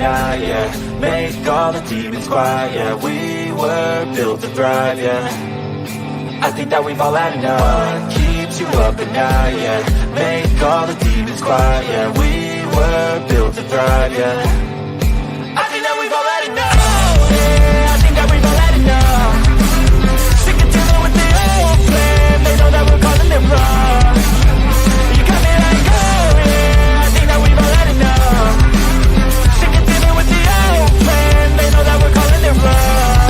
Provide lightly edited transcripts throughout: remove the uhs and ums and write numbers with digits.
night, yeah. Make all the demons quiet, yeah. We were built to thrive, yeah. I think that we've all had enough. What keeps you up at night, yeah. Make all the demons quiet, yeah. We were built to thrive, yeah. I think that we've all had enough, yeah. I think that we've all had enough. Sick of dealing with the old plan. They know that we're calling it wrong. You got me like, oh yeah. I think that we've all had enough. Sick of dealing with the old plan. They know that we're calling it wrong.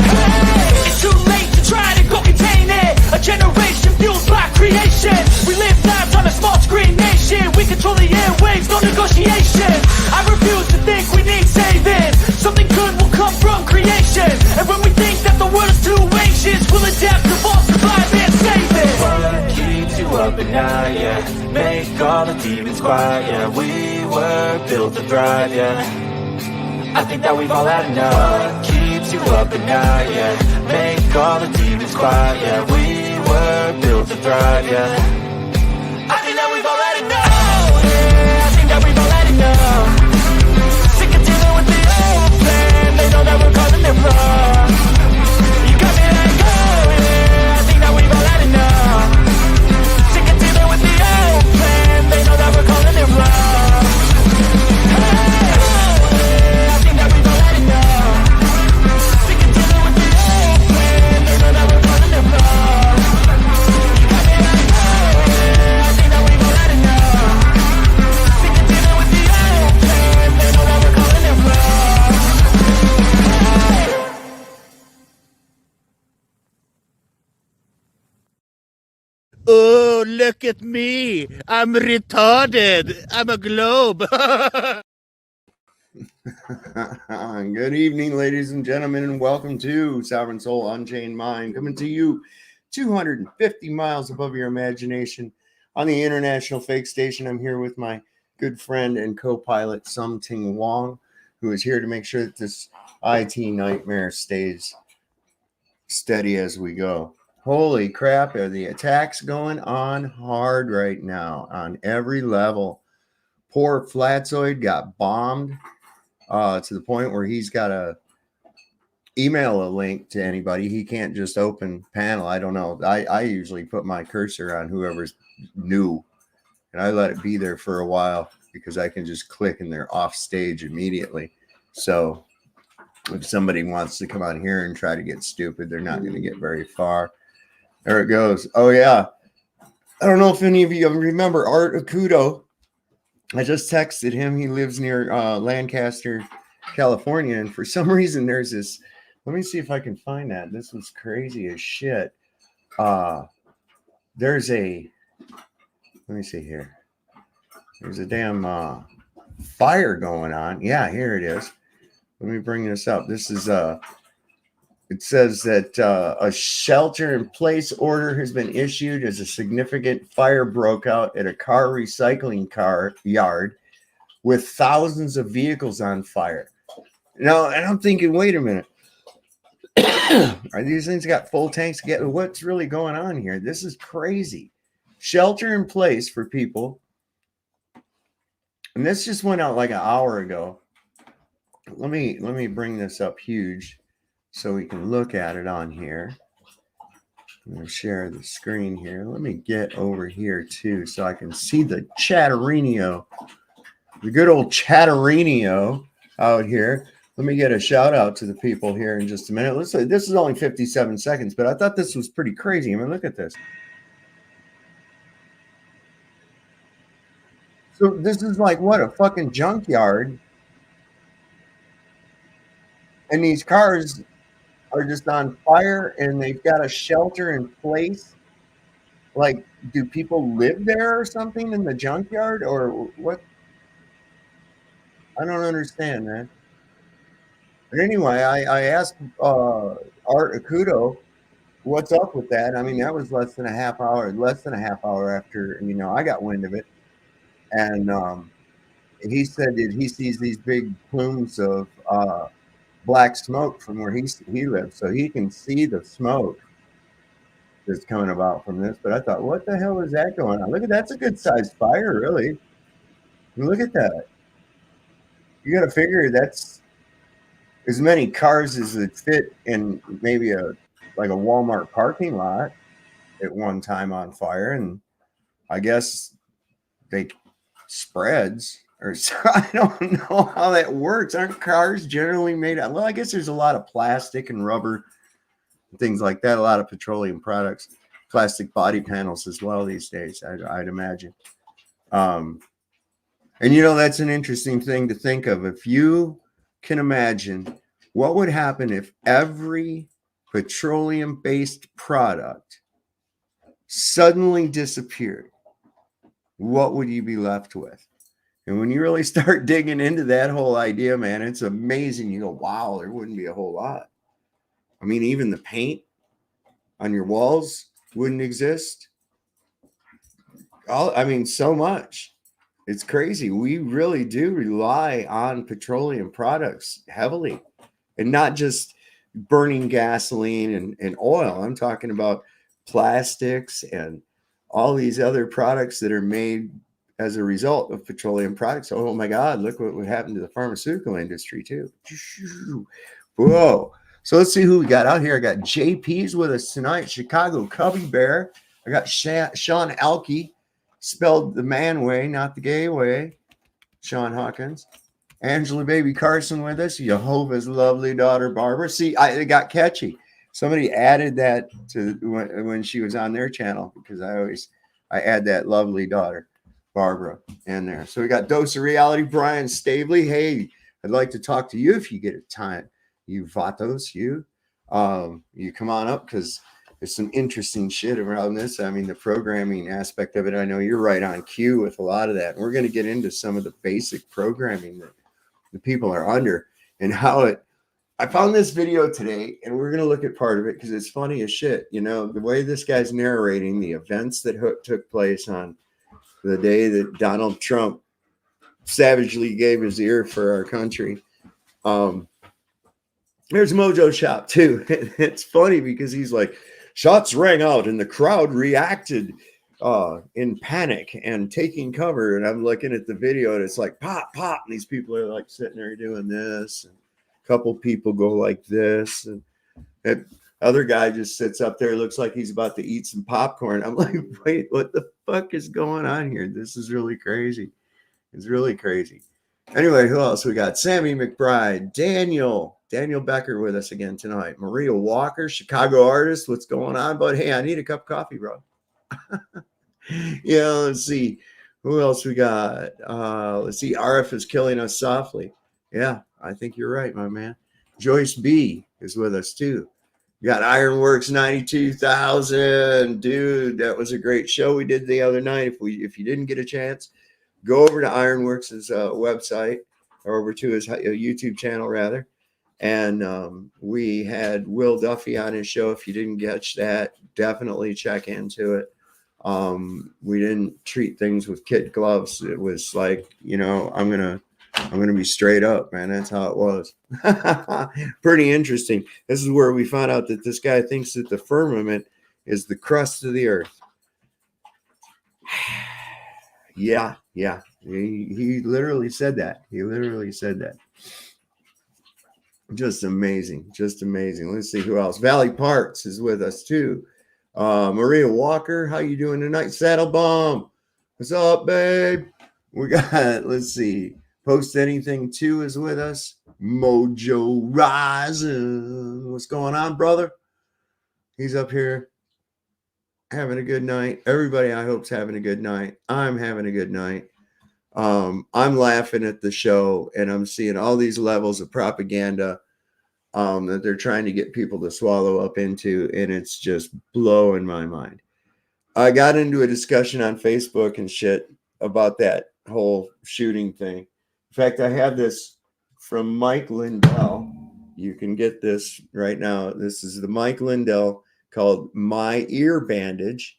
Hey, it's too late to try to go contain it. A generation fueled by creation. We live lives on a small screen nation. We control the airwaves, no negotiation. I refuse to think we need saving. Something good will come from creation. And when we think that the world is too anxious, we'll adapt, evolve, survive, and save it. What keeps you up at night, yeah. Make all the demons quiet, yeah. We were built to thrive, yeah. I think that we've all had enough. What keeps you up at night, yeah. Make all the demons quiet, yeah. We were built to thrive, yeah. I think that we've all had enough, yeah. I think that we've all had enough. Sick of dealing with the old plan. They know that we're calling it wrong. You got me like, oh yeah. I think that we've all had enough. Sick of dealing with the old plan. They know that we're calling it wrong. Hey, oh yeah. I think that we've all had enough. Sick of dealing with the old plan. They know that we're calling it wrong. You got me like, oh yeah. I think that we've all had enough. Sick of dealing with the old plan. They know that we're calling it wrong. Oh, look at me. I'm retarded. I'm a globe. Good evening, ladies and gentlemen, and welcome to Sovereign Soul Unchained Mind, coming to you 250 miles above your imagination on the International Fake Station. I'm here with my good friend and co-pilot, Sumting Wong, who is here to make sure that this IT nightmare stays steady as we go. Holy crap, are the attacks going on hard right now on every level. Poor Flatzoid got bombed to the point where he's got to email a link to anybody. He can't just open panel. I don't know. I usually put my cursor on whoever's new, and I let it be there for a while because I can just click and they're off stage immediately. So if somebody wants to come on here and try to get stupid, they're not going to get very far. There it goes. Oh, yeah. I don't know if any of you remember Art Akudo. I just texted him. He lives near Lancaster, California. And for some reason, there's this. Let me see if I can find that. This was crazy as shit. There's a. Let me see here. There's a damn fire going on. Yeah, here it is. Let me bring this up. This is it says that a shelter-in-place order has been issued as a significant fire broke out at a car recycling yard with thousands of vehicles on fire. Now, and I'm thinking, wait a minute. Are these things got full tanks? What's really going on here? This is crazy. Shelter in place for people. And this just went out like an hour ago. Let me bring this up huge so we can look at it on here. I'm going to share the screen here. Let me get over here too so I can see the chatterino, the good old chatterino out here. Let me get a shout out to the people here in just a minute. Let's say this is only 57 seconds, but I thought this was pretty crazy. I mean, look at this. So this is like what, a fucking junkyard. And these cars are just on fire and they've got a shelter in place. Like, do people live there or something in the junkyard or what? I don't understand, man. But anyway, I asked Art Akudo what's up with that. I mean, that was less than a half hour after, I got wind of it. And he said that he sees these big plumes of black smoke from where he lives, so he can see the smoke that's coming about from this. But I thought, what the hell is that going on? Look at that's a good sized fire, really. Look at that. You got to figure that's as many cars as would fit in maybe a Walmart parking lot at one time on fire, and I guess they spreads or so. I don't know how that works. Aren't cars generally made out? Well, I guess there's a lot of plastic and rubber and things like that. A lot of petroleum products, plastic body panels as well these days. I'd imagine. Um, and that's an interesting thing to think of. If you can imagine what would happen if every petroleum-based product suddenly disappeared, what would you be left with? And when you really start digging into that whole idea, man, it's amazing. You go, wow, there wouldn't be a whole lot. I mean, even the paint on your walls wouldn't exist. So much. It's crazy. We really do rely on petroleum products heavily, and not just burning gasoline and oil. I'm talking about plastics and all these other products that are made as a result of petroleum products. Oh my God, look what would happen to the pharmaceutical industry too. Whoa. So let's see who we got out here. I got JP's with us tonight, Chicago Cubby Bear. I got Sean Elke, spelled the man way, not the gay way. Sean Hawkins. Angela Baby Carson with us. Jehovah's lovely daughter, Barbara. See, it got catchy. Somebody added that to when she was on their channel, because I add that lovely daughter, Barbara, in there. So we got Dose of Reality, Brian Stavely. Hey, I'd like to talk to you if you get a time. You Vatos, you come on up, because there's some interesting shit around this. I mean, the programming aspect of it, I know you're right on cue with a lot of that. And we're going to get into some of the basic programming that the people are under and how it. I found this video today, and we're going to look at part of it because it's funny as shit. The way this guy's narrating the events that took place on the day that Donald Trump savagely gave his ear for our country. There's Mojo Shop too. It's funny because he's like, shots rang out and the crowd reacted in panic and taking cover. And I'm looking at the video and it's like pop, pop. And these people are like sitting there doing this. And a couple people go like this. And that other guy just sits up there, looks like he's about to eat some popcorn. I'm like, wait, what the fuck is going on here? This is really crazy. It's really crazy. Anyway, who else we got? Sammy McBride, Daniel Becker with us again tonight. Maria Walker, Chicago artist. What's going on, bud? Hey, I need a cup of coffee, bro. Yeah, let's see. Who else we got? Let's see. RF is killing us softly. Yeah, I think you're right, my man. Joyce B is with us too. We got Ironworks 92,000. Dude, that was a great show we did the other night. If you didn't get a chance, go over to Ironworks' website, or over to his YouTube channel, rather. And we had Will Duffy on his show. If you didn't catch that, definitely check into it. We didn't treat things with kid gloves. It was like, I'm gonna be straight up, man. That's how it was. Pretty interesting. This is where we found out that this guy thinks that the firmament is the crust of the earth. Yeah. He literally said that. Just amazing. Let's see who else. Valley Parks is with us too. Maria Walker, how you doing tonight? Saddle Bomb, what's up, babe? We got, let's see, Post Anything 2 is with us. Mojo Rising, what's going on, brother? He's up here having a good night. Everybody, I hope's having a good night. I'm having a good night. I'm laughing at the show, and I'm seeing all these levels of propaganda that they're trying to get people to swallow up into, and it's just blowing my mind. I got into a discussion on Facebook and shit about that whole shooting thing. In fact, I have this from Mike Lindell. You can get this right now. This is the Mike Lindell called My Ear Bandage,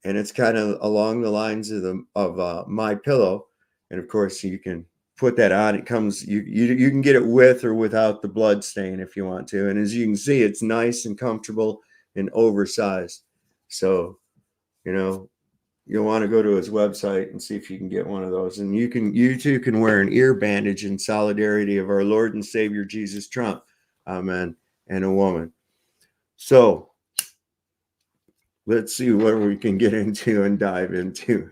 and it's kind of along the lines of My Pillow. And of course, you can put that on. It comes, you can get it with or without the blood stain if you want to. And as you can see, it's nice and comfortable and oversized. So, you'll want to go to his website and see if you can get one of those. And you too can wear an ear bandage in solidarity of our Lord and Savior Jesus Trump. Amen. And a woman. So let's see what we can get into and dive into.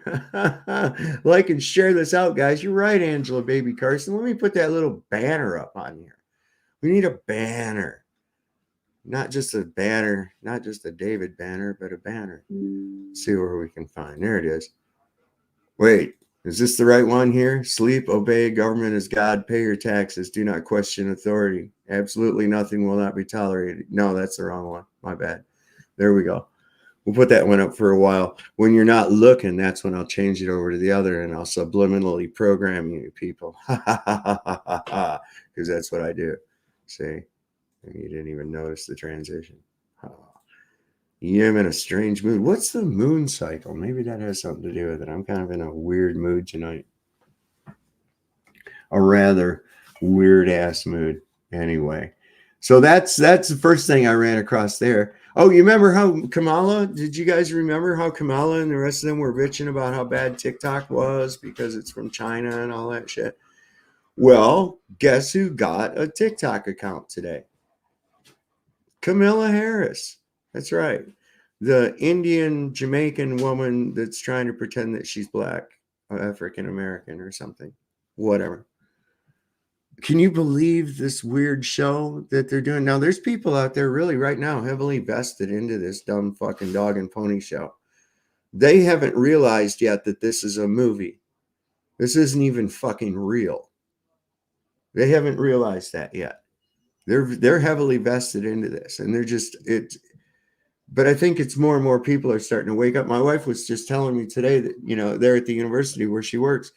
Like and share this out, guys. You're right, Angela Baby Carson. Let me put that little banner up on here. We need a banner. Not just a banner, not just a David banner, but a banner. Let's see where we can find. There it is. Wait, is this the right one here? Sleep, obey government as God, pay your taxes, do not question authority. Absolutely nothing will not be tolerated. No, that's the wrong one. My bad. There we go. We'll put that one up for a while. When you're not looking, that's when I'll change it over to the other and I'll subliminally program you people. Because that's what I do. See? You didn't even notice the transition. Oh. Yeah, I'm in a strange mood. What's the moon cycle? Maybe that has something to do with it. I'm kind of in a weird mood tonight. A rather weird ass mood. Anyway. So that's the first thing I ran across there. Oh, you remember how Kamala? Did you guys remember how Kamala and the rest of them were bitching about how bad TikTok was because it's from China and all that shit? Well, guess who got a TikTok account today? Kamala Harris. That's right. The Indian Jamaican woman that's trying to pretend that she's black or African American or something. Whatever. Can you believe this weird show that they're doing? Now, there's people out there really right now heavily vested into this dumb fucking dog and pony show. They haven't realized yet that this is a movie. This isn't even fucking real. They haven't realized that yet. They're heavily vested into this, and they're just it. But I think it's more and more people are starting to wake up. My wife was just telling me today that, you know, they're at the university where she works.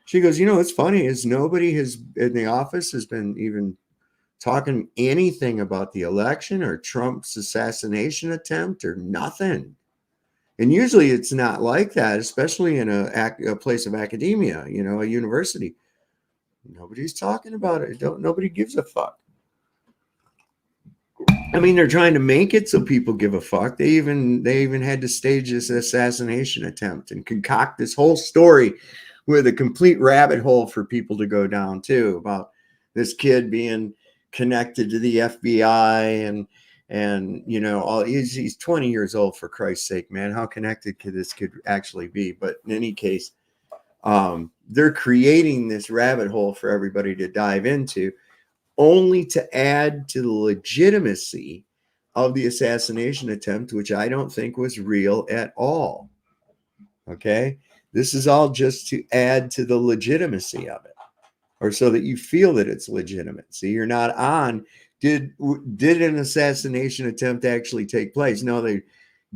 She goes, you know, what's funny is nobody has in the office has been even talking anything about the election or Trump's assassination attempt or nothing. And usually it's not like that, especially in a place of academia, you know, a university. Nobody's talking about it. Nobody gives a fuck. I mean, they're trying to make it so people give a fuck. They even had to stage this assassination attempt and concoct this whole story with a complete rabbit hole for people to go down too, about this kid being connected to the FBI and you know, all he's 20 years old, for Christ's sake, man. How connected could this kid actually be? But in any case, they're creating this rabbit hole for everybody to dive into, only to add to the legitimacy of the assassination attempt, which I don't think was real at all. Okay? This is all just to add to the legitimacy of it, or so that you feel that it's legitimate. So you're not on, did an assassination attempt actually take place? No, they're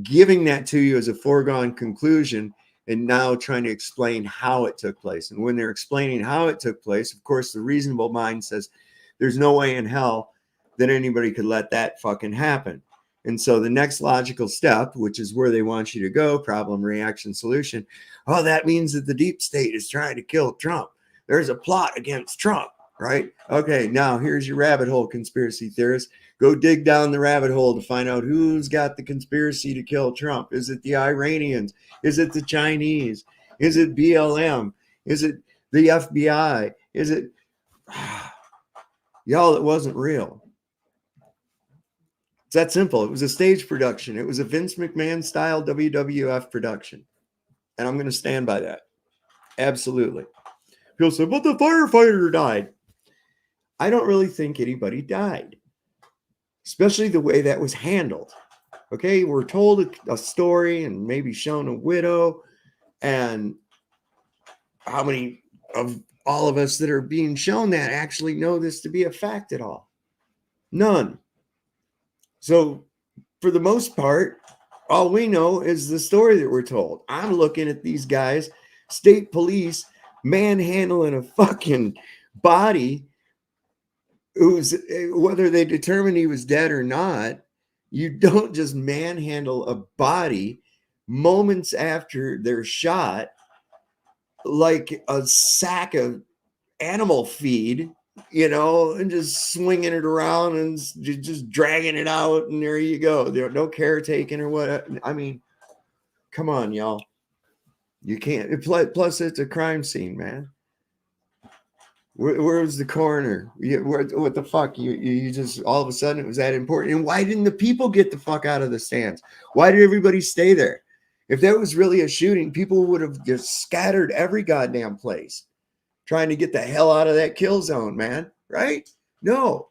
giving that to you as a foregone conclusion and now trying to explain how it took place. And when they're explaining how it took place, of course, the reasonable mind says, there's no way in hell that anybody could let that fucking happen. And so the next logical step, which is where they want you to go, problem, reaction, solution. Oh, that means that the deep state is trying to kill Trump. There's a plot against Trump, right? Okay, now here's your rabbit hole, conspiracy theorists. Go dig down the rabbit hole to find out who's got the conspiracy to kill Trump. Is it the Iranians? Is it the Chinese? Is it BLM? Is it the FBI? Is it... Y'all, it wasn't real. It's that simple. It was a stage production. It was a Vince McMahon style WWF production. And I'm going to stand by that. Absolutely. People say, but the firefighter died. I don't really think anybody died, especially the way that was handled. Okay, we're told a story and maybe shown a widow, and how many of all of us that are being shown that actually know this to be a fact at all? None. So for the most part, all we know is the story that we're told. I'm looking at these guys, state police, manhandling a fucking body who's, whether they determined he was dead or not. You don't just manhandle a body moments after they're shot like a sack of animal feed, you know, and just swinging it around and just dragging it out, and there you go. There's no caretaking or what. I mean, come on, y'all. You can't. Plus, it's a crime scene, man. Where was the coroner? What the fuck? You just all of a sudden it was that important. And why didn't the people get the fuck out of the stands? Why did everybody stay there? If there was really a shooting, people would have just scattered every goddamn place, trying to get the hell out of that kill zone, man. Right? No.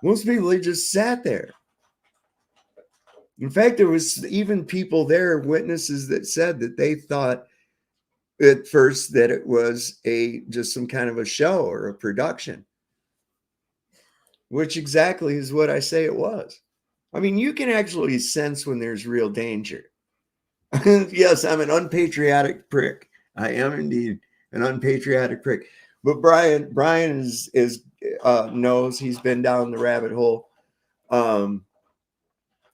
Most people, they just sat there. In fact, there was even people there, witnesses, that said that they thought at first that it was just some kind of a show or a production, which exactly is what I say it was. I mean, you can actually sense when there's real danger. Yes, I'm an unpatriotic prick. I am indeed an unpatriotic prick. But Brian is knows, he's been down the rabbit hole.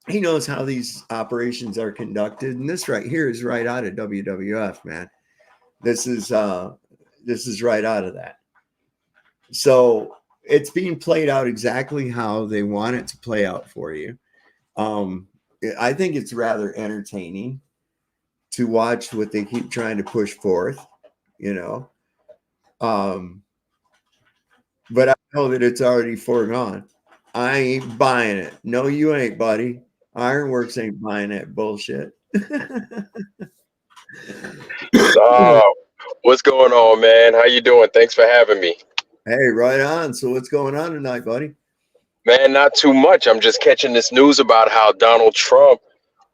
He knows how these operations are conducted, and this right here is right out of WWF, man. This is right out of that. So it's being played out exactly how they want it to play out for you. I think it's rather entertaining to watch what they keep trying to push forth, you know. But I know that it's already foregone. I ain't buying it. No, you ain't, buddy. Ironworks ain't buying that bullshit. What's going on, man? How you doing? Thanks for having me. Hey, right on. So what's going on tonight, buddy? Man, not too much. I'm just catching this news about how Donald Trump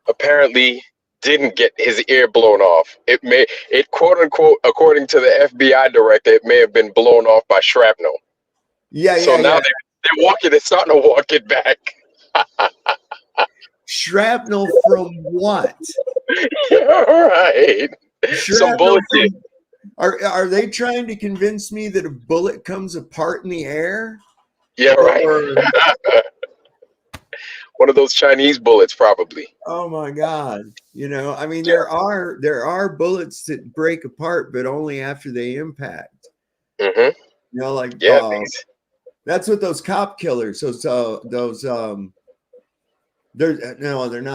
apparently didn't get his ear blown off. It quote unquote, according to the FBI director, it may have been blown off by shrapnel. So now they're starting to walk it back. Shrapnel from what? Right. Some bullets. Are they trying to convince me that a bullet comes apart in the air? Yeah, right. One of those Chinese bullets, probably. Oh my God! You know, I mean, there are bullets that break apart, but only after they impact. Mm-hmm. You know, like that's what those cop killers. They're not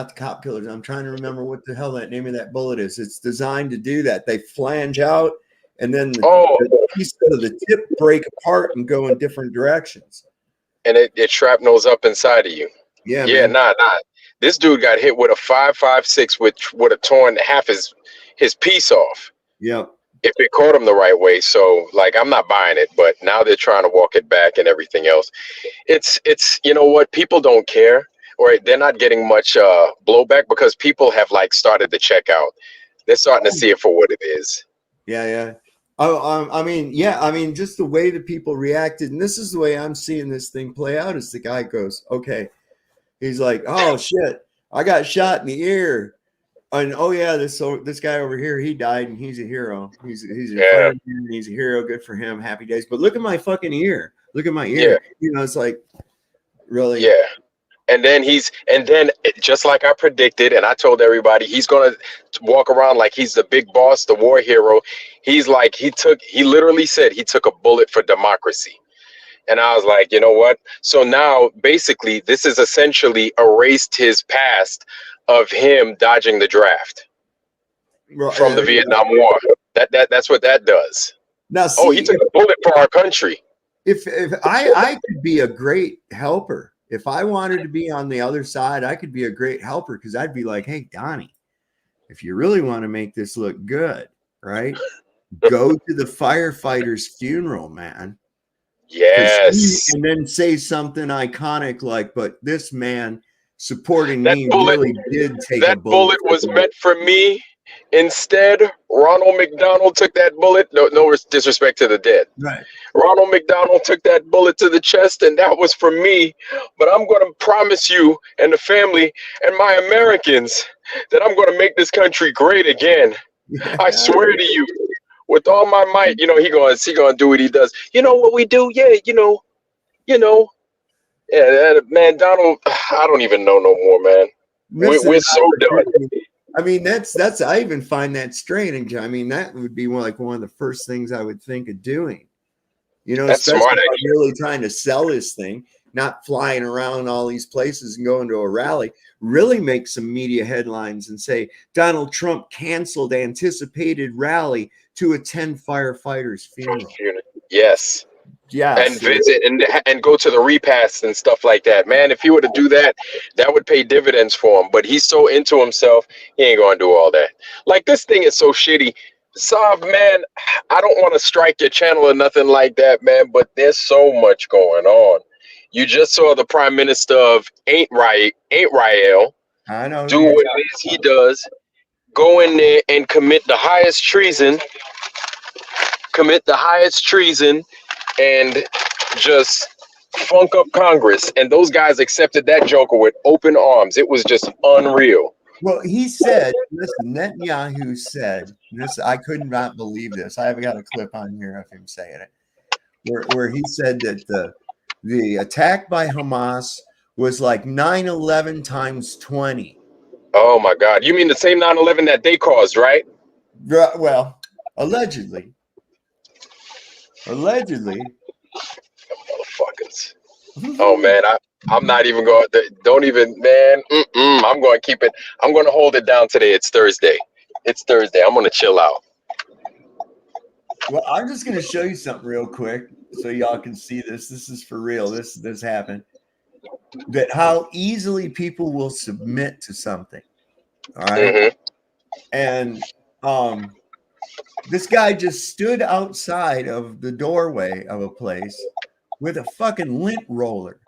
the cop killers. I'm trying to remember what the hell that name of that bullet is. It's designed to do that. They flange out, and then the pieces of the tip break apart and go in different directions. And it shrapnels up inside of you. Yeah, nah. This dude got hit with a 5.56, which would have torn half his piece off. Yep. If it caught him the right way. So, like, I'm not buying it, but now they're trying to walk it back and everything else. It's you know what? People don't care, or they're not getting much blowback because people have like started to check out. They're starting to see it for what it is. Yeah. I mean, just the way that people reacted, and this is the way I'm seeing this thing play out. Is the guy goes, okay, he's like, oh shit, I got shot in the ear, and oh yeah, this guy over here, he died, and he's a hero. He's a hero. Good for him. Happy days. But look at my fucking ear. Look at my ear. Yeah. You know, it's like, really. Yeah. And then just like I predicted, and I told everybody, he's gonna walk around like he's the big boss, the war hero. He's like, he literally said he took a bullet for democracy. And I was like, you know what? So now basically this is essentially erased his past of him dodging the draft from the Vietnam War. That's what that does. Now, see, he took a bullet for our country. If I could be a great helper. If I wanted to be on the other side, I could be a great helper, because I'd be like, hey, Donnie, if you really want to make this look good, right, go to the firefighter's funeral, man. Yes. And then say something iconic like, but this man supporting me really did take a bullet. That bullet was meant for me. Instead, Ronald McDonald took that bullet. No disrespect to the dead. Right. Ronald McDonald took that bullet to the chest, and that was for me. But I'm going to promise you and the family and my Americans that I'm going to make this country great again. Yeah. I swear to you, with all my might. You know, he going to do what he does. You know what we do? Yeah, you know. Yeah, man, Donald, I don't even know no more, man. We're so done. I mean, that's I even find that strange. I mean, that would be one of the first things I would think of doing. You know, that's especially smart, if I'm really trying to sell this thing. not flying around all these places and going to a rally, really make some media headlines and say Donald Trump canceled anticipated rally to attend firefighters' funeral. Yes. Yes. And visit and go to the repasts and stuff like that. Man, if he were to do that, that would pay dividends for him. But he's so into himself, he ain't gonna do all that. Like, this thing is so shitty. Sav, man, I don't want to strike your channel or nothing like that, man, but there's so much going on. You just saw the Prime Minister of Ain't Rael I know. do what it is he does, go in there and commit the highest treason, and just funk up Congress. And those guys accepted that joker with open arms. It was just unreal. Well, he said, listen, Netanyahu said this. I could not believe this. I have got a clip on here of him saying it, where he said that the attack by Hamas was like 9/11 times 20. Oh my God! You mean the same 9/11 that they caused, right? Well, allegedly. Motherfuckers. Oh man, I'm not even going to, don't even, man. I'm going to keep it. I'm going to hold it down today. It's Thursday. I'm going to chill out. Well, I'm just going to show you something real quick so y'all can see this. This is for real. This happened. That how easily people will submit to something. All right. And this guy just stood outside of the doorway of a place with a fucking lint roller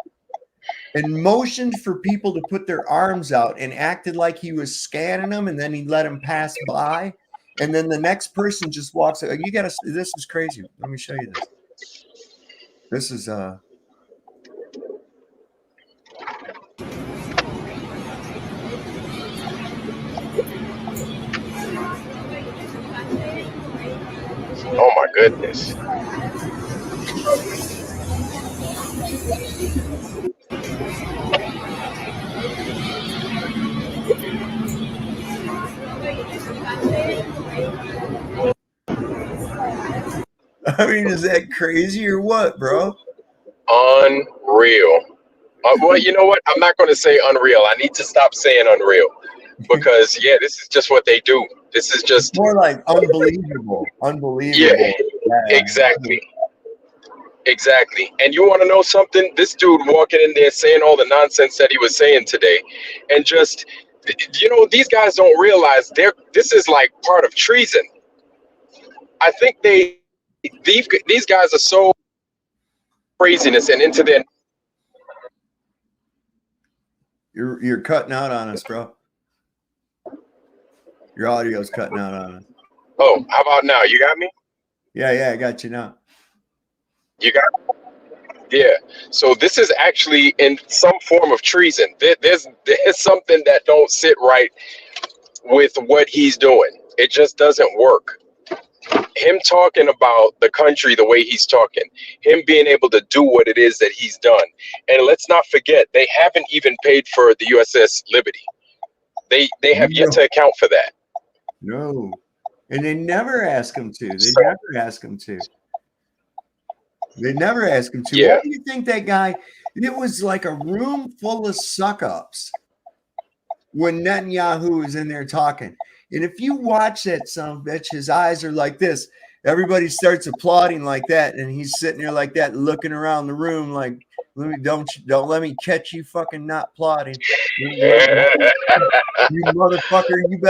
and motioned for people to put their arms out and acted like he was scanning them, and then he let them pass by. And then the next person just walks out. You gotta, this is crazy. Let me show you this. This is Oh my goodness. I mean, is that crazy or what, bro? Unreal. Well, you know what? I'm not going to say unreal. I need to stop saying unreal because, yeah, this is just what they do. This is just more like unbelievable. Yeah, exactly. And you want to know something? This dude walking in there saying all the nonsense that he was saying today, and just, these guys don't realize this is like part of treason. I think these guys are so craziness and into their. You're cutting out on us, bro. Your audio's cutting out on us. Oh, how about now? You got me? Yeah, I got you now. You got me? Yeah. So this is actually in some form of treason. There's something that don't sit right with what he's doing. It just doesn't work. Him talking about the country the way he's talking, him being able to do what it is that he's done. And let's not forget, they haven't even paid for the USS Liberty. They have yet to account for that. No. And they never ask him to. They never ask him to. Yeah. Why do you think that guy, it was like a room full of suck-ups when Netanyahu was in there talking. And if you watch that son of a bitch, his eyes are like this. Everybody starts applauding like that, and he's sitting there like that, looking around the room like, don't let me catch you fucking not applauding. You motherfucker, you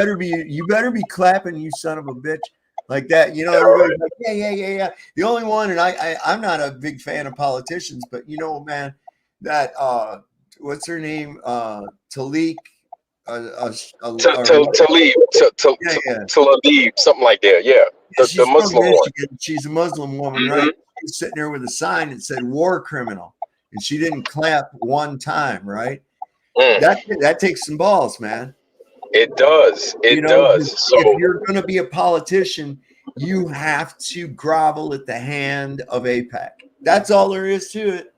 better be clapping, you son of a bitch. Like that, everybody's like, yeah. The only one, and I'm not a big fan of politicians, but man, that what's her name? Talik. Talib, something like that. Yeah, the Muslim one. She's a Muslim woman, right? She's sitting there with a sign that said "war criminal," and she didn't clap one time, right? That takes some balls, man. It does. It does. So if you're going to be a politician, you have to grovel at the hand of AIPAC. That's all there is to it.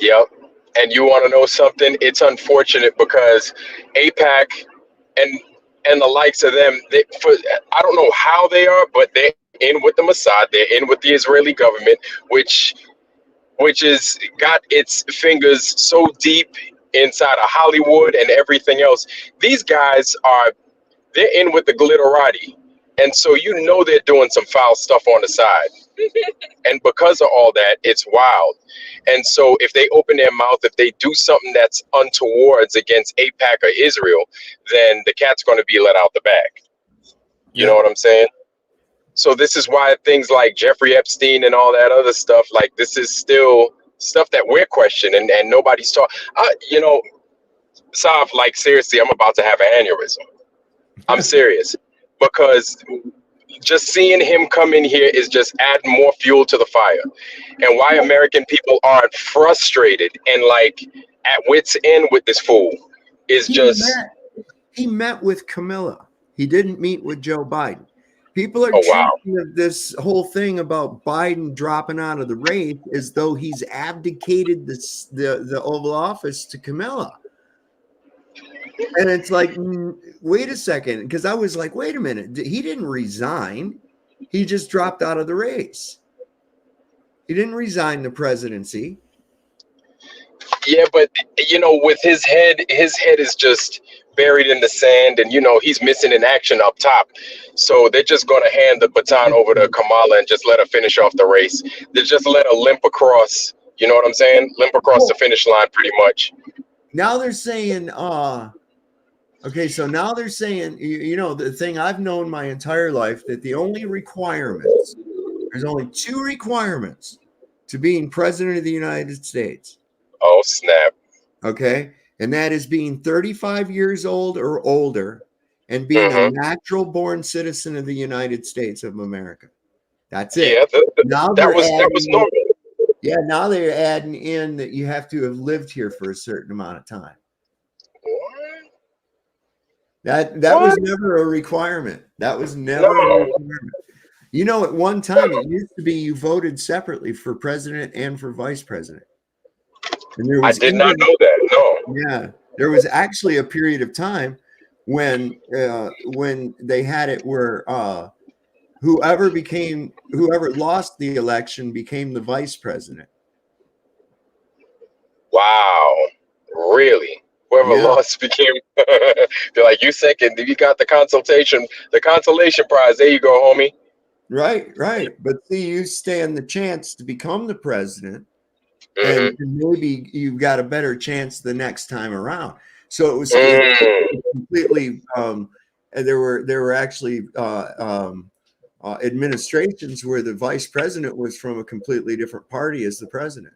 Yep. And you want to know something? It's unfortunate because AIPAC and the likes of them, I don't know how they are, but they're in with the Mossad. They're in with the Israeli government, which which is got its fingers so deep inside of Hollywood and everything else. These guys they're in with the glitterati. And so they're doing some foul stuff on the side. And because of all that, it's wild. And so if they open their mouth, if they do something that's untowards against AIPAC or Israel, then the cat's going to be let out the bag. You know what I'm saying? So this is why things like Jeffrey Epstein and all that other stuff, like this is still stuff that we're questioning and nobody's talking. Sav, like seriously, I'm about to have an aneurysm. I'm serious. Because just seeing him come in here is just adding more fuel to the fire. And why American people aren't frustrated and like at wit's end with this fool is he met with Camilla. He didn't meet with Joe Biden. People are treating this whole thing about Biden dropping out of the race as though he's abdicated the Oval Office to Camilla. And it's like, wait a second, because I was like, wait a minute, he didn't resign. He just dropped out of the race. He didn't resign the presidency. Yeah, but with his head is just buried in the sand, and he's missing in action up top. So they're just going to hand the baton over to Kamala and just let her finish off the race. They just let her limp across. You know what I'm saying? Limp across the finish line, pretty much. Now they're saying, okay, so now they're saying, the thing I've known my entire life, that the only requirements, there's only 2 requirements to being president of the United States. Oh, snap. Okay. And that is being 35 years old or older and being a natural born citizen of the United States of America. That's it. Yeah, that was normal. Yeah, now they're adding in that you have to have lived here for a certain amount of time. That was never a requirement. That was never a requirement. At one time it used to be you voted separately for president and for vice president. And there was I did not know that. No. Yeah, there was actually a period of time when they had it where whoever lost the election became the vice president. Wow, really? Whoever lost became. They're like, you second. You got the consolation prize. There you go, homie. Right. But see, you stand the chance to become the president. And maybe you've got a better chance the next time around. So it was completely. There were actually administrations where the vice president was from a completely different party as the president.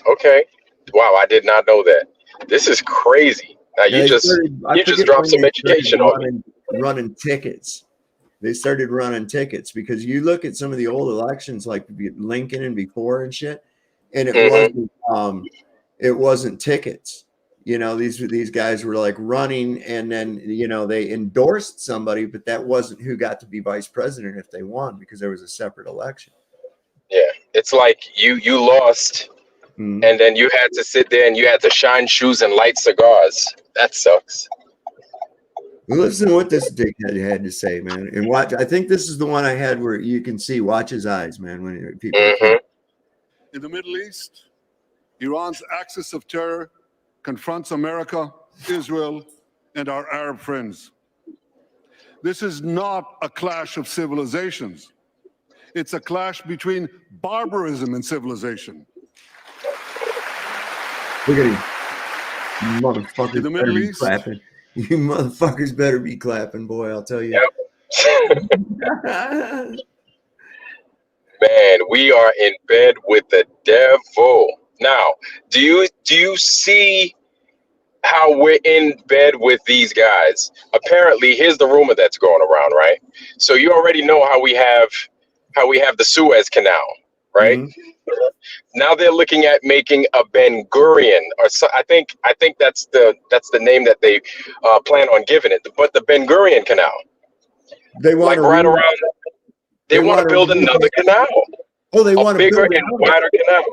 Okay. Wow, I did not know that. This is crazy. Now you just dropped some education on me. Running tickets. They started running tickets because you look at some of the old elections like Lincoln and before and shit, and it wasn't tickets. These guys were like running, and then they endorsed somebody, but that wasn't who got to be vice president if they won, because there was a separate election. Yeah, it's like you lost, and then you had to sit there and you had to shine shoes and light cigars. That sucks. Listen to what this dickhead had to say, man. And watch. I think this is the one I had where you can watch his eyes, man. When people in the Middle East, Iran's axis of terror confronts America, Israel, and our Arab friends. This is not a clash of civilizations. It's a clash between barbarism and civilization. Look at him, motherfucker! In the Middle East, clapping. You motherfuckers better be clapping, boy. I'll tell you. Yep. Man, we are in bed with the devil. Now, do you see how we're in bed with these guys? Apparently, here's the rumor that's going around, right? So you already know how we have the Suez Canal, right? Now they're looking at making a Ben Gurion, or so, I think that's the name that they plan on giving it. But the Ben Gurion Canal, they want right around. They want to build another canal. Oh, they want a bigger and wider canal.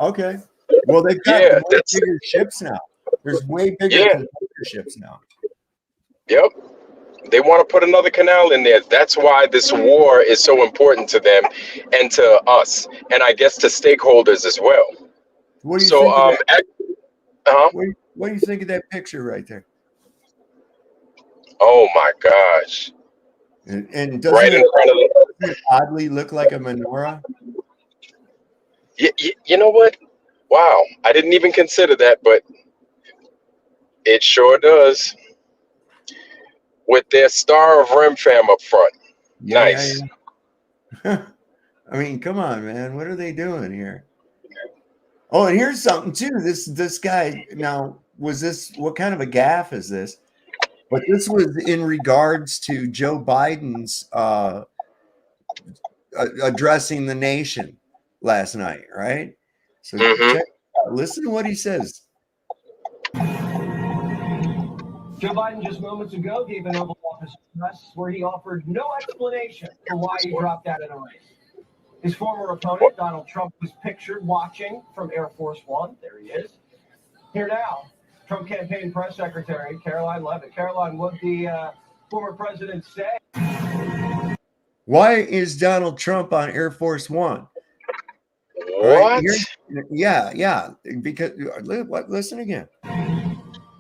Okay. Well, they've got bigger ships now. There's way bigger ships now. Yep. They want to put another canal in there. That's why this war is so important to them and to us, and I guess to stakeholders as well. What do you So, think of that? uh-huh. What do you think of that picture right there? Oh my gosh! And doesn't Right in front of them. it oddly look like a menorah? You know what? Wow, I didn't even consider that, but it sure does. With their Star of Rim fam up front. Yeah, Nice. yeah. I mean, come on, man. What are they doing here? Oh, and here's something too. This guy now what kind of a gaffe is this? But this was in regards to Joe Biden's addressing the nation last night, right? So Mhm. check it out. Listen to what he says. Joe Biden just moments ago gave an Oval Office address where he offered no explanation for why he dropped out of the race. His former opponent, Donald Trump, was pictured watching from Air Force One. There he is. Here now, Trump campaign press secretary Caroline Leavitt. Caroline, what the former president say? Why is Donald Trump on Air Force One? What? Yeah. Because listen again.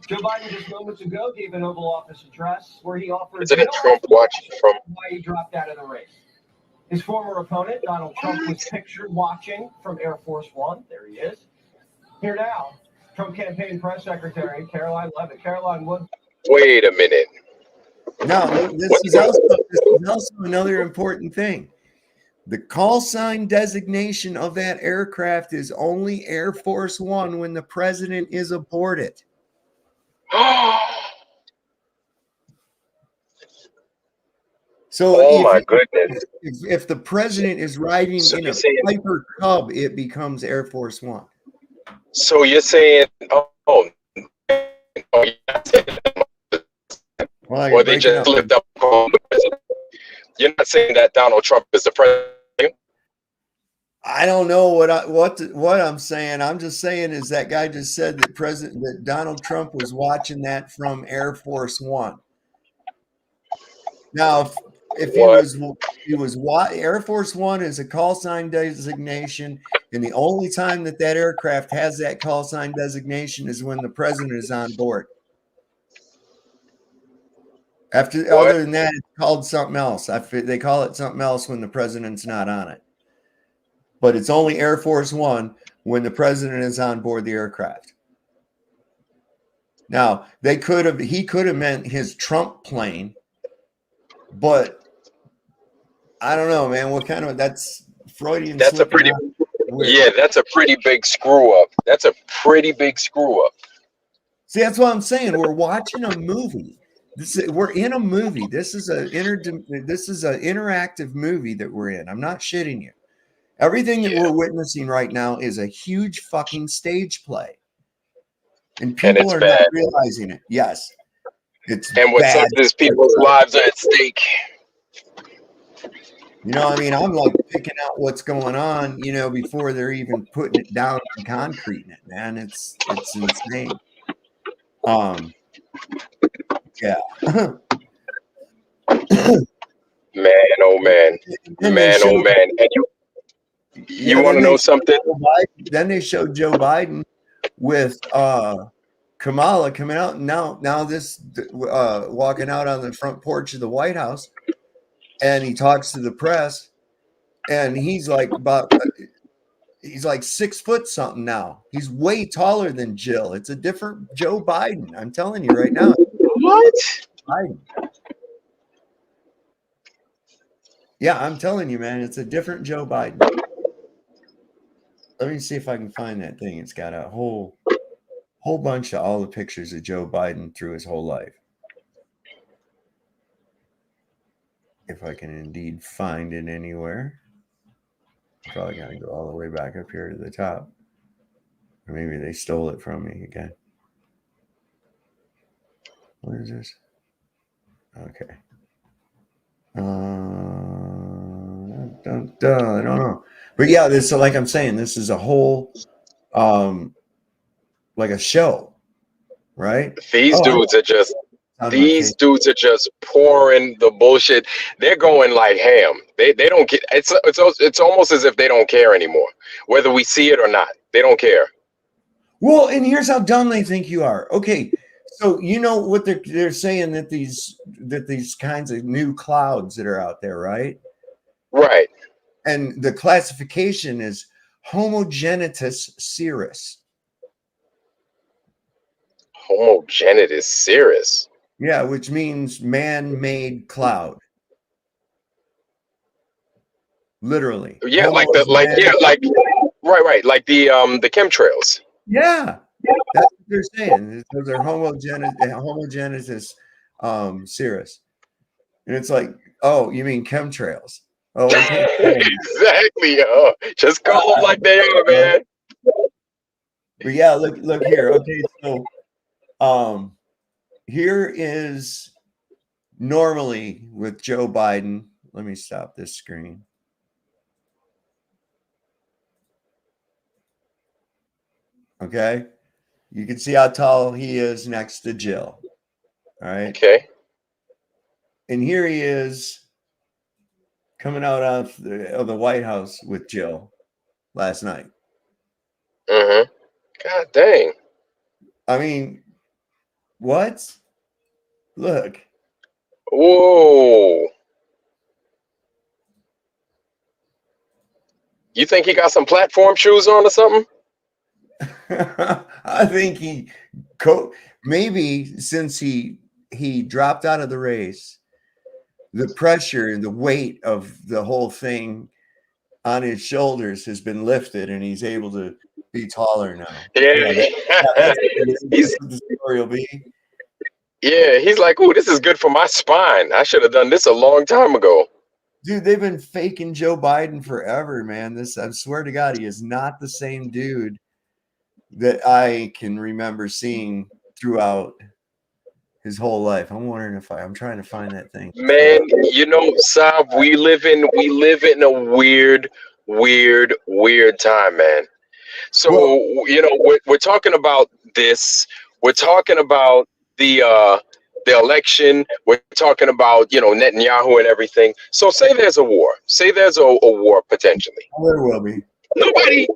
Joe Biden just moments ago gave an Oval Office address where he offered President no Trump watching from. why he dropped out of the race. His former opponent, Donald Trump, was pictured watching from Air Force One. There he is. Here now, Trump campaign press secretary Caroline Leavitt. Caroline, what? Wait a minute. Now, this is also another important thing. The call sign designation of that aircraft is only Air Force One when the president is aboard it. So Oh my goodness. if the president is riding So in you're a saying, Piper Cub, it becomes Air Force One. so you're saying, oh yeah, Well, or they just lived up on the president. You're not saying that Donald Trump is the president. I don't know what I'm saying. I'm just saying is that guy just said that Donald Trump was watching that from Air Force One. Now, if he was Air Force One is a call sign designation, and the only time that aircraft has that call sign designation is when the president is on board. Other than that, it's called something else. They call it something else when the president's not on it. But it's only Air Force One when the president is on board the aircraft. Now, he could have meant his Trump plane, but I don't know, man. What kind of that's Freudian? That's a pretty, that's a pretty big screw up. That's a pretty big screw up. See, that's what I'm saying. We're watching a movie. We're in a movie. This is an interactive movie that we're in. I'm not shitting you. Everything that we're witnessing right now is a huge fucking stage play. And people are not realizing it. Yes. And what sucks is people's lives are at stake. You know, I mean, I'm like picking out what's going on, before they're even putting it down and concreting it, man. It's insane. Yeah. Man, oh man. Man, oh man. And you want to know something? Then they showed Joe Biden with Kamala coming out. Now this walking out on the front porch of the White House, and he talks to the press, and he's like 6 foot something now. He's way taller than Jill. It's a different Joe Biden. I'm telling you right now. What? Biden. Yeah, I'm telling you, man. It's a different Joe Biden. Let me see if I can find that thing. It's got a whole bunch of all the pictures of Joe Biden through his whole life. If I can indeed find it anywhere. Probably got to go all the way back up here to the top. Or maybe they stole it from me again. What is this? Okay. I don't know. But yeah, like I'm saying, this is a whole like a show, right? These dudes are just on my These face. dudes are just pouring the bullshit. They're going like ham. They don't get. It's almost as if they don't care anymore, whether we see it or not. They don't care. Well, and here's how dumb they think you are. Okay, so you know what they're saying that these kinds of new clouds that are out there, right? Right. And the classification is homogeneous cirrus. Homogeneous cirrus. Yeah, which means man-made cloud. Literally. Yeah, Homo is right, like the chemtrails. Yeah, that's what they're saying. Those are homogeneous cirrus. And it's like, oh, you mean chemtrails? Oh, okay. Exactly. Just call them like they are, man. But yeah, look here. Okay, so here is normally with Joe Biden. Let me stop this screen. Okay, you can see how tall he is next to Jill. All right. Okay. And here he is coming out of the White House with Jill last night. Mm-hmm. God dang. I mean, what? Look. Whoa. You think he got some platform shoes on or something? I think maybe since he dropped out of the race, the pressure and the weight of the whole thing on his shoulders has been lifted, and he's able to be taller now. Yeah. That's what the story will be. Yeah, he's like, ooh, this is good for my spine. I should have done this a long time ago. Dude, they've been faking Joe Biden forever, man. I swear to God, he is not the same dude that I can remember seeing throughout his whole life. I'm wondering if I'm trying to find that thing. Man, you know, Saab, we live in a weird time, man. So, Well, you know, we're talking about this. We're talking about the election. We're talking about, you know, Netanyahu and everything. So say there's a war. Say there's a war potentially. there will be.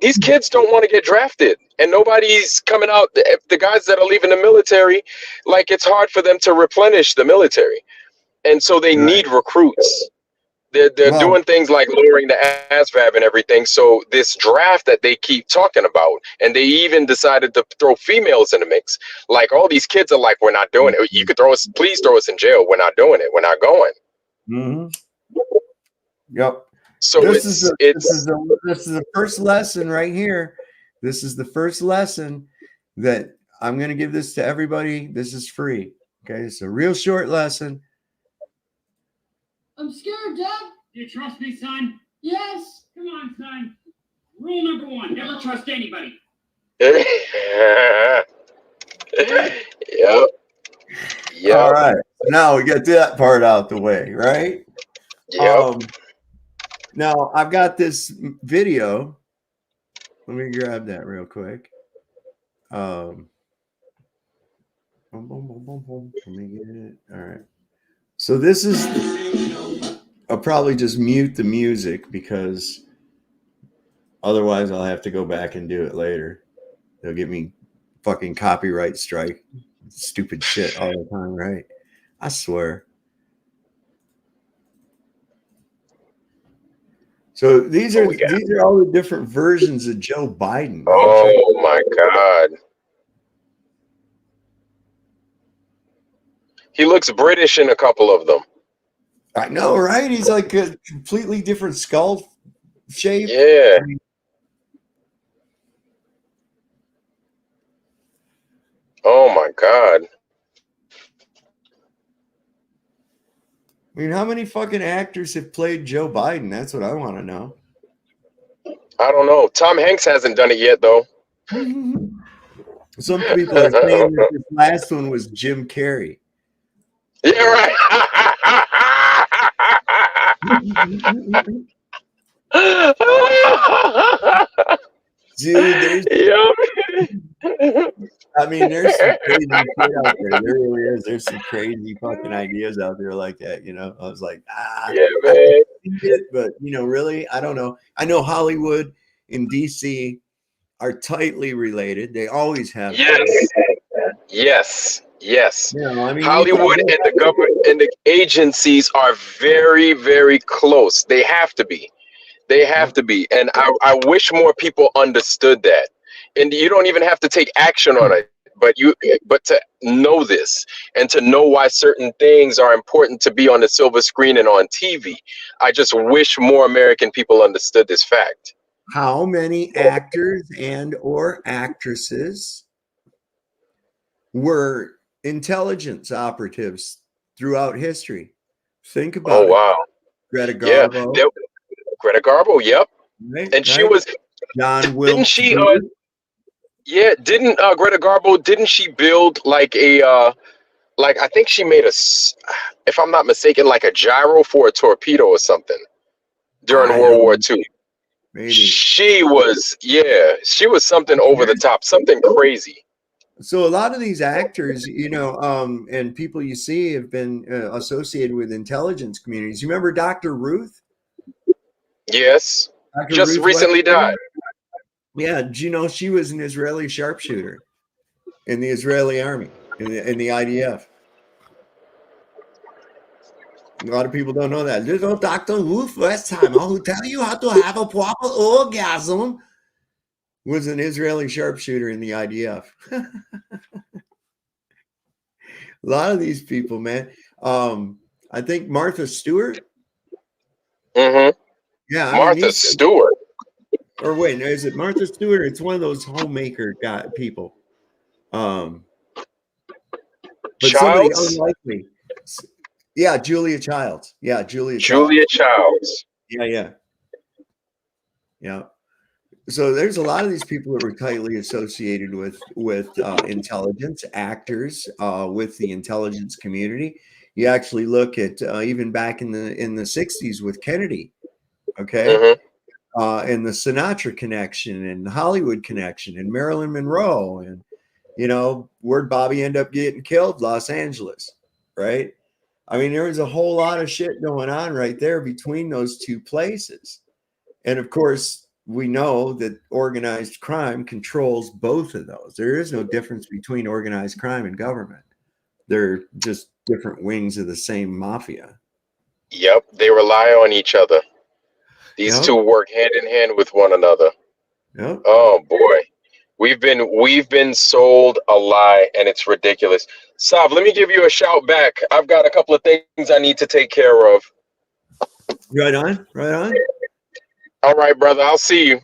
These kids don't want to get drafted, and nobody's coming out. The guys that are leaving the military, like, it's hard for them to replenish the military, and so they need recruits. They're doing things like lowering the ASVAB and everything. So this draft that they keep talking about, and they even decided to throw females in the mix. Like, all these kids are like, we're not doing it. You could please throw us in jail. We're not doing it. We're not going. Mm-hmm. Yep. So this is the first lesson right here. This is the first lesson that I'm going to give this to everybody. This is free. Okay, it's a real short lesson. I'm scared, Dad. Do you trust me, son? Yes. Come on, son. Rule number 1, never trust anybody. Yep. All right. Now we get that part out the way, right? Yep. Now I've got this video. Let me grab that real quick. Let me get it. All right. So this is. I'll probably just mute the music because otherwise I'll have to go back and do it later. They'll get me fucking copyright strike. Stupid shit all the time, right? I swear. So these are all the different versions of Joe Biden. Oh my God. He looks British in a couple of them. I know, right? He's like a completely different skull shape. Yeah. Oh my God. I mean, how many fucking actors have played Joe Biden? That's what I want to know. I don't know. Tom Hanks hasn't done it yet, though. Some people are saying that this last one was Jim Carrey. Yeah, right. Dude, I mean, there's some crazy shit out there. There really is. There's some crazy fucking ideas out there like that. I was like, Yeah, I can man. see it, but really, I don't know. I know Hollywood and DC are tightly related. They always have been. Yes. Yes. Yes. I mean, you can Hollywood and the government and the agencies are very, very close. They have to be. They have to be. And I wish more people understood that. And you don't even have to take action on it, but to know this and to know why certain things are important to be on the silver screen and on TV. I just wish more American people understood this fact. How many actors and or actresses were intelligence operatives throughout history? Think about Oh it. wow. Greta Yeah. Garbo. Greta Garbo, yep. Right, And she was John Wilkes didn't she Booth. yeah, didn't Greta Garbo, didn't she build like a like I think she made if I'm not mistaken, like a gyro for a torpedo or something during I World don't War know, II. maybe. She was something over the top, something crazy. So a lot of these actors, and people you see have been associated with intelligence communities. You remember Dr. Ruth? Yes. Dr. Just Ruth recently Westbrook? died. Yeah. Do you know she was an Israeli sharpshooter in the Israeli army, in the IDF? A lot of people don't know that. There's no Dr. Ruth Westheimer who tell you how to have a proper orgasm. Was an Israeli sharpshooter in the IDF. A lot of these people, man. I think Martha Stewart. Mm-hmm. Yeah, Martha Stewart. Or wait, is it Martha Stewart? It's one of those homemaker people. But somebody Childs? unlikely. Yeah, Julia Childs. Yeah, Julia Childs. Yeah. So there's a lot of these people that were tightly associated with intelligence, actors, with the intelligence community. You actually look at even back in the 60s with Kennedy, okay, and the Sinatra connection and the Hollywood connection and Marilyn Monroe, and where'd Bobby end up getting killed? Los Angeles, right? I mean, there was a whole lot of shit going on right there between those two places, and of course, we know that organized crime controls both of those. There is no difference between organized crime and government. They're just different wings of the same mafia. Yep, they rely on each other. These two work hand in hand with one another. Yep. Oh boy. We've been sold a lie, and it's ridiculous. Sav, let me give you a shout back. I've got a couple of things I need to take care of. Right on. All right, brother. I'll see you.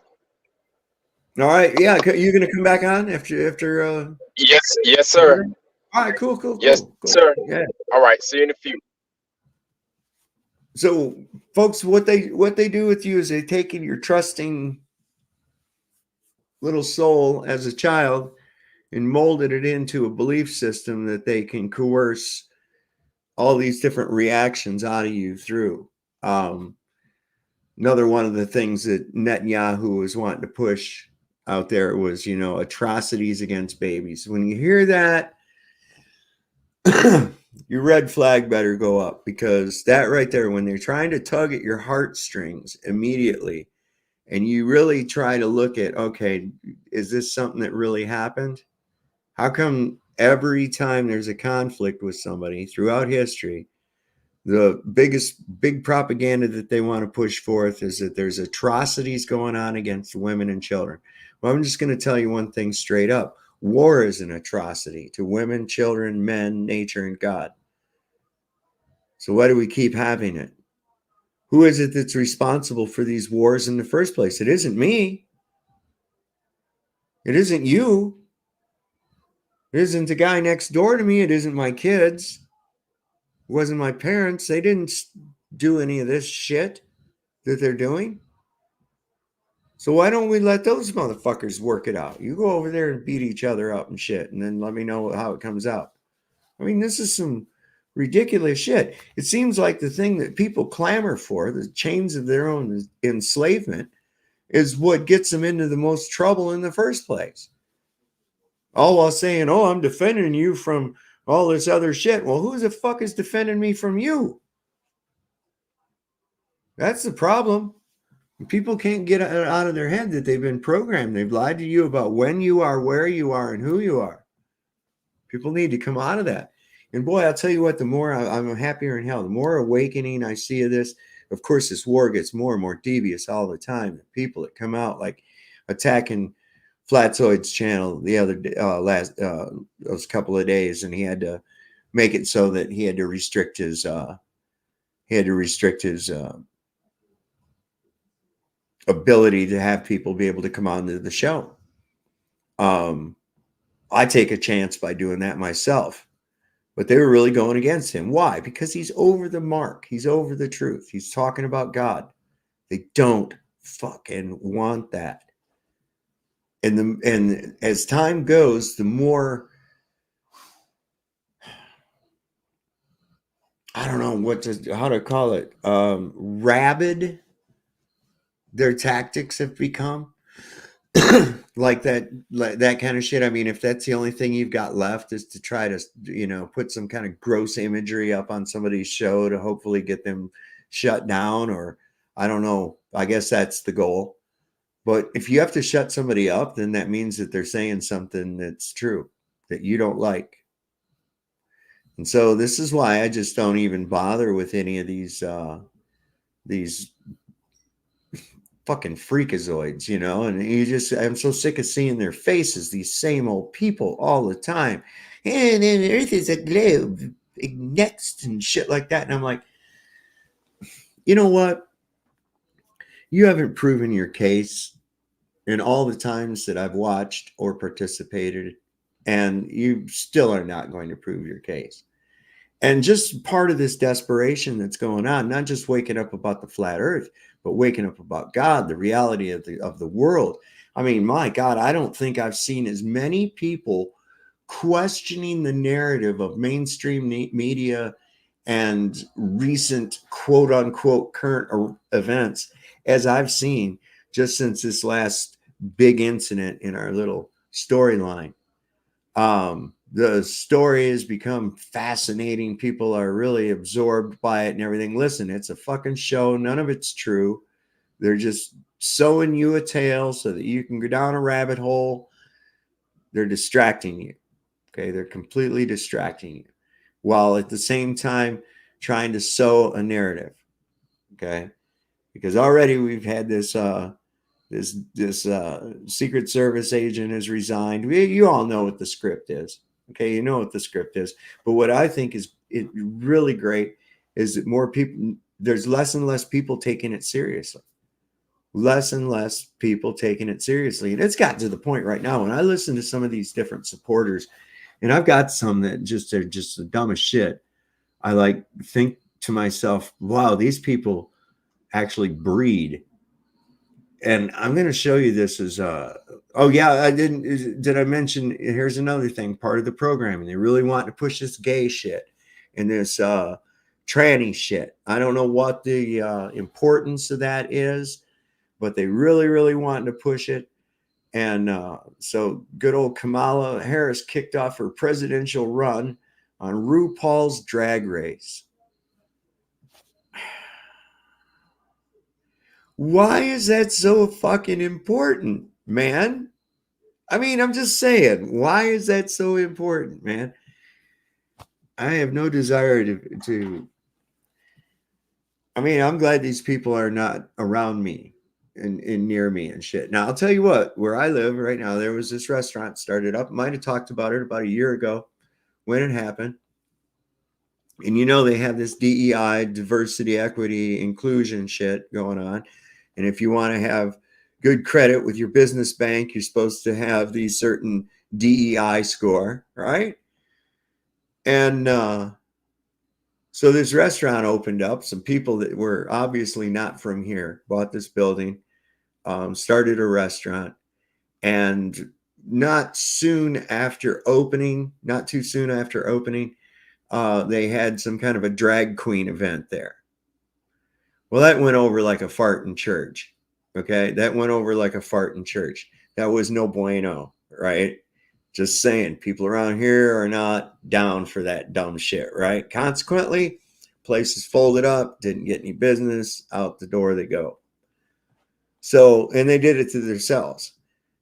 All right. Yeah. You're going to come back on after. Yes, sir. All right. Cool. Yes, sir. Yeah. All right. See you in a few. So, folks, what they do with you is they take in your trusting little soul as a child and molded it into a belief system that they can coerce all these different reactions out of you through. Another one of the things that Netanyahu was wanting to push out there was, atrocities against babies. When you hear that, your red flag better go up, because that right there, when they're trying to tug at your heartstrings immediately, and you really try to look at, okay, is this something that really happened? How come every time there's a conflict with somebody throughout history, the big propaganda that they want to push forth is that there's atrocities going on against women and children? Well, I'm just going to tell you one thing straight up. War is an atrocity to women, children, men, nature, and God. So why do we keep having it? Who is it that's responsible for these wars in the first place? It isn't me. It isn't you. It isn't the guy next door to me. It isn't my kids. It wasn't my parents. They didn't do any of this shit that they're doing. So why don't we let those motherfuckers work it out? You go over there and beat each other up and shit, and then let me know how it comes out. I mean, this is some ridiculous shit. It seems like the thing that people clamor for, the chains of their own enslavement, is what gets them into the most trouble in the first place. all while saying, oh, I'm defending you from all this other shit. Well, who the fuck is defending me from you? That's the problem. People can't get out of their head that they've been programmed. They've lied to you about when you are, where you are, and who you are. People need to come out of that. And boy, I'll tell you what, the more I'm happier in hell, the more awakening I see of this. Of course, this war gets more and more devious all the time. The people that come out like attacking Flatzoid's channel the other day, those couple of days, and he had to make it so that he had to restrict his ability to have people be able to come on to the show. I take a chance by doing that myself, but they were really going against him. Why? Because he's over the mark. He's over the truth. He's talking about God. They don't fucking want that. And as time goes, the more, I don't know how to call it, rabid their tactics have become. like that kind of shit. I mean, if that's the only thing you've got left is to try to, put some kind of gross imagery up on somebody's show to hopefully get them shut down, or I don't know, I guess that's the goal. But if you have to shut somebody up, then that means that they're saying something that's true that you don't like. And so this is why I just don't even bother with any of these fucking freakazoids, and I'm so sick of seeing their faces, these same old people all the time. And then Earth is a globe, next and shit like that. And I'm like, you know what? You haven't proven your case in all the times that I've watched or participated, and you still are not going to prove your case. And just part of this desperation that's going on, not just waking up about the flat earth, but waking up about God, the reality of the world. I mean, my God, I don't think I've seen as many people questioning the narrative of mainstream media and recent quote unquote current events as I've seen just since this last big incident in our little storyline. The story has become fascinating. People are really absorbed by it and everything. Listen, it's a fucking show. None of it's true. They're just sowing you a tale so that you can go down a rabbit hole. They're distracting you. Okay. They're completely distracting you while at the same time trying to sow a narrative. Okay. Because already we've had this Secret Service agent has resigned. You all know what the script is. Okay, you know what the script is. But what I think is really great is that more people, there's less and less people taking it seriously. Less and less people taking it seriously. And it's gotten to the point right now when I listen to some of these different supporters, and I've got some that are just the dumbest shit. I think to myself, wow, these people actually breed. And I'm going to show you this as did I mention, here's another thing, part of the programming. They really want to push this gay shit and this tranny shit. I don't know what the importance of that is, but they really, really want to push it. And so good old Kamala Harris kicked off her presidential run on RuPaul's Drag Race. Why is that so fucking important, man? I mean, I'm just saying, why is that so important, man? I have no desire to I mean, I'm glad these people are not around me and near me and shit. Now, I'll tell you what, where I live right now, there was this restaurant started up. Might have talked about it about a year ago when it happened. And they have this DEI, diversity, equity, inclusion shit going on. And if you want to have good credit with your business bank, you're supposed to have these certain DEI score, right? And so this restaurant opened up. Some people that were obviously not from here bought this building, started a restaurant. And not too soon after opening, they had some kind of a drag queen event there. Well, that went over like a fart in church. Okay. That went over like a fart in church. That was no bueno, right? Just saying, people around here are not down for that dumb shit, right? Consequently, places folded up, didn't get any business, out the door they go. So, and they did it to themselves.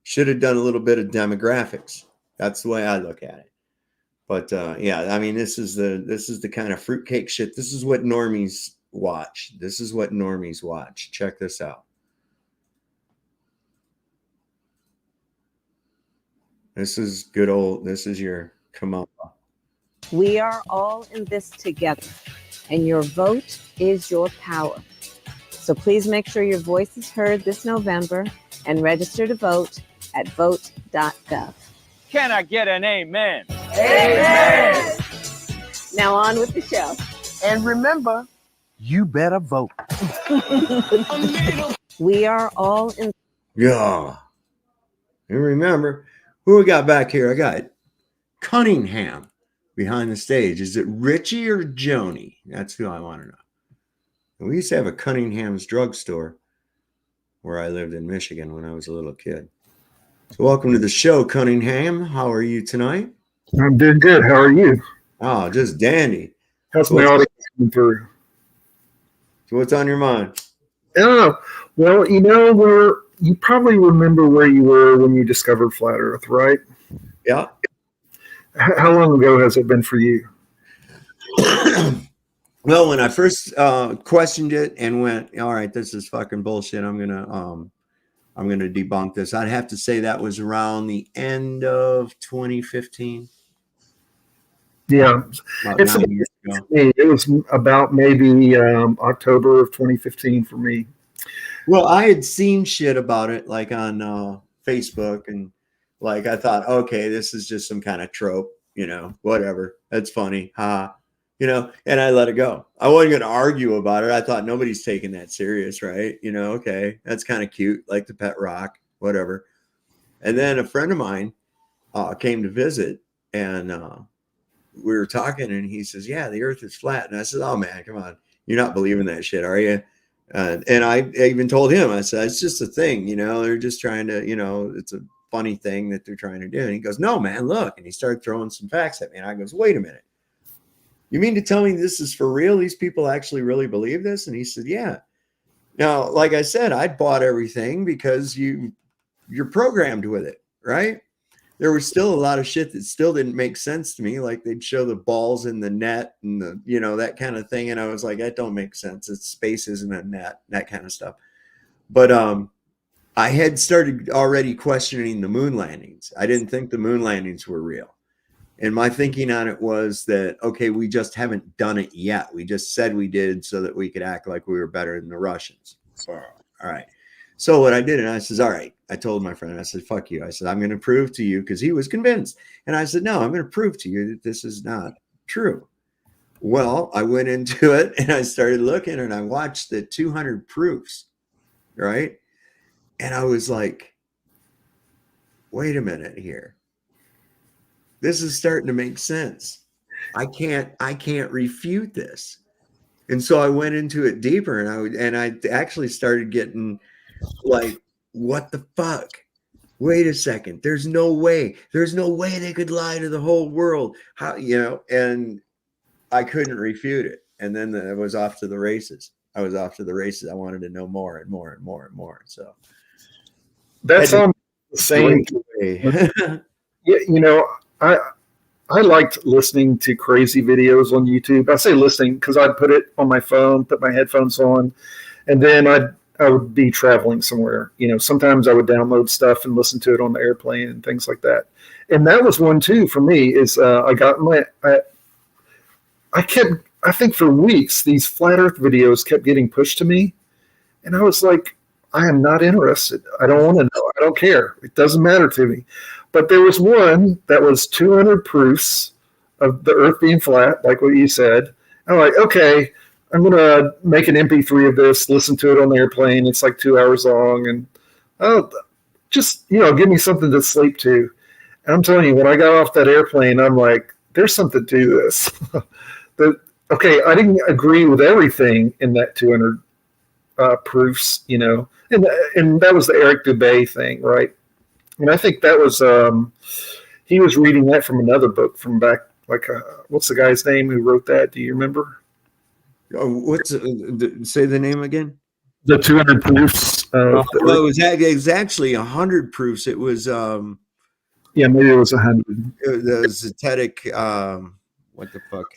Should have done a little bit of demographics. That's the way I look at it. But yeah, I mean, this is the kind of fruitcake shit. This is what normies watch. This is what normies watch. Check this out. This is good old, this is your come up. We are all in this together, and your vote is your power. So please make sure your voice is heard this November and register to vote at vote.gov. Can I get an amen? Amen! Now on with the show. And remember, you better vote. We are all in. Yeah. And remember, who we got back here? I got Cunningham behind the stage. Is it Richie or Joni? That's who I want to know. And we used to have a Cunningham's drugstore where I lived in Michigan when I was a little kid. So welcome to the show, Cunningham. How are you tonight? I'm doing good. How are you? Oh, just dandy. How's my audience coming through? So what's on your mind? Oh, well, you probably remember where you were when you discovered flat Earth, right? Yeah. How long ago has it been for you? Well, when I first questioned it and went, all right, this is fucking bullshit. I'm gonna debunk this. I'd have to say that was around the end of 2015. Yeah, About 9 years ago. It was about maybe October of 2015 for me. Well, I had seen shit about it like on Facebook, and like I thought, okay, this is just some kind of trope, whatever. That's funny, and I let it go. I wasn't going to argue about it. I thought nobody's taking that serious, right? Okay, that's kind of cute, like the pet rock, whatever. And then a friend of mine came to visit, and we were talking, and he says, "Yeah, the Earth is flat." And I said, "Oh man, come on, you're not believing that shit, are you?" And I even told him, I said, it's just a thing, they're just trying to, it's a funny thing that they're trying to do. And he goes, no, man, look. And he started throwing some facts at me. And I goes, wait a minute. You mean to tell me this is for real? These people actually really believe this? And he said, yeah. Now, like I said, I bought everything because you're programmed with it, right? There was still a lot of shit that still didn't make sense to me. Like they'd show the balls in the net and that kind of thing. And I was like, that don't make sense. It's space isn't a net, that kind of stuff. But I had started already questioning the moon landings. I didn't think the moon landings were real. And my thinking on it was that, okay, we just haven't done it yet. We just said we did so that we could act like we were better than the Russians. So, all right. So what I did, and I says, all right, I told my friend, I said, fuck you. I said, I'm going to prove to you, because he was convinced. And I said, no, I'm going to prove to you that this is not true. Well, I went into it and I started looking and I watched the 200 proofs, right? And I was like, wait a minute here. This is starting to make sense. I can't refute this. And so I went into it deeper, and I actually started getting like, what the fuck? Wait a second. There's no way they could lie to the whole world. How, and I couldn't refute it. And then I was off to the races. I wanted to know more and more and more and more. So that's on the same way. I liked listening to crazy videos on YouTube. I say listening because I'd put it on my phone, put my headphones on, and then I would be traveling somewhere. Sometimes I would download stuff and listen to it on the airplane and things like that. And that was one too for me. Is I think for weeks these flat Earth videos kept getting pushed to me, and I was like, I am not interested. I don't want to know. I don't care. It doesn't matter to me. But there was one that was 200 proofs of the Earth being flat, like what you said. I'm like, okay, I'm going to make an MP3 of this, listen to it on the airplane. It's like 2 hours long. And just, give me something to sleep to. And I'm telling you, when I got off that airplane, I'm like, there's something to this. Okay, I didn't agree with everything in that 200 proofs, and that was the Eric Dubay thing, right? And I think that was he was reading that from another book from back, like, what's the guy's name who wrote that? Do you remember? Oh, say the name again? The 200 proofs. Well, it was actually 100 proofs. It was yeah, maybe it was 100. The Zetetic, what the fuck?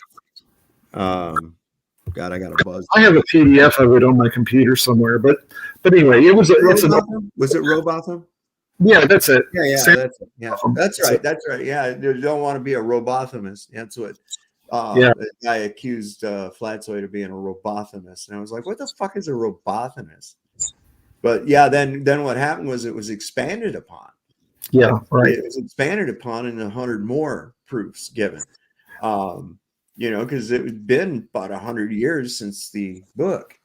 God, I got a buzz. I have a PDF of it on my computer somewhere, but anyway, was it Robotham? Yeah, that's it. Yeah, that's right. That's right. Yeah, you don't want to be a robothamist. That's what. The guy accused Flatsoy of being a robothamist, and I was like, "What the fuck is a robothamist?" But yeah, then what happened was it was expanded upon. Yeah, right. It was expanded upon in 100 more proofs given. Because it had been about 100 years since the book.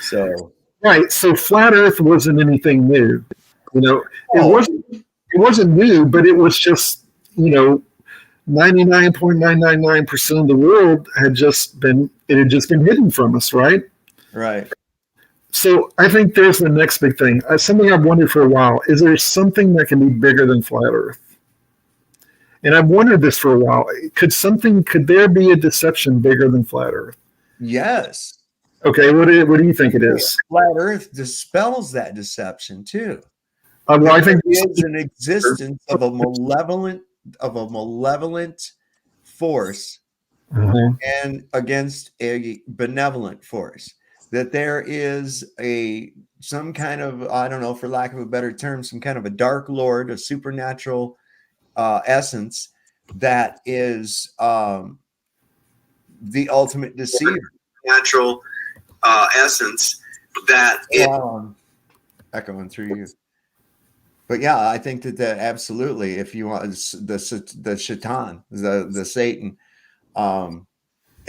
So right. So flat Earth wasn't anything new. It wasn't new, but it was just 99.999% of the world had just been hidden from us, right? Right. So I think there's the next big thing. Something I've wondered for a while: is there something that can be bigger than flat Earth? And I've wondered this for a while. Could there be a deception bigger than flat Earth? Yes. Okay, what do you think it is? Flat Earth dispels that deception too. Well, I think there is an existence of a malevolent force and against a benevolent force. That there is some kind of, I don't know, for lack of a better term, some kind of a dark lord, a supernatural essence that is the ultimate deceiver. Natural essence that echoing through you. But yeah, I think that absolutely, if you want the Shaitan, the Satan,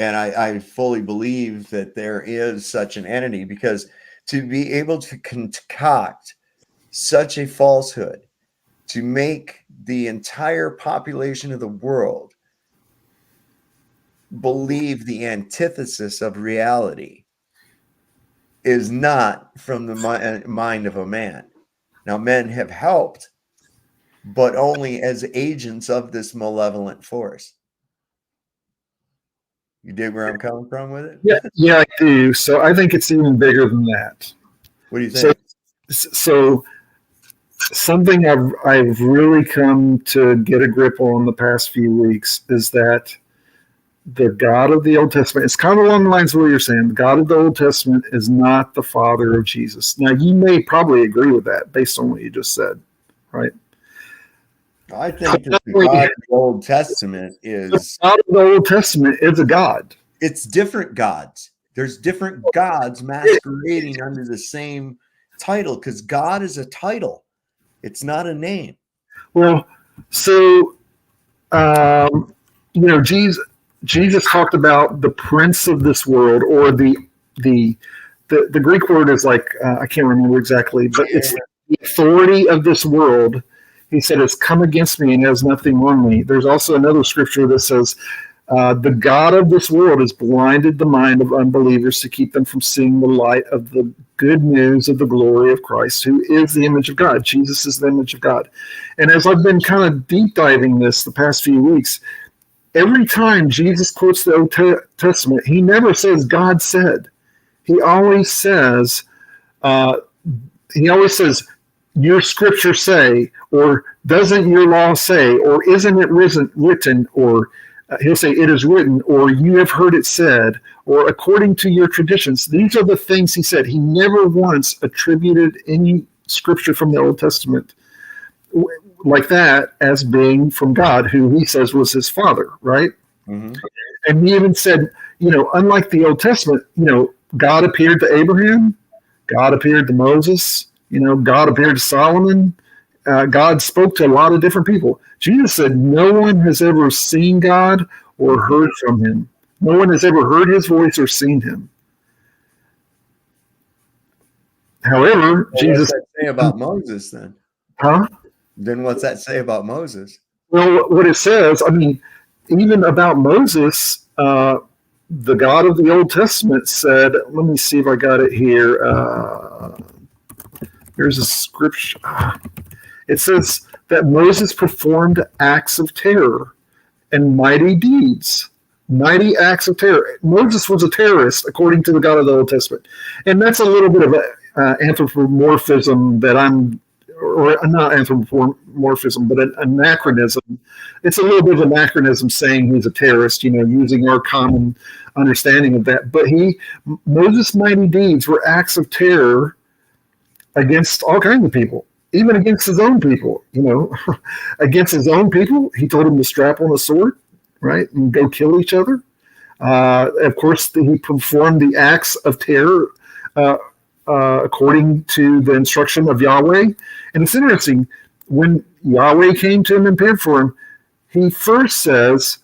and I fully believe that there is such an entity, because to be able to concoct such a falsehood, to make the entire population of the world believe the antithesis of reality is not from the mind of a man. Now, men have helped, but only as agents of this malevolent force. You dig where I'm coming from with it? Yeah, I do. So I think it's even bigger than that. What do you think? So something I've really come to get a grip on the past few weeks is that the God of the Old Testament, it's kind of along the lines of what you're saying. The God of the Old Testament is not the Father of Jesus. Now, you may probably agree with that based on what you just said, right? I think that the God of the Old Testament is... The God of the Old Testament is a God. It's different gods. There's different gods masquerading under the same title, because God is a title. It's not a name. Well, so, Jesus talked about the prince of this world, or the Greek word is like, I can't remember exactly, but it's the authority of this world. He said, it's come against me and has nothing on me. There's also another scripture that says, the God of this world has blinded the mind of unbelievers to keep them from seeing the light of the good news of the glory of Christ, who is the image of God. Jesus is the image of God. And as I've been kind of deep diving this the past few weeks, every time Jesus quotes the Old Testament, he never says God said. He always says, your scripture say, or doesn't your law say, or isn't it written, or he'll say it is written, or you have heard it said, or according to your traditions. These are the things he said. He never once attributed any scripture from the Old Testament like that as being from God, who he says was his father, right? Mm-hmm. And he even said, unlike the Old Testament, God appeared to Abraham, God appeared to Moses, God appeared to Solomon, God spoke to a lot of different people. Jesus said no one has ever seen God or heard from him. No one has ever heard his voice or seen him. However, Jesus... What's that say about Moses then? Huh? Then what's that say about Moses? Well, what it says, even about Moses, the God of the Old Testament said, let me see if I got it here. There's a scripture. It says, that Moses performed acts of terror and mighty deeds, mighty acts of terror. Moses was a terrorist, according to the God of the Old Testament. And that's a little bit of anthropomorphism that or not anthropomorphism, but an anachronism. It's a little bit of anachronism saying he's a terrorist, using our common understanding of that. But Moses' mighty deeds were acts of terror against all kinds of people. Even against his own people, against his own people, he told them to strap on a sword, right, and go kill each other. Of course, he performed the acts of terror according to the instruction of Yahweh. And it's interesting, when Yahweh came to him and appeared for him, Moses says,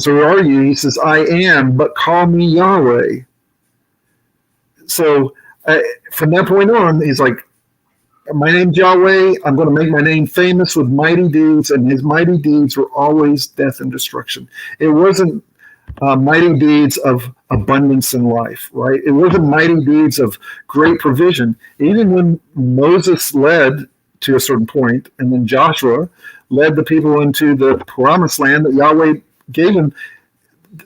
"Who are you?" He says, "I am, but call me Yahweh." So from that point on, he's like, "My name's Yahweh. I'm going to make my name famous with mighty deeds," and his mighty deeds were always death and destruction. It wasn't mighty deeds of abundance in life, right? It wasn't mighty deeds of great provision. Even when Moses led to a certain point, and then Joshua led the people into the promised land that Yahweh gave them,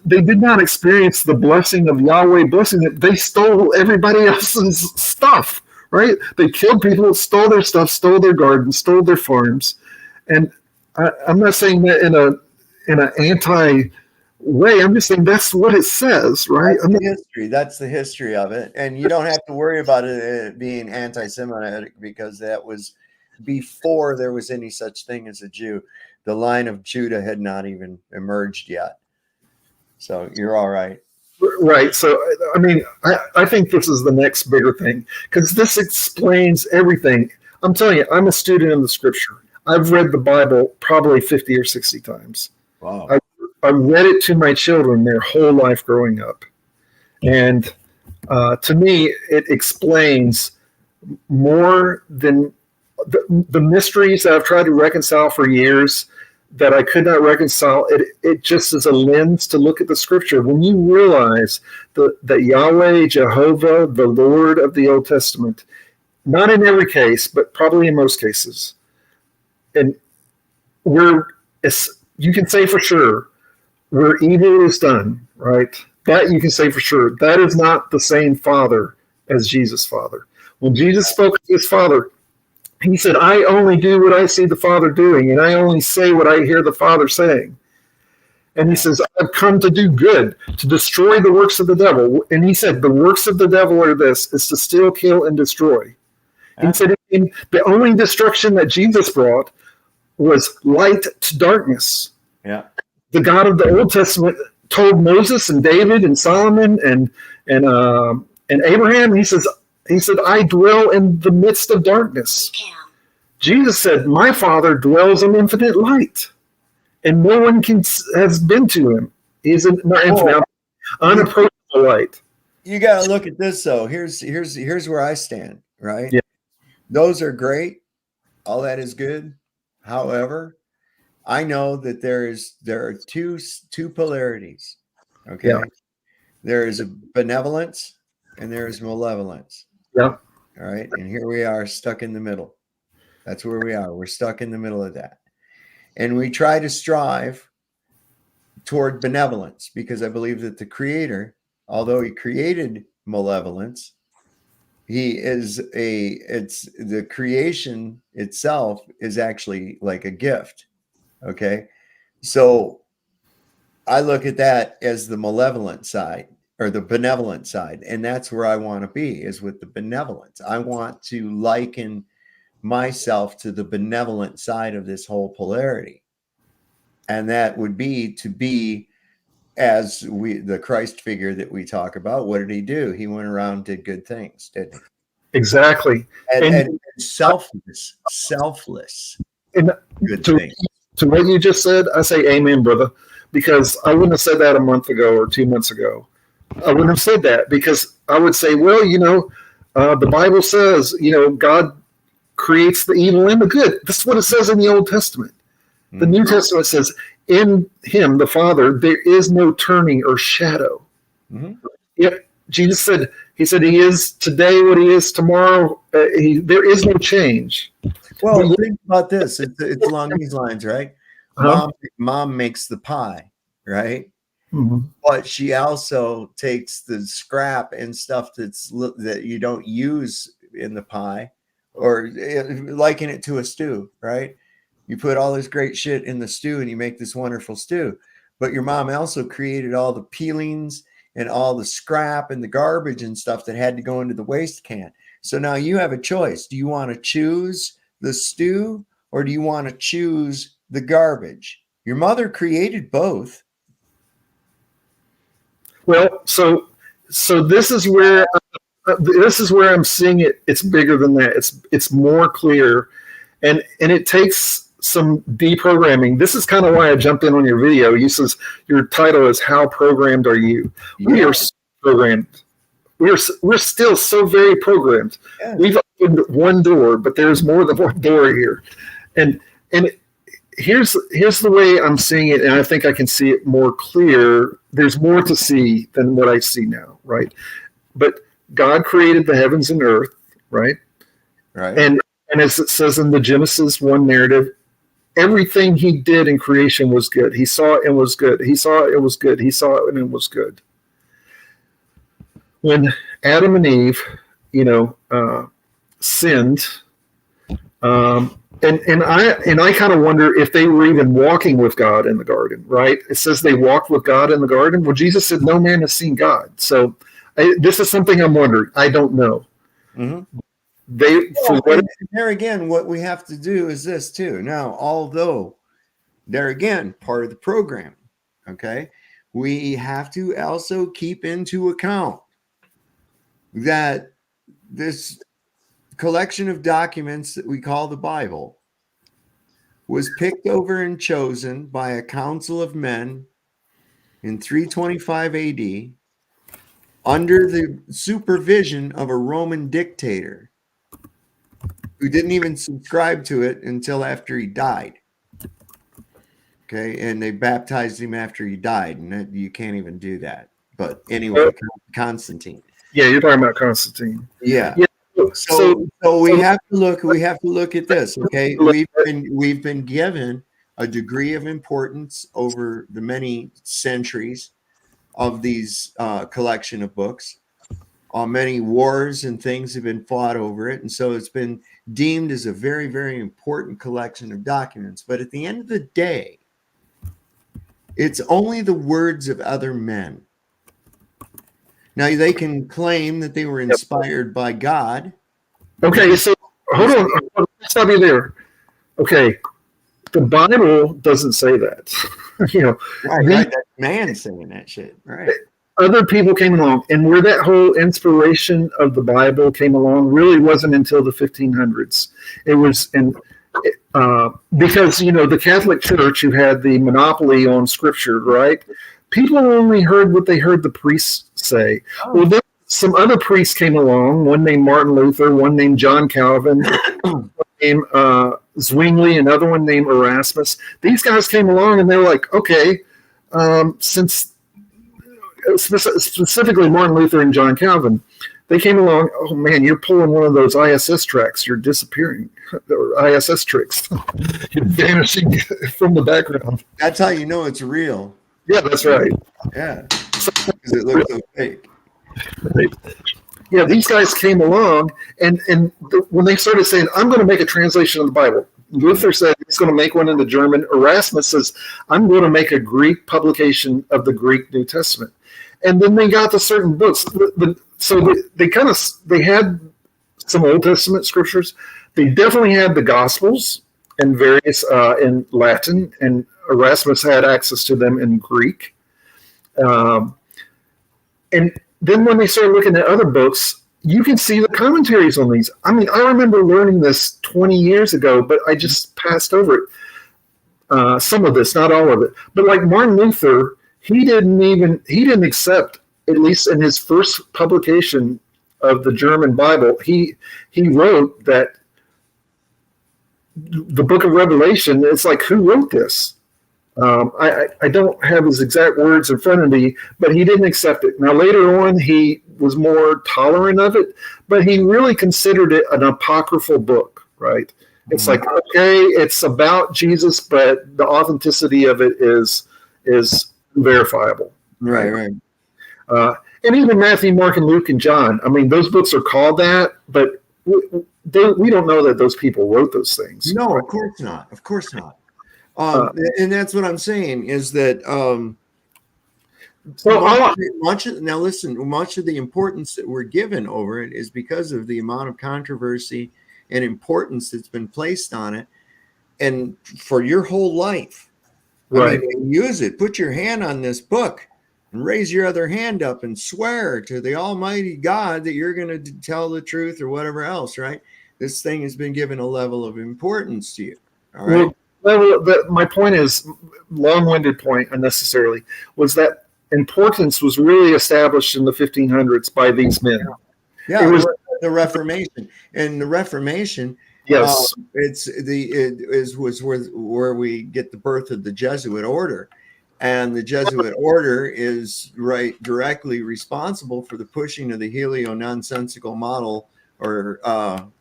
they did not experience the blessing of Yahweh blessing it. They stole everybody else's stuff, right? They killed people, stole their stuff, stole their gardens, stole their farms. And I'm not saying that in an anti way. I'm just saying that's what it says, right? That's the history of it. And you don't have to worry about it being anti-Semitic, because that was before there was any such thing as a Jew. The line of Judah had not even emerged yet. So you're all right. Right. So, I mean, I think this is the next bigger thing, because this explains everything. I'm telling you, I'm a student of the scripture. I've read the Bible probably 50 or 60 times. Wow. I read it to my children their whole life growing up. And to me, it explains more than the mysteries that I've tried to reconcile for years that I could not reconcile. It just is a lens to look at the scripture. When you realize that Yahweh, Jehovah, the Lord of the Old Testament, not in every case, but probably in most cases, and you can say for sure, where evil is done, right? That you can say for sure. That is not the same Father as Jesus' Father. When Jesus spoke to his Father, he said, "I only do what I see the Father doing, and I only say what I hear the Father saying." And he says, "I've come to do good, to destroy the works of the devil." And he said, the works of the devil are this, is to steal, kill, and destroy. He said the only destruction that Jesus brought was light to darkness. Yeah. The God of the Old Testament told Moses and David and Solomon and Abraham, he said, "I dwell in the midst of darkness." Jesus said, "My Father dwells in infinite light, and no one has been to him. He's not infinite, unapproachable light." You got to look at this though. Here's where I stand. Right. Yeah. Those are great. All that is good. However, I know that there are two polarities. Okay. Yeah. There is a benevolence and there is malevolence. Yeah. All right. And here we are stuck in the middle. That's where we are. We're stuck in the middle of that. And we try to strive toward benevolence, because I believe that the Creator, although he created malevolence, it's the creation itself is actually like a gift. Okay. So I look at that as the malevolent side or the benevolent side. And that's where I want to be, is with the benevolence. I want to liken myself to the benevolent side of this whole polarity. And that would be to be as the Christ figure that we talk about. What did he do? He went around, did good things, didn't he? Exactly. And selfless and good things. To what you just said, I say amen, brother, because I wouldn't have said that a month ago or 2 months ago. I wouldn't have said that, because I would say, well, the Bible says, God creates the evil and the good. That's what it says in the Old Testament. Mm-hmm. The New Testament says, in him, the Father, there is no turning or shadow. Mm-hmm. Yet Jesus said, He said he is today what he is tomorrow. There is no change. Well, think about this. It's along these lines, right? Uh-huh. Mom makes the pie, right? Mm-hmm. But she also takes the scrap and stuff that you don't use in the pie, or liken it to a stew, right? You put all this great shit in the stew and you make this wonderful stew. But your mom also created all the peelings and all the scrap and the garbage and stuff that had to go into the waste can. So now you have a choice. Do you want to choose the stew, or do you want to choose the garbage? Your mother created both. Well, so this is where I'm seeing it. It's bigger than that. It's more clear, and it takes some deprogramming. This is kind of why I jumped in on your video. You says your title is "How Programmed Are You?" Yeah. We are programmed. We're still so very programmed. Yeah. We've opened one door, but there's more than one door here, and here's the way I'm seeing it, and I think I can see it more clear. There's more to see than what I see now, right? But God created the heavens and earth, right? Right. And as it says in the Genesis 1 narrative, everything he did in creation was good. He saw it and was good. He saw it was good. He saw it and it was good. When Adam and Eve, sinned, and I kind of wonder if they were even walking with God in the garden, right? It says they walked with God in the garden. Well, Jesus said, "No man has seen God." So this is something I'm wondering. I don't know. Mm-hmm. There again, what we have to do is this too. Now, although they're again part of the program, okay, we have to also keep into account that this collection of documents that we call the Bible was picked over and chosen by a council of men in 325 AD under the supervision of a Roman dictator who didn't even subscribe to it until after he died. Okay, and they baptized him after he died, and you can't even do that. But anyway, Constantine. Yeah, you're talking about Constantine. Yeah. So we have to look at this. Okay, we've been given a degree of importance over the many centuries of these collection of books. Many wars and things have been fought over it, and so it's been deemed as a very, very important collection of documents. But at the end of the day, it's only the words of other men. Now, they can claim that they were inspired by God. Okay, so hold on. Stop you there. Okay, the Bible doesn't say that. Right. That man saying that shit. Right. Other people came along, and where that whole inspiration of the Bible came along really wasn't until the 1500s. It was because the Catholic Church, who had the monopoly on Scripture, right? People only heard what they heard the priests say. Oh. Well, then some other priests came along, one named Martin Luther, one named John Calvin, one named Zwingli, another one named Erasmus. These guys came along and they were like, okay, since specifically Martin Luther and John Calvin, they came along, oh man, you're pulling one of those ISS tracks, you're disappearing, or ISS tricks. You're vanishing from the background. That's how you know it's real. Yeah, that's right. Yeah, because it looks so fake. Right. Yeah, these guys came along, and when they started saying, "I'm going to make a translation of the Bible," Luther said he's going to make one into German. Erasmus says, "I'm going to make a Greek publication of the Greek New Testament." And then they got to certain books. So they had some Old Testament scriptures. They definitely had the Gospels and various in Latin, and Erasmus had access to them in Greek. And then when they started looking at other books, you can see the commentaries on these. I mean, I remember learning this 20 years ago, but I just passed over it. Some of this, not all of it. But like Martin Luther, he didn't accept, at least in his first publication of the German Bible, he wrote that the book of Revelation, it's like, who wrote this? I don't have his exact words in front of me, but he didn't accept it. Now, later on, he was more tolerant of it, but he really considered it an apocryphal book, right? It's like, okay, it's about Jesus, but the authenticity of it is verifiable. Right. And even Matthew, Mark, and Luke, and John, I mean, those books are called that, but we don't know that those people wrote those things. No, of course not. Of course not. And that's what I'm saying is that much of the importance that we're given over it is because of the amount of controversy and importance that's been placed on it, and for your whole life. Right. I mean, use it. Put your hand on this book and raise your other hand up and swear to the Almighty God that you're going to tell the truth or whatever else, right? This thing has been given a level of importance to you. All right. Well, my point is, long-winded point unnecessarily, was that importance was really established in the 1500s by these men. Yeah, it was the Reformation. And the Reformation, yes, was where we get the birth of the Jesuit order. And the Jesuit order is directly responsible for the pushing of the helio-nonsensical model, or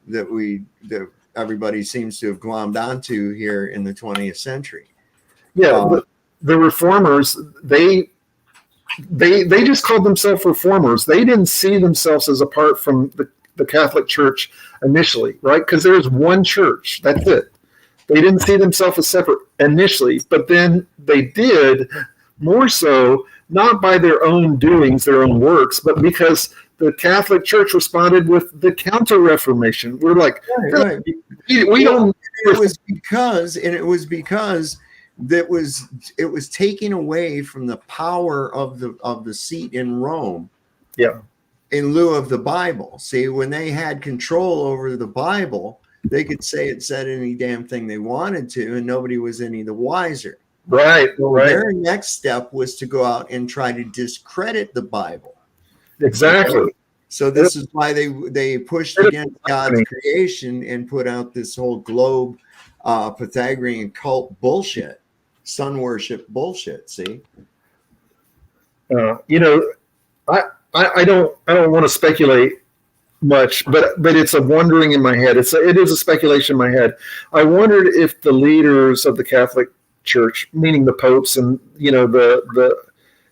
that everybody seems to have glommed onto here in the 20th century. Yeah, the reformers, they just called themselves reformers. They didn't see themselves as apart from the Catholic Church initially, right? Because there's one church. That's it. They didn't see themselves as separate initially, but then they did, more so, not by their own doings, their own works, but because the Catholic Church responded with the Counter-Reformation. We're like, right. we don't. It was because it was taking away from the power of the seat in Rome. Yeah. In lieu of the Bible. See, when they had control over the Bible, they could say it said any damn thing they wanted to, and nobody was any the wiser. Right. So right. Their next step was to go out and try to discredit the Bible. Exactly. Okay? So this is why they pushed against God's creation and put out this whole globe Pythagorean cult bullshit, sun worship bullshit. See, I don't want to speculate much, but it's a wondering in my head. It is a speculation in my head. I wondered if the leaders of the Catholic Church, meaning the popes, and the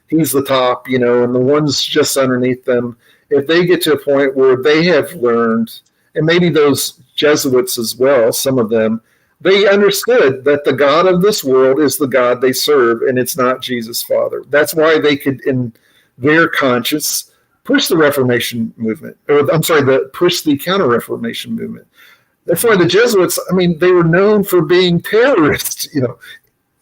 he's the top, and the ones just underneath them, if they get to a point where they have learned, and maybe those Jesuits as well, some of them, they understood that the God of this world is the God they serve, and it's not Jesus Father. That's why they could, in their conscience, push the Reformation movement, push the Counter-Reformation movement. That's why the Jesuits, they were known for being terrorists,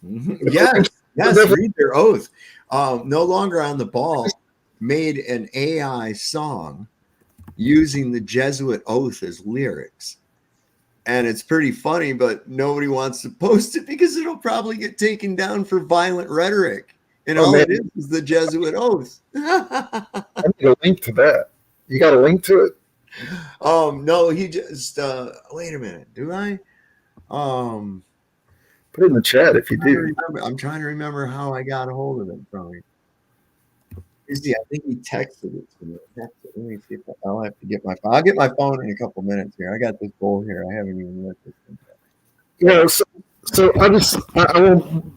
Yes, read their oath. No Longer on the Ball made an AI song using the Jesuit oath as lyrics. And it's pretty funny, but nobody wants to post it because it'll probably get taken down for violent rhetoric. And all it is the Jesuit oath. I need a link to that. You got a link to it? No, he just wait a minute. Do I? Put it in the chat if you do. I'm trying to remember how I got a hold of it from him. I think he texted it to me. Let me see if I'll have to get my phone. I'll get my phone in a couple minutes here. I got this bowl here. I haven't even looked at it. So I won't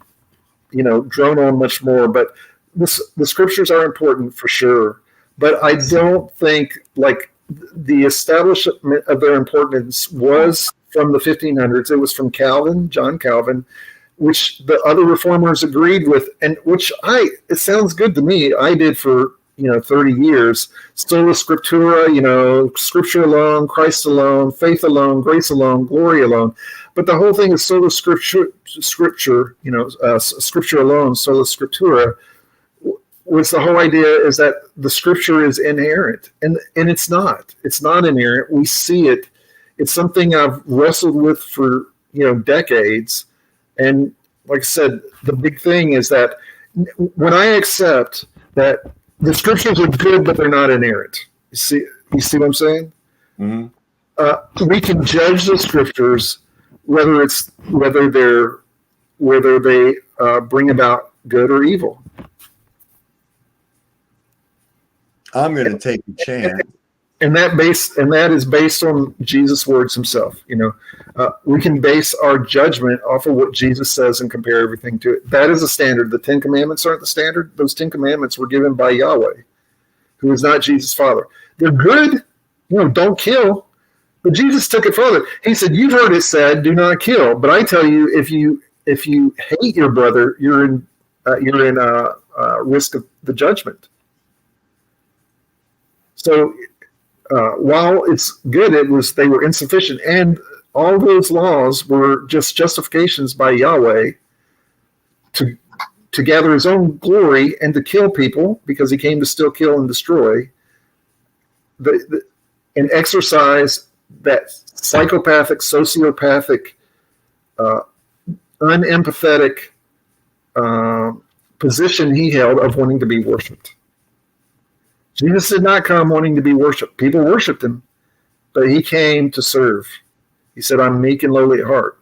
drone on much more, but the scriptures are important for sure. But I don't think the establishment of their importance was from the 1500s. It was from John Calvin, which the other reformers agreed with, and which it sounds good to me. I did for 30 years. Sola Scriptura, Scripture alone, Christ alone, faith alone, grace alone, glory alone. But the whole thing is sola Scripture, Scripture alone, sola Scriptura. Was the whole idea is that the Scripture is inerrant, and it's not. It's not inerrant. We see it. It's something I've wrestled with for decades. And like I said, the big thing is that when I accept that the scriptures are good, but they're not inerrant. You see what I'm saying? Mm-hmm. We can judge the scriptures whether they bring about good or evil. I'm going to take a chance. And that is based on Jesus' words himself. We can base our judgment off of what Jesus says and compare everything to it. That is a standard. The 10 Commandments aren't the standard. Those 10 Commandments were given by Yahweh, who is not Jesus' Father. They're good. Don't kill. But Jesus took it further. He said, "You've heard it said, do not kill. But I tell you, if you hate your brother, you're in risk of the judgment." So while it's good, they were insufficient, and all those laws were just justifications by Yahweh to gather his own glory and to kill people, because he came to still kill and destroy, and exercise that psychopathic, sociopathic, unempathetic position he held of wanting to be worshipped. Jesus did not come wanting to be worshipped. People worshipped him, but he came to serve. He said, "I'm meek and lowly at heart."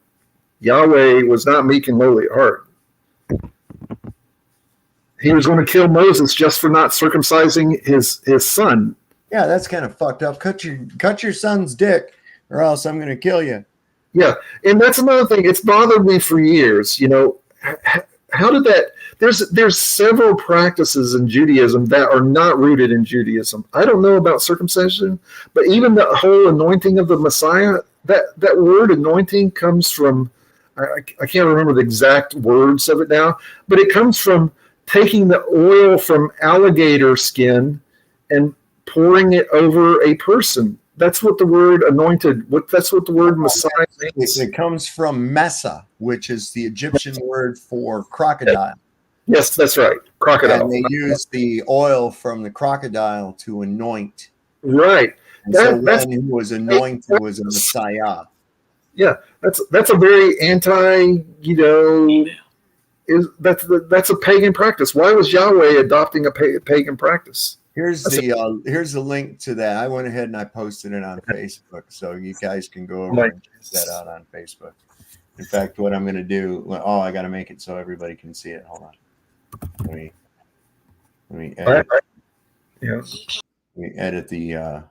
Yahweh was not meek and lowly at heart. He was going to kill Moses just for not circumcising his son. Yeah, that's kind of fucked up. Cut your son's dick, or else I'm going to kill you. Yeah, and that's another thing. It's bothered me for years. How did that? There's several practices in Judaism that are not rooted in Judaism. I don't know about circumcision, but even the whole anointing of the Messiah, that word anointing comes from, I can't remember the exact words of it now, but it comes from taking the oil from alligator skin and pouring it over a person. That's what the word anointed, that's what the word Messiah means. It comes from Mesa, which is the Egyptian word for crocodile. Yes, that's right. Crocodile. And they use the oil from the crocodile to anoint. Right. And so one who was anointed was a Messiah. Yeah, that's a very that's a pagan practice. Why was Yahweh adopting a pagan practice? Here's the link to that. I went ahead and I posted it on Facebook, so you guys can go over and check that out on Facebook. In fact, what I'm going to do, I got to make it so everybody can see it. Hold on. Let me edit. Yeah. We edit the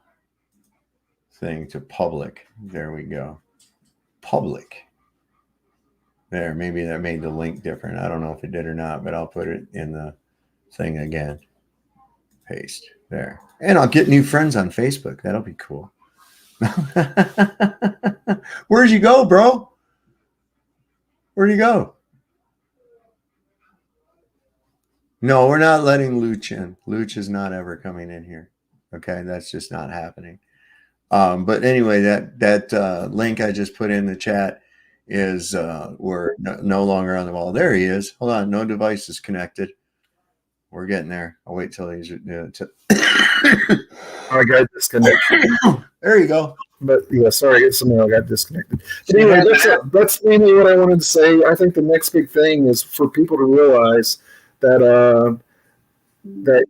thing to public. There we go. Public. There, maybe that made the link different. I don't know if it did or not, but I'll put it in the thing again. Paste there. And I'll get new friends on Facebook. That'll be cool. Where'd you go, bro? Where'd you go? No, we're not letting Luch in. Luch is not ever coming in here. Okay, that's just not happening. But anyway, that link I just put in the chat is we're no longer on the wall. There he is. Hold on, no device is connected. We're getting there. I'll wait till he's. I got disconnected. There you go. But yeah, sorry, somehow I got disconnected. But anyway, that's mainly what I wanted to say. I think the next big thing is for people to realize that that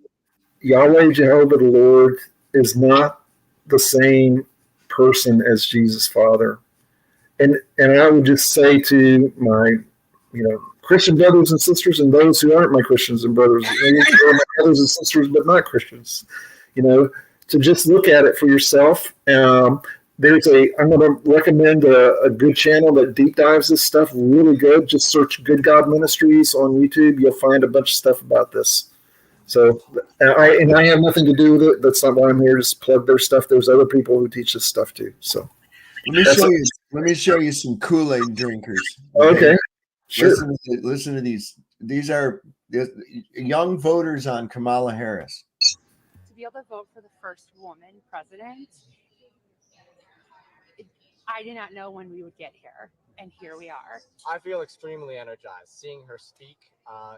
Yahweh Jehovah the Lord is not the same person as Jesus Father. And I would just say to my Christian brothers and sisters, and those who aren't my Christians and brothers, my brothers and sisters but not Christians, to just look at it for yourself. I'm going to recommend a good channel that deep dives this stuff really good. Just search Good God Ministries on YouTube. You'll find a bunch of stuff about this. So, I have nothing to do with it. That's not why I'm here. Just plug their stuff. There's other people who teach this stuff too. So, let me show you some Kool-Aid drinkers. Okay. Sure. Listen to these. These are young voters on Kamala Harris. To be able to vote for the first woman president, I did not know when we would get here, and here we are. I feel extremely energized seeing her speak,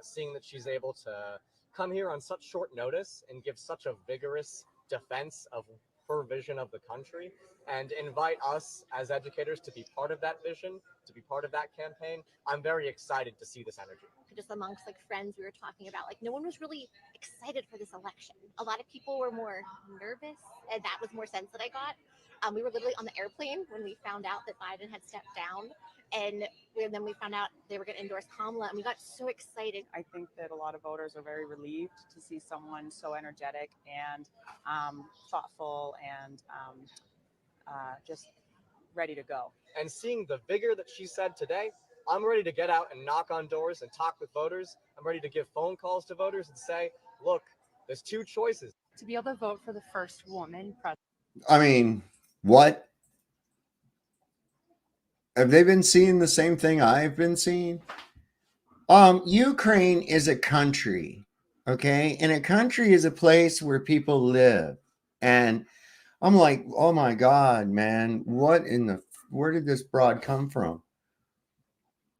seeing that she's able to come here on such short notice and give such a vigorous defense of her vision of the country, and invite us as educators to be part of that vision, to be part of that campaign. I'm very excited to see this energy. Just amongst friends, we were talking about no one was really excited for this election. A lot of people were more nervous, and that was more sense that I got. We were literally on the airplane when we found out that Biden had stepped down, and then we found out they were going to endorse Kamala, and we got so excited. I think that a lot of voters are very relieved to see someone so energetic and thoughtful and just ready to go. And seeing the vigor that she said today, I'm ready to get out and knock on doors and talk with voters. I'm ready to give phone calls to voters and say, look, there's two choices. To be able to vote for the first woman president. I mean, what? Have they been seeing the same thing I've been seeing? Ukraine is a country, okay? And a country is a place where people live. And I'm like, oh my God, man, where did this broad come from?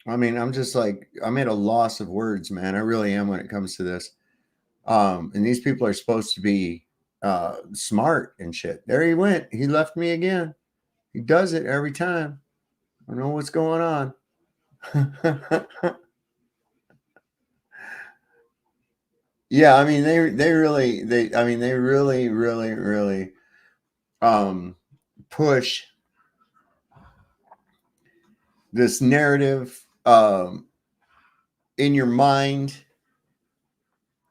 I mean, I'm just like, I'm at a loss of words, man. I really am when it comes to this. And these people are supposed to be smart and shit. There he went. He left me again. He does it every time. I don't know what's going on. Yeah, I mean, they really push this narrative in your mind,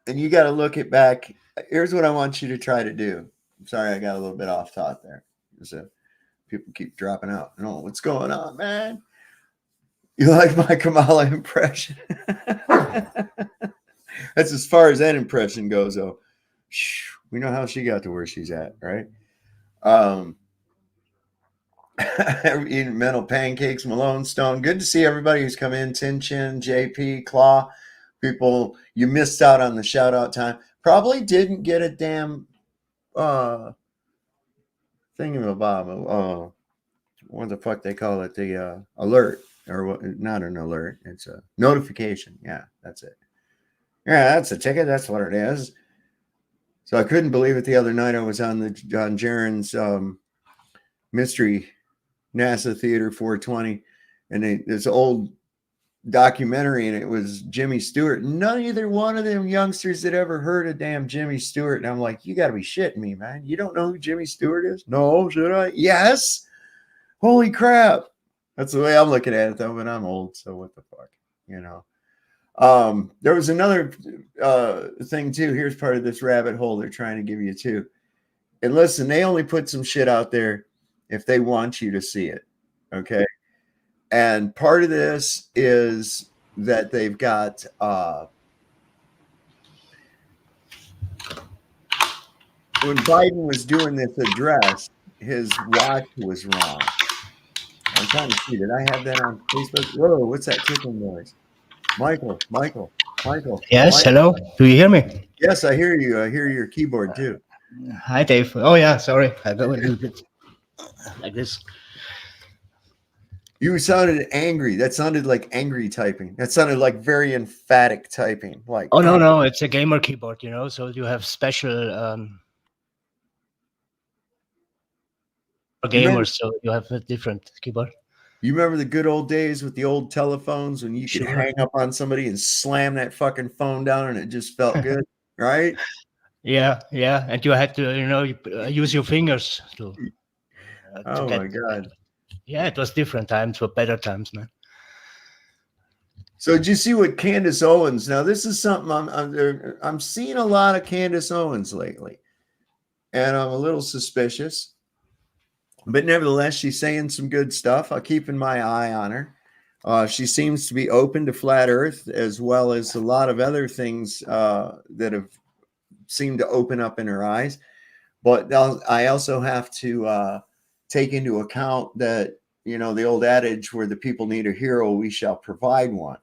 and you got to look it back. Here's what I want you to try to do. I'm sorry, I got a little bit off thought there. So people keep dropping out. No, what's going on, man? You like my Kamala impression? That's as far as that impression goes, though. We know how she got to where she's at, right? Eating mental pancakes, Malone Stone. Good to see everybody who's come in. Tin Chin, JP, Claw. People, you missed out on the shout out time. Probably didn't get a damn thingamabob. What the fuck they call it? The alert. Or what? Not an alert. It's a notification. Yeah, that's it. Yeah, that's a ticket. That's what it is. So I couldn't believe it the other night. I was on John Jaron's Mystery NASA Theater 420, and this old documentary, and it was Jimmy Stewart. Neither one of them youngsters had ever heard of damn Jimmy Stewart. And I'm like, you got to be shitting me, man. You don't know who Jimmy Stewart is? No, should I? Yes. Holy crap. That's the way I'm looking at it, though, but I'm old, so what the fuck, you know? There was another thing, too. Here's part of this rabbit hole they're trying to give you, too. And listen, they only put some shit out there if they want you to see it, okay? And part of this is that they've got when Biden was doing this address, his watch was wrong. I'm trying to see. Did I have that on Facebook? Whoa, what's that tickling noise? Michael. Yes, Michael. hello. Do you hear me? Yes, I hear you. I hear your keyboard too. Hi, Dave. Oh, yeah, sorry. I go a little bit like this. You sounded angry. That sounded like angry typing. That sounded like very emphatic typing. Like, oh, no, it's a gamer keyboard, you know, so you have special for gamers, so you have a different keyboard. You remember the good old days with the old telephones when you could hang up on somebody and slam that fucking phone down and it just felt good, right? Yeah, and you had to, you know, use your fingers to oh get, my God. Yeah, it was different times, were better times, man. So did you see what Candace Owens? Now this is something I'm seeing a lot of Candace Owens lately, and I'm a little suspicious. But nevertheless, she's saying some good stuff. I'm keeping my eye on her. She seems to be open to flat Earth, as well as a lot of other things that have seemed to open up in her eyes. But I also have to take into account that, you know, the old adage where the people need a hero, we shall provide one.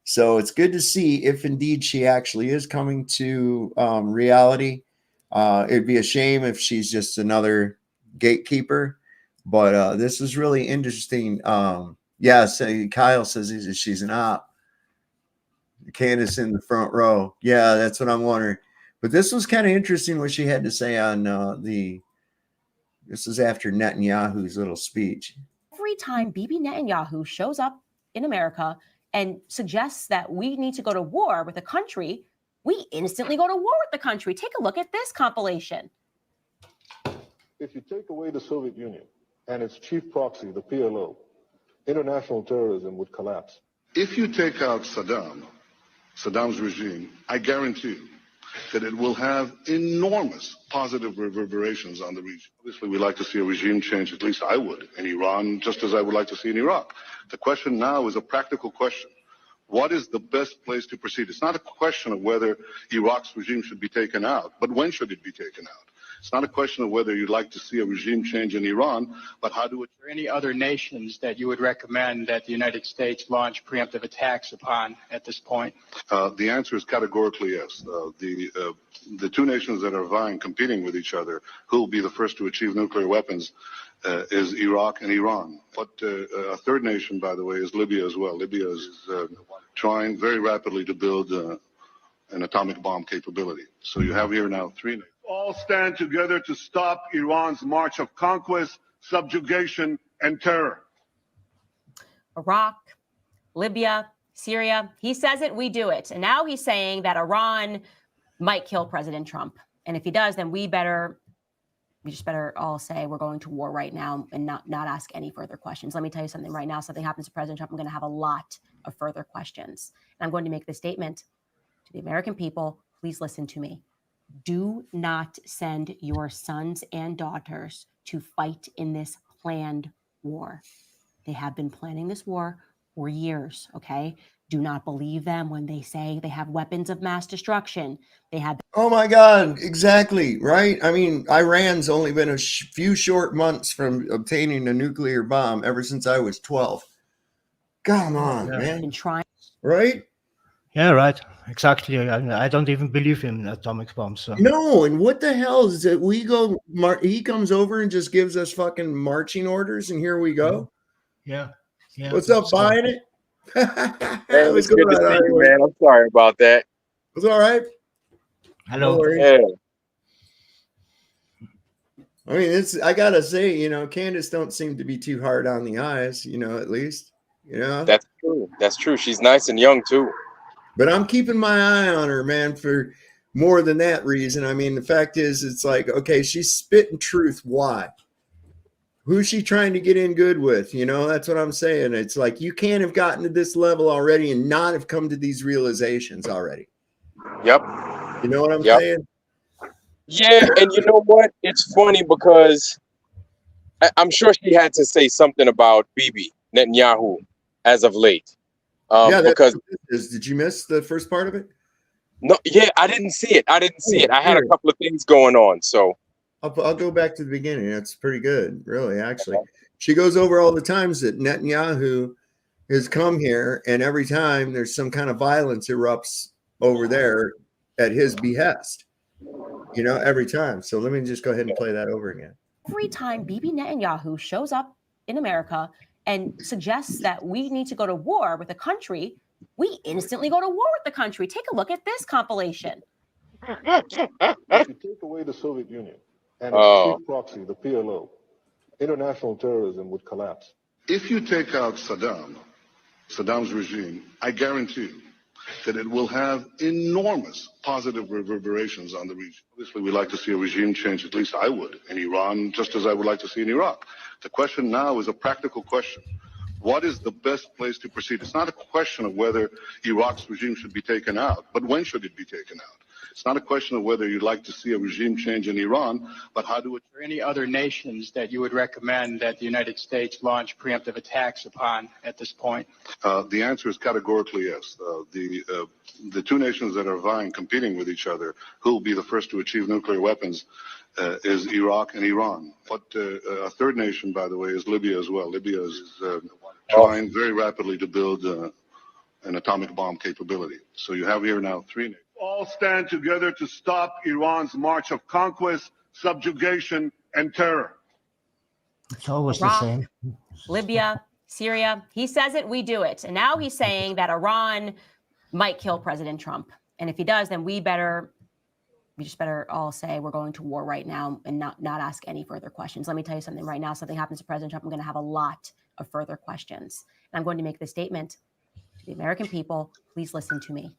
So it's good to see if indeed she actually is coming to reality. It'd be a shame if she's just another gatekeeper. But this is really interesting. Yes, Kyle says she's an op. Candace in the front row. Yeah, that's what I'm wondering. But this was kind of interesting what she had to say on this is after Netanyahu's little speech. Every time Bibi Netanyahu shows up in America and suggests that we need to go to war with a country, we instantly go to war with the country. Take a look at this compilation. If you take away the Soviet Union and its chief proxy, the PLO, international terrorism would collapse. If you take out Saddam's regime, I guarantee you that it will have enormous positive reverberations on the region. Obviously, we like to see a regime change, at least I would, in Iran, just as I would like to see in Iraq. The question now is a practical question. What is the best place to proceed? It's not a question of whether Iraq's regime should be taken out, but when should it be taken out? It's not a question of whether you'd like to see a regime change in Iran, but how do it... Are there any other nations that you would recommend that the United States launch preemptive attacks upon at this point? The answer is categorically yes. The two nations that are vying, competing with each other, who will be the first to achieve nuclear weapons, is Iraq and Iran. But a third nation, by the way, is Libya as well. Libya is trying very rapidly to build an atomic bomb capability. So you have here now three nations. All stand together to stop Iran's march of conquest, subjugation, and terror. Iraq, Libya, Syria. He says it, we do it. And now he's saying that Iran might kill President Trump. And if he does, then we just better all say we're going to war right now and not ask any further questions. Let me tell you something right now. Something happens to President Trump, I'm going to have a lot of further questions. And I'm going to make this statement to the American people. Please listen to me. Do not send your sons and daughters to fight in this planned war. They have been planning this war for years, okay? Do not believe them when they say they have weapons of mass destruction. They have... Oh my God, exactly, right? I mean, Iran's only been a few short months from obtaining a nuclear bomb ever since I was 12. Come on, man. Been trying. Right? Yeah, right. Exactly. I don't even believe in atomic bombs. So. No, and what the hell is it? He comes over and just gives us fucking marching orders, and here we go. Yeah. What's up, buying it? Hey, it's good to see you, man. I'm sorry about that. It's all right. Hello. Yeah. I mean, I gotta say, Candace don't seem to be too hard on the eyes, at least, That's true. That's true. She's nice and young too. But I'm keeping my eye on her, man, for more than that reason. I mean, the fact is, it's like, okay, she's spitting truth. Why? Who's she trying to get in good with? That's what I'm saying. It's like, you can't have gotten to this level already and not have come to these realizations already. Yep. You know what I'm saying? Yeah, and you know what? It's funny because I'm sure she had to say something about Bibi Netanyahu as of late. Because did you miss the first part of it? No, yeah, I didn't see it. I had a couple of things going on, so I'll go back to the beginning. It's pretty good, really. Actually, she goes over all the times that Netanyahu has come here, and every time there's some kind of violence erupts over there at his behest. Every time. So let me just go ahead and play that over again. Every time Bibi Netanyahu shows up in America and suggests that we need to go to war with a country, we instantly go to war with the country. Take a look at this compilation. If you take away the Soviet Union and its chief proxy, the PLO, international terrorism would collapse. If you take out Saddam's regime, I guarantee you that it will have enormous positive reverberations on the region. Obviously, we like to see a regime change, at least I would, in Iran, just as I would like to see in Iraq. The question now is a practical question. What is the best place to proceed? It's not a question of whether Iraq's regime should be taken out, but when should it be taken out? It's not a question of whether you'd like to see a regime change in Iran, but how do it... Are there any other nations that you would recommend that the United States launch preemptive attacks upon at this point? The answer is categorically yes. The two nations that are vying, competing with each other, who will be the first to achieve nuclear weapons, is Iraq and Iran. But a third nation, by the way, is Libya as well. Libya is trying very rapidly to build an atomic bomb capability. So you have here now three nations. All stand together to stop Iran's march of conquest, subjugation, and terror. It's always Iraq, the same. Libya, Syria. He says it, we do it. And now he's saying that Iran might kill President Trump. And if he does, then we just better all say we're going to war right now and not ask any further questions. Let me tell you something right now. Something happens to President Trump, I'm going to have a lot of further questions. And I'm going to make this statement to the American people. Please listen to me.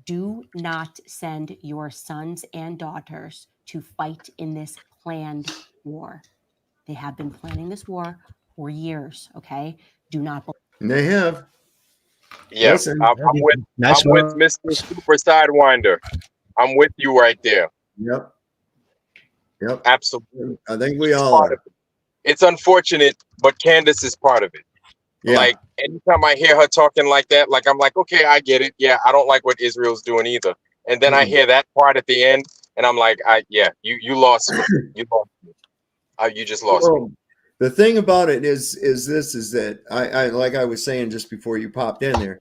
Do not send your sons and daughters to fight in this planned war. They have been planning this war for years, okay? do not believe. And they have. Yeah, Listen, I'm with Mr. Super Sidewinder. I'm with you right there. Yep. Yep. Absolutely. I think we It's all part are. of it. It's unfortunate, but Candace is part of it. Yeah. Like anytime I hear her talking like that, like I'm like, okay, I get it. Yeah, I don't like what Israel's doing either. And then I hear that part at the end, and I'm like, you lost me. You lost me. You just lost me. Well, the thing about it is that I like I was saying just before you popped in there,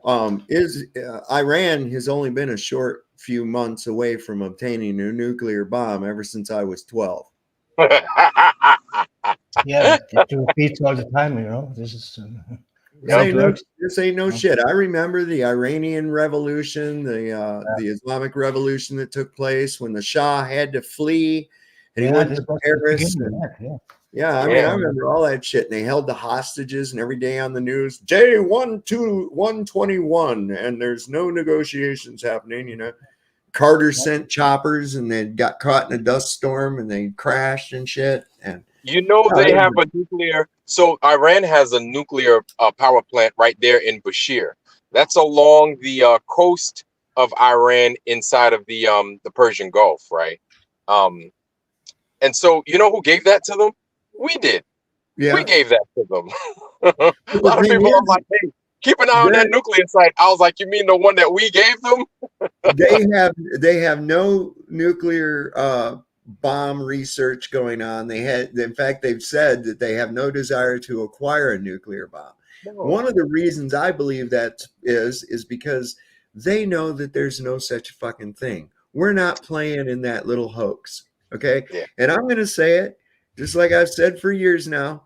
Iran has only been a short few months away from obtaining a nuclear bomb ever since I was 12. Yeah, it repeats all the time, you know. This is This ain't no shit. I remember the Iranian Revolution, the Islamic Revolution that took place when the Shah had to flee and he went to Paris. I mean, I remember all that shit. And they held the hostages, and every day on the news, J121, and there's no negotiations happening. You know, Carter sent choppers, and they got caught in a dust storm, and they crashed and shit. And you know they have a nuclear. So Iran has a nuclear power plant right there in Bashir. That's along the coast of Iran, inside of the Persian Gulf, right? And so you know who gave that to them? We did. Yeah. We gave that to them. A lot of people are like, hey, keep an eye on that nuclear site. I was like, you mean the one that we gave them? They have no nuclear bomb research going on. In fact, they've said that they have no desire to acquire a nuclear bomb. No. One of the reasons I believe that is because they know that there's no such fucking thing. We're not playing in that little hoax. Okay. Yeah. And I'm going to say it just like I've said for years now.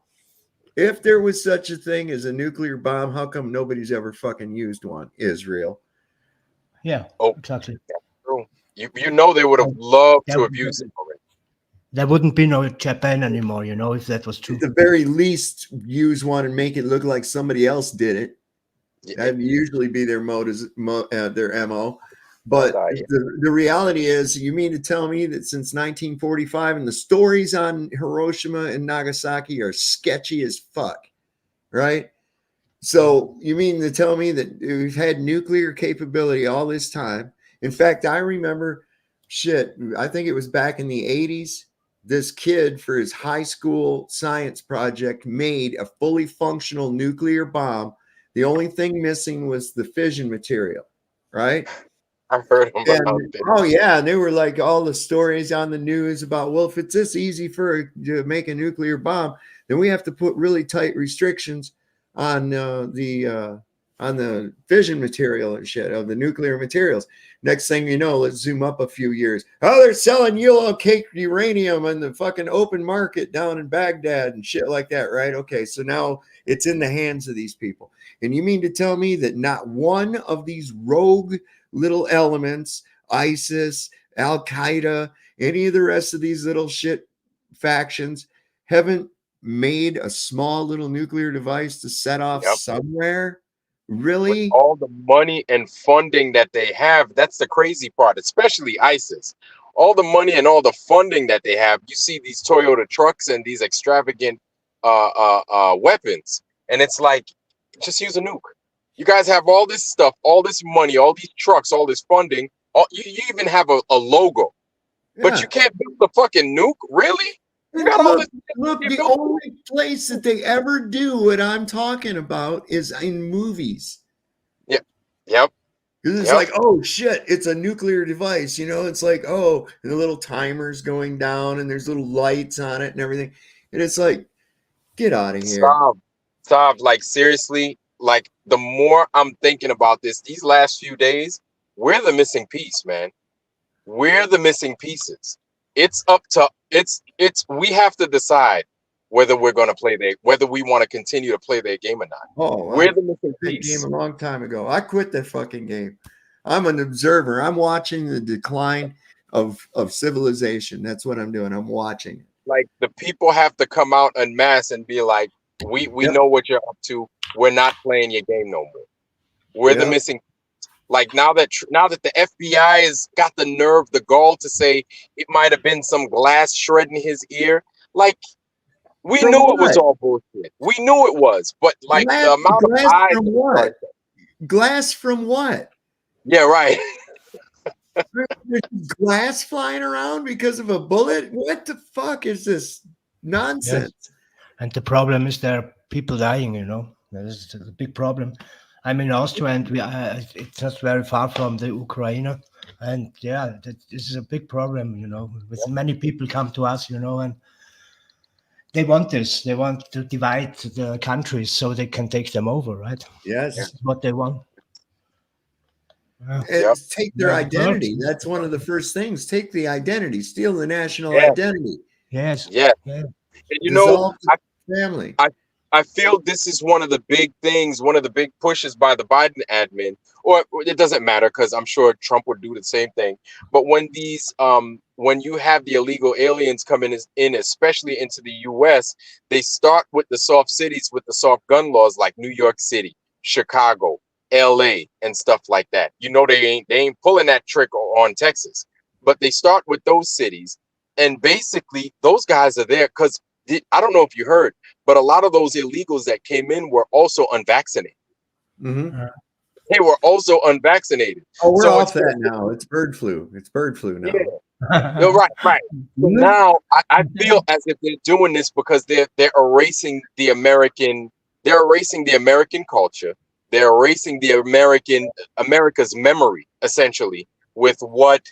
If there was such a thing as a nuclear bomb, how come nobody's ever fucking used one? Israel. Yeah. Oh, exactly. You know they would have loved to have used it already. There wouldn't be no Japan anymore, you know, if that was true. At the very least, use one and make it look like somebody else did it. Yeah. That'd usually be their their MO. But the reality is, you mean to tell me that since 1945, and the stories on Hiroshima and Nagasaki are sketchy as fuck, right? So you mean to tell me that we've had nuclear capability all this time? In fact, I remember, I think it was back in the 80s, this kid for his high school science project made a fully functional nuclear bomb. The only thing missing was the fission material, right? I've heard about that. Oh yeah, and they were like all the stories on the news about, well, if it's this easy to make a nuclear bomb, then we have to put really tight restrictions on the fission material and shit of the nuclear materials. Next thing you know, let's zoom up a few years. Oh, they're selling yellow cake uranium on the fucking open market down in Baghdad and shit like that, right? Okay, so now it's in the hands of these people. And you mean to tell me that not one of these rogue little elements, ISIS, Al-Qaeda, any of the rest of these little shit factions haven't made a small little nuclear device to set off somewhere? Really? With all the money and funding that they have, that's the crazy part, especially ISIS. All the money and all the funding that they have, you see these Toyota trucks and these extravagant weapons, and it's like, just use a nuke. You guys have all this stuff, all this money, all these trucks, all this funding. You even have a logo, but you can't build the fucking nuke, really? You got all this. Look, the only place that they ever do what I'm talking about is in movies. Yep. Because it's like, oh shit, it's a nuclear device. You know, it's like, oh, and the little timer's going down and there's little lights on it and everything. And it's like, get out of here. Stop. Like, seriously, like, the more I'm thinking about this, these last few days, we're the missing piece, man. We're the missing pieces. It's up to we have to decide whether we're going to whether we want to continue to play their game or not. Oh, we're the missing piece. Game a long time ago. I quit that fucking game. I'm an observer. I'm watching the decline of civilization. That's what I'm doing. I'm watching. Like, the people have to come out en masse and be like, we know what you're up to. We're not playing your game no more. We're the missing. Like, now that the FBI has got the nerve, the gall to say it might have been some glass shredding his ear, like, We From knew it was what? all bullshit. We knew it was, but like Glass, the amount of glass eyes. from what? Glass from what? Yeah, right. There's glass flying around because of a bullet? What the fuck is this nonsense? Yes. And the problem is there are people dying, you know. That is a big problem. I'm in Austria, and it's not very far from the Ukraine. And yeah, this is a big problem, you know. With many people come to us, you know, and they want this. They want to divide the countries so they can take them over, right? Yes. This is what they want. It's take their Yeah, identity. well, That's one of the first things. Take the identity, steal the national Yeah. identity, Yes. Yeah. Yeah. And you know, dissolve the family. I feel this is one of the big things, one of the big pushes by the Biden admin, or it doesn't matter because I'm sure Trump would do the same thing. But when when you have the illegal aliens coming in, especially into the U.S., they start with the soft cities with the soft gun laws like New York City, Chicago, L.A., and stuff like that. You know, they ain't pulling that trick on Texas, but they start with those cities, and basically those guys are there because I don't know if you heard, but a lot of those illegals that came in were also unvaccinated. Mm-hmm. They were also unvaccinated. Oh, we're So off that now. It's bird flu. It's bird flu now. You're right. So now I feel as if they're doing this because they're erasing the American. They're erasing the American culture. They're erasing the America's memory, essentially, with what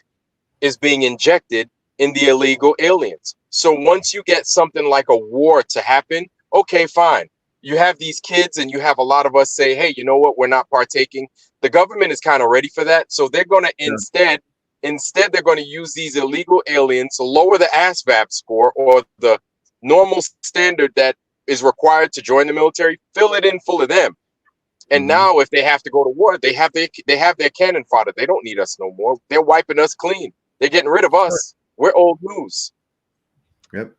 is being injected in the illegal aliens. So once you get something like a war to happen, okay, fine. You have these kids and you have a lot of us say, hey, you know what? We're not partaking. The government is kind of ready for that. So they're going to instead they're going to use these illegal aliens to lower the ASVAB score or the normal standard that is required to join the military, fill it in full of them. And now if they have to go to war, they have their cannon fodder. They don't need us no more. They're wiping us clean. They're getting rid of us. We're old news. Yep.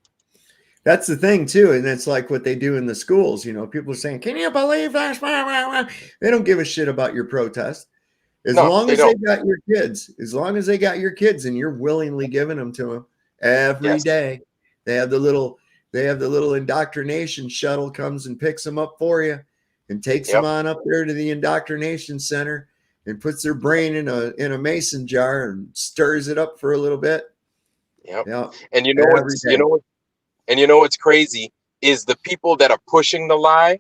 That's the thing too. And it's like what they do in the schools. You know, people are saying, can you believe this? They don't give a shit about your protest. As long as they got your kids and you're willingly giving them to them every day, they have the little indoctrination shuttle comes and picks them up for you and takes them on up there to the indoctrination center and puts their brain in a mason jar and stirs it up for a little bit. Yep. Yep. And you know what's crazy is the people that are pushing the lie.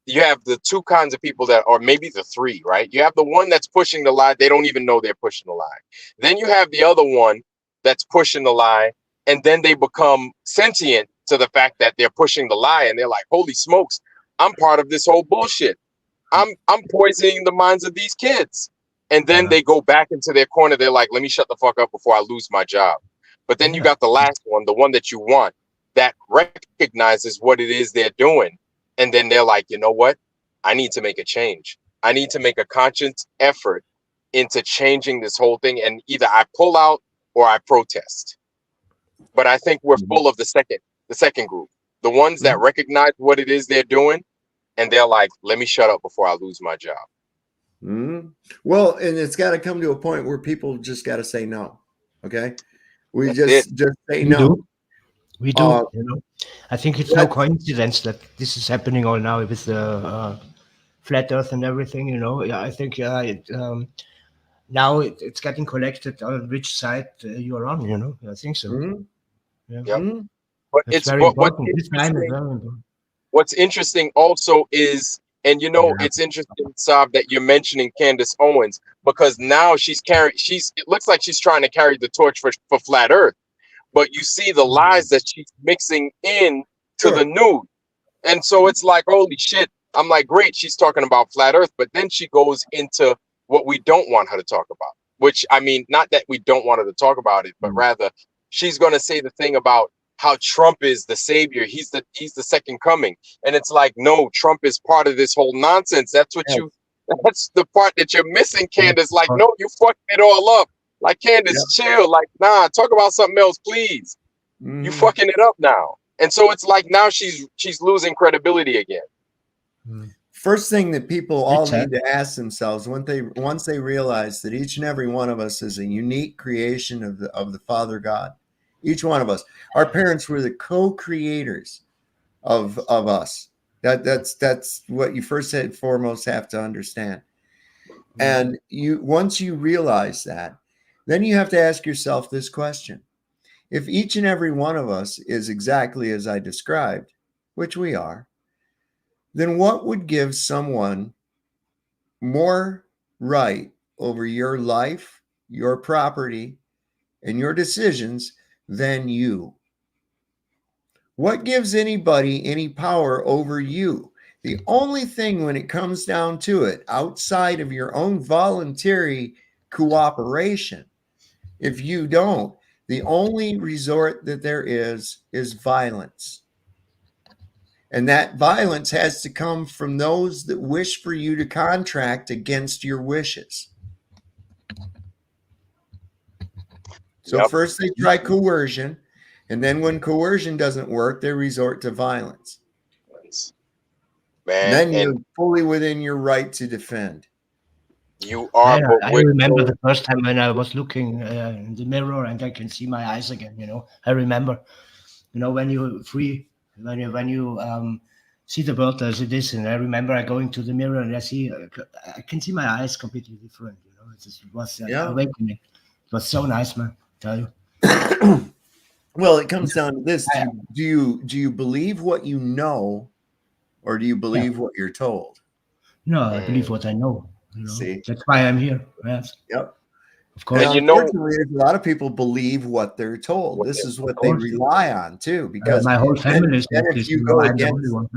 You have the two kinds of people that, or maybe the three, right? You have the one that's pushing the lie. They don't even know they're pushing the lie. Then you have the other one that's pushing the lie. And then they become sentient to the fact that they're pushing the lie. And they're like, holy smokes, I'm part of this whole bullshit. I'm poisoning the minds of these kids. And then they go back into their corner. They're like, let me shut the fuck up before I lose my job. But then you got the last one, the one that you want, that recognizes what it is they're doing. And then they're like, you know what? I need to make a change. I need to make a conscious effort into changing this whole thing. And either I pull out or I protest. But I think we're full of the second group, the ones that recognize what it is they're doing. And they're like, let me shut up before I lose my job. Well, and it's got to come to a point where people just got to say no. Okay. We just say no. We do. You know, I think it's no coincidence that this is happening all now with the flat Earth and everything. You know, I think now it's getting collected on which side you are on. You know, I think so. But it's very important. This time is very important. What's interesting also is, and you know, it's interesting, Saab, that you're mentioning Candace Owens, because now it looks like she's trying to carry the torch for flat Earth. But you see the lies that she's mixing in to the news. And so it's like, holy shit. I'm like, great, she's talking about flat Earth, but then she goes into what we don't want her to talk about, which, I mean, not that we don't want her to talk about it, but rather she's going to say the thing about how Trump is the savior. He's the second coming. And it's like, no, Trump is part of this whole nonsense. That's the part that you're missing, Candace. Like, no, you fucked it all up. Like, Candace, chill. Like, nah, talk about something else, please. You fucking it up now. And so it's like now she's losing credibility again. First thing that people all need to ask themselves once they realize that each and every one of us is a unique creation of the Father God. Each one of us. Our parents were the co-creators of us. That's what you first and foremost have to understand. And once you realize that, then you have to ask yourself this question. If each and every one of us is exactly as I described, which we are, then what would give someone more right over your life, your property, and your decisions than you? What gives anybody any power over you? The only thing when it comes down to it, outside of your own voluntary cooperation, if you don't, the only resort that there is violence. And that violence has to come from those that wish for you to contract against your wishes. So first they try coercion, and then when coercion doesn't work, they resort to violence. Man, then you're fully within your right to defend. You are. Yeah, But I remember the first time when I was looking in the mirror and I can see my eyes again. I remember, when you're free, when you see the world as it is, and I remember I going to the mirror and I can see my eyes completely different. It was awakening. It was so nice, man. Tell you. Well, it comes down to this: do you believe what you know, or do you believe what you're told? No, I believe what I know. See, that's why I'm here. Yes. Yep. Of course. And unfortunately, a lot of people believe what they're told. This is what they rely on too, because my whole family is like if this. you go I'm the against, only one.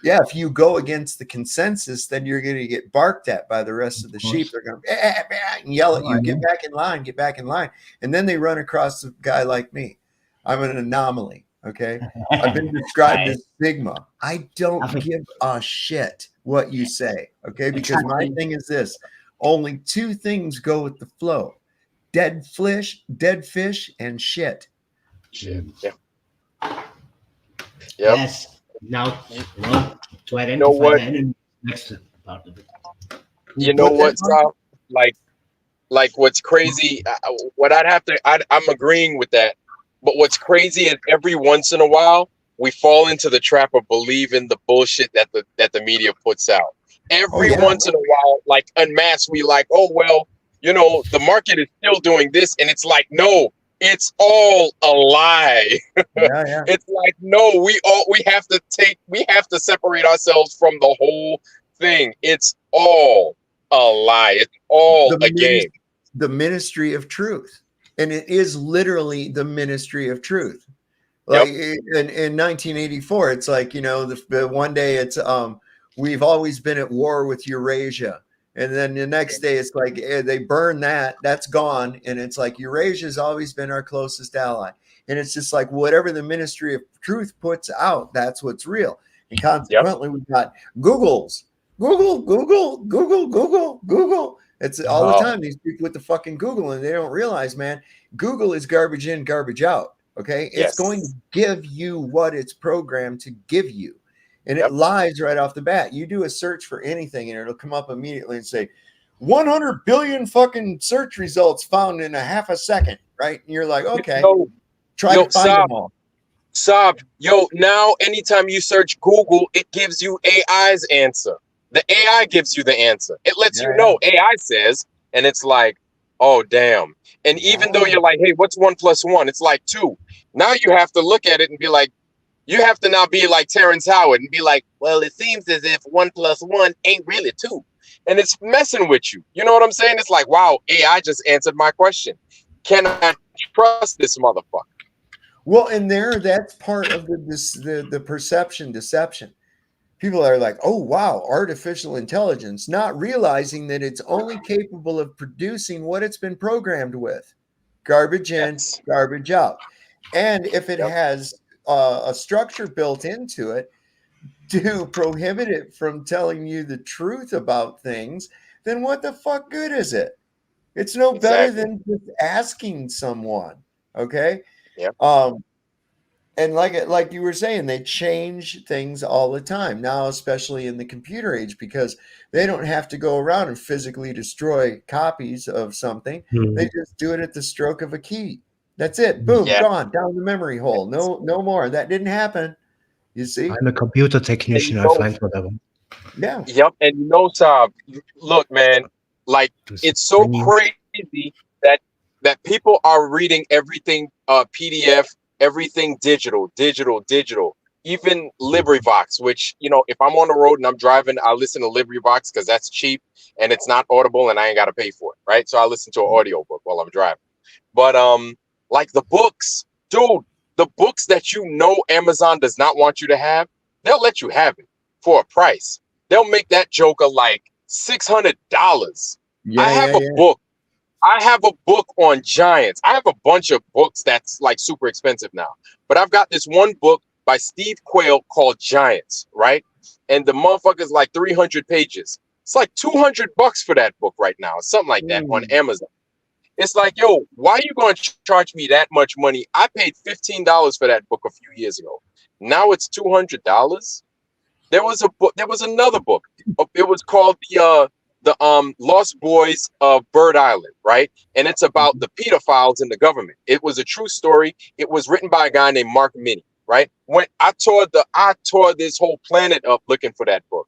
if you go against the consensus, then you're going to get barked at by the rest of the sheep. They're going to and yell at you, get back in line, get back in line. And then they run across a guy like me. I'm an anomaly. Okay. I've been described as Sigma. I don't give a shit what you say. Okay. Because my thing is this: only two things go with the flow: dead fish, and shit. Yeah. Yes. Now, to identify the enemy. Next part of it. You know what, Sal? Like what's crazy? What I'm agreeing with that. But what's crazy is every once in a while we fall into the trap of believing the bullshit that the media puts out. Every once in a while, like en masse, we like, oh well, the market is still doing this, and it's like, no, it's all a lie. It's like, no, we have to separate ourselves from the whole thing. It's all a lie. It's all a game. The ministry of truth. And it is literally the ministry of truth. Like in 1984, it's like, the one day it's we've always been at war with Eurasia. And then the next day it's like they burn that's gone. And it's like Eurasia's always been our closest ally. And it's just like whatever the ministry of truth puts out, that's what's real. And consequently, we've got Google. It's all the time. These people with the fucking Google, and they don't realize, man, Google is garbage in, garbage out. Okay. It's going to give you what it's programmed to give you. And it lies right off the bat. You do a search for anything and it'll come up immediately and say 100 billion fucking search results found in a half a second. Right. And you're like, okay, try to find them all. Now anytime you search Google, it gives you AI's answer. The AI gives you the answer. It lets you know. AI says, and it's like, oh, damn. And even though you're like, hey, what's 1 + 1? It's like 2. Now you have to look at it and be like, you have to now be like Terrence Howard and be like, well, it seems as if 1 + 1 ain't really 2. And it's messing with you. You know what I'm saying? It's like, wow, AI just answered my question. Can I trust this motherfucker? Well, and that's part of the perception deception. People are like, oh, wow, artificial intelligence, not realizing that it's only capable of producing what it's been programmed with. Garbage in, garbage out. And if it has a structure built into it to prohibit it from telling you the truth about things, then what the fuck good is it? It's no better than just asking someone. Okay. And like you were saying, they change things all the time now, especially in the computer age, because they don't have to go around and physically destroy copies of something. They just do it at the stroke of a key. That's it. Boom, gone down the memory hole. No more. That didn't happen. You see? I'm a computer technician. I find whatever. Yeah. Yep. And you know, Saab, look, man, like it's so crazy that people are reading everything PDF, everything digital. Even LibriVox, which, you know, if I'm on the road and I'm driving, I listen to LibriVox because that's cheap and it's not Audible and I ain't got to pay for it, right? So I listen to an audiobook while I'm driving. But like the books, dude, the books that you know Amazon does not want you to have, they'll let you have it for a price. They'll make that joker like $600. Yeah, I have yeah, a yeah. book. I have a book on giants. I have a bunch of books that's like super expensive now. But I've got this one book by Steve Quayle called Giants, right? And the motherfucker's like 300 pages. It's like $200 for that book right now, something like that on Amazon. It's like, yo, why are you going to charge me that much money? I paid $15 for that book a few years ago. Now it's $200. There was a book. There was another book. It was called the Lost Boys of Bird Island, right? And it's about the pedophiles in the government. It was a true story. It was written by a guy named Mark Minnie, right? When I tore this whole planet up looking for that book.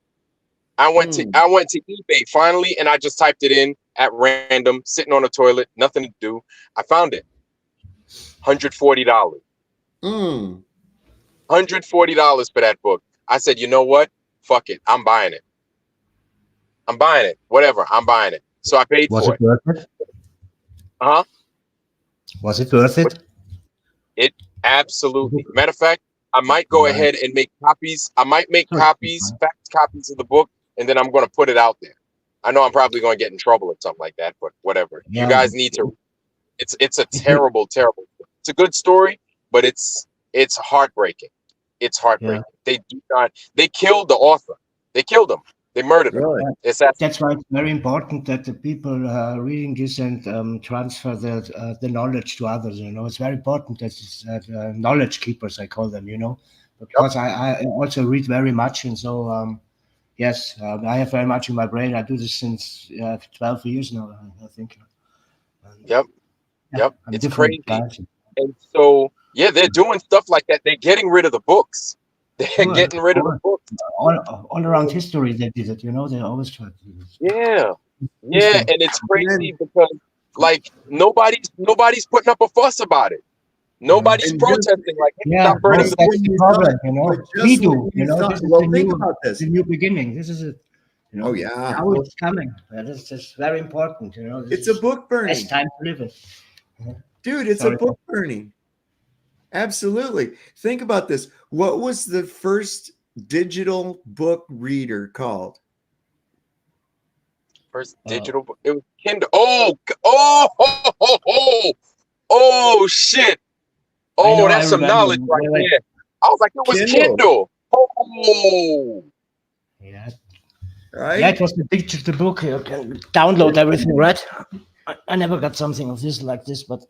I went to eBay finally, and I just typed it in at random, sitting on the toilet, nothing to do. I found it. $140. $140 for that book. I said, you know what? Fuck it. I'm buying it. I'm buying it. Whatever. I'm buying it. So I paid for it. Was it worth it? Huh? Was it worth it? It absolutely. Matter of fact, I might go ahead and make copies. I might make copies, fax copies of the book, and then I'm going to put it out there. I know I'm probably going to get in trouble or something like that, but whatever. Yeah. You guys need to. It's a terrible. It's a good story, but it's heartbreaking. It's heartbreaking. Yeah. They killed the author. They killed him. They murdered him. That's why it's very important that the people reading this and transfer the knowledge to others. You know, it's very important that knowledge keepers, I call them. You know, because I also read very much, and so yes, I have very much in my brain. I do this since 12 years now, I think. Yep. I'm It's different crazy. guys. And so, yeah, they're doing stuff like that. They're getting rid of the books. They're getting rid of the books. All around history, they did it. You know, they always try to do this. Yeah, and it's crazy because like nobody's putting up a fuss about it. Nobody's protesting like, hey, Yeah, stop burning that's the the problem. You know, we do. You know, this is well, the think new, about this. the new beginning. This is it. You know, Oh, yeah. Now it's coming. This is very important. You know, It's a book burning. It's time to live it. Dude, it's a book burning. Absolutely. Think about this. What was the first digital book reader called? First digital book. It was Kindle. Shit. Oh, that's some knowledge right there. I was like, it was Kindle. Oh. Yeah. Right. Yeah, it was the digital book. You can download everything, right? I never got something of this like this, but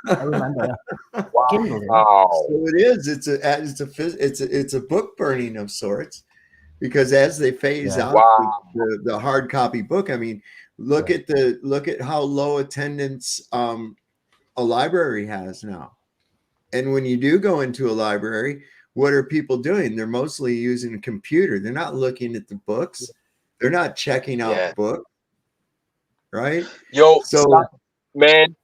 I remember. Wow. Kindle, So it is. It's a book burning of sorts, because as they phase out the hard copy book, I mean, look at how low attendance a library has now. And when you do go into a library, what are people doing? They're mostly using a computer. They're not looking at the books. They're not checking out books. Right? Yo, man.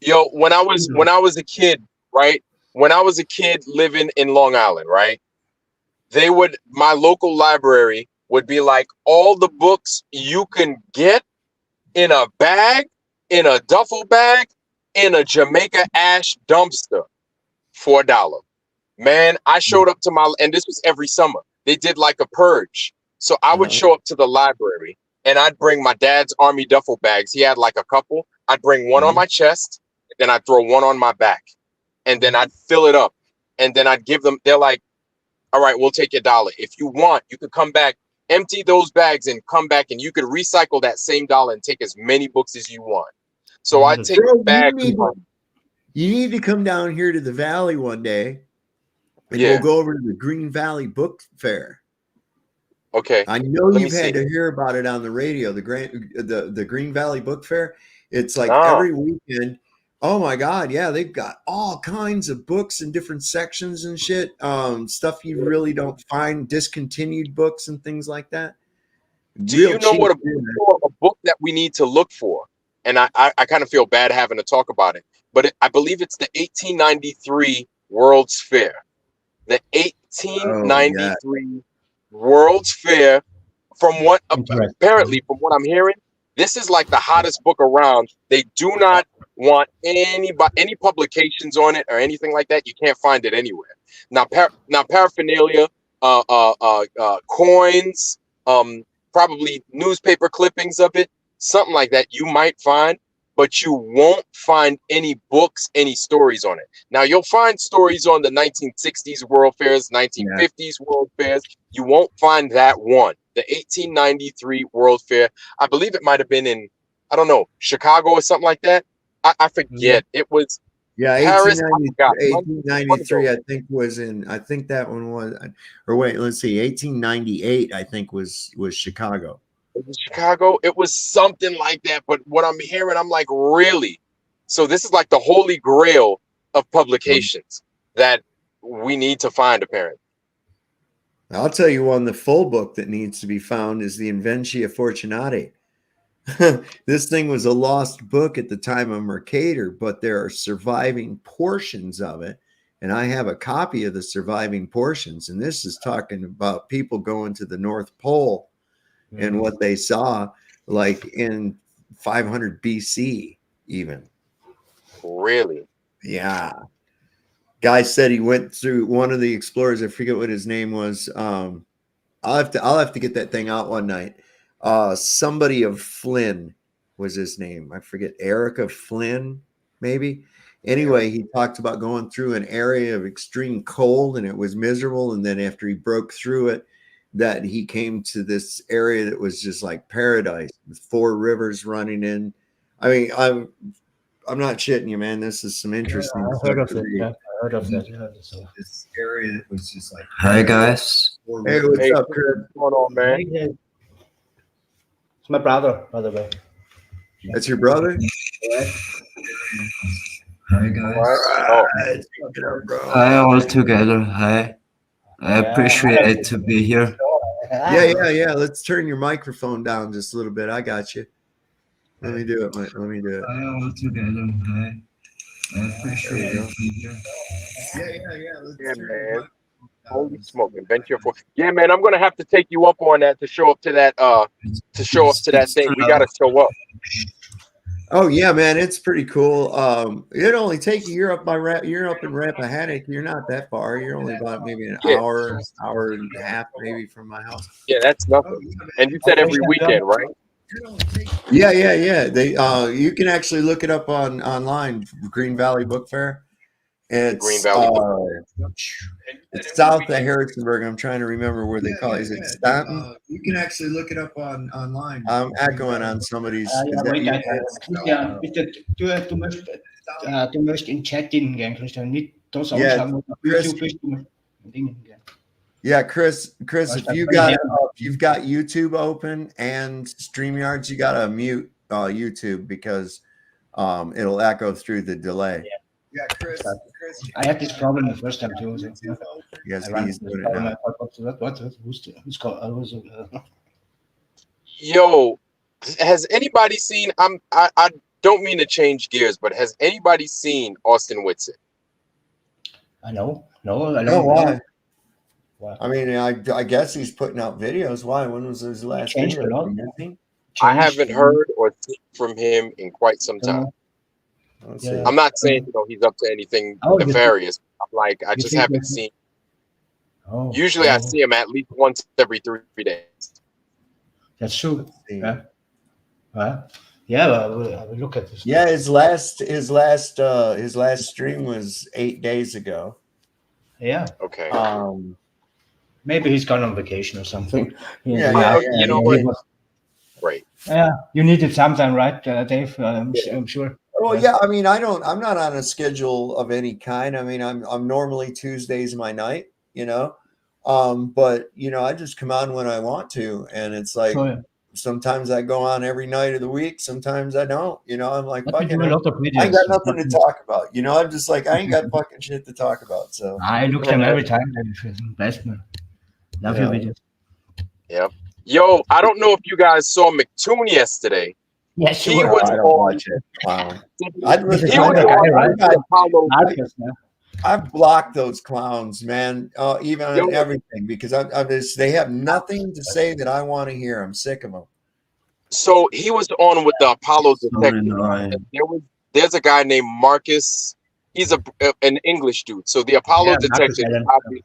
Yo, when I was a kid, right? When I was a kid living in Long Island, right? My local library would be like all the books you can get in a bag, in a duffel bag, in a Jamaica ash dumpster for $1. Man, I showed up to and this was every summer. They did like a purge. So I would show up to the library and I'd bring my dad's army duffel bags. He had like a couple. I'd bring one on my chest, then I'd throw one on my back, and then I'd fill it up. And then I'd give them, they're like, all right, we'll take your $1. If you want, you could come back, empty those bags and come back, and you could recycle that same $1 and take as many books as you want. So I take a bag. You need to come down here to the Valley one day, and we'll go over to the Green Valley Book Fair. Okay. I know you've had to hear about it on the radio. The Green Valley Book Fair. It's like every weekend. Oh my God. Yeah. They've got all kinds of books in different sections and shit. Stuff you really don't find, discontinued books and things like that. Do Real you know cheap. what a book that we need to look for? And I kind of feel bad having to talk about it, but I believe it's the 1893 World's Fair. The Oh, yeah. 1893 World's Fair. From what apparently, from what I'm hearing, this is like the hottest book around. They do not want any publications on it or anything like that. You can't find it anywhere. Now, paraphernalia, coins, probably newspaper clippings of it, something like that. You might find, but you won't find any books, any stories on it. Now, you'll find stories on the 1960s World Fairs, 1950s World Fairs. You won't find that one. The 1893 World Fair. I believe it might have been in, I don't know, Chicago or something like that. I forget. It was Paris. 1893, I think was in, I think that one was, or wait, let's see, 1898, I think was Chicago. It was Chicago. It was something like that. But what I'm hearing, I'm like, really? So this is like the holy grail of publications that we need to find, apparently. I'll tell you one, the full book that needs to be found is the Inventia Fortunati. This thing was a lost book at the time of Mercator, but there are surviving portions of it. And I have a copy of the surviving portions. And this is talking about people going to the North Pole and what they saw like in 500 BC even. Really? Yeah. Guy said he went through, one of the explorers, I forget what his name was. I'll have to get that thing out one night. Somebody of Flynn was his name. I forget, Erica Flynn, maybe. Anyway, he talked about going through an area of extreme cold and it was miserable. And then after he broke through it, that he came to this area that was just like paradise with 4 rivers running in. I mean, I'm not shitting you, man. This is some interesting I stuff. heard of it. Yeah, I heard of that. Yeah, so. This area that was just like. Hi guys. Hey, what's up, Chris? What's going on, man? It's my brother, by the way. That's your brother? Hi guys. Oh. Hi all together. Hi. I appreciate to be here. Yeah. Let's turn your microphone down just a little bit. I got you. Let me do it, Mike. Let me do it. Hi all together. Hi. I appreciate to be here. Yeah, man. Holy smoke, Inventia for. Yeah, man. I'm gonna have to take you up on that to show up to that. To show up to that thing. We gotta show up. Oh yeah, man, it's pretty cool. It only take you. You're up in Rappahannock. You're not that far. You're only about maybe an hour and a half, maybe from my house. Yeah, that's nothing. And you said every weekend, right? Yeah. They you can actually look it up online. Green Valley Book Fair. It's Green Valley Book Fair. It's south of Harrisonburg. I'm trying to remember where they call it. Is it Stanton? You can actually look it up online. I'm echoing on somebody's. Du möchtest in Chat gehen, Christian. Nicht das anschauen, YouTube bist, du Dingen gehen. Yeah, Chris, if you've got YouTube open and StreamYards, you gotta mute YouTube because it'll echo through the delay. Yeah, Chris. I had this problem the first time too. So, yes, he's doing it now. Yo, has anybody seen? I don't mean to change gears, but has anybody seen Austin Whitsitt? No. Why? I mean, I guess he's putting out videos. Why? When was his last video? I haven't heard or seen from him in quite some time. I'm not saying he's up to anything nefarious. I'm like, I just haven't seen. Usually, I see him at least once every 3 days. That's true. Yeah. I will look at this. Yeah, his last stream was 8 days ago. Yeah. Okay. Maybe he's gone on vacation or something. Yeah. You know what? Right. Yeah, you need it sometime, right, Dave? I'm sure. Well, yeah. I mean, I'm not on a schedule of any kind. I mean, I'm normally Tuesdays my night, but I just come on when I want to, and it's like Sometimes I go on every night of the week. Sometimes I don't. You know, I'm like, But we fucking, do a lot of I ain't videos. got nothing to talk about. You know, I'm just like, I ain't got fucking shit to talk about. So I look them every time. Best man. Love your Yeah. videos. Yep. Yo, I don't know if you guys saw McToon yesterday. Yes, He sure. was I don't on. watch it. Wow. This is He like was a guy, on right? the Apollo. Marcus, yeah. I've blocked those clowns, man. Even on Yo. everything, because I just, they have nothing to say that I want to hear. I'm sick of them. So he was on with the Apollo So detective. annoying. And there's a guy named Marcus. He's an English dude. So the Apollo Yeah, Marcus detective. Allen.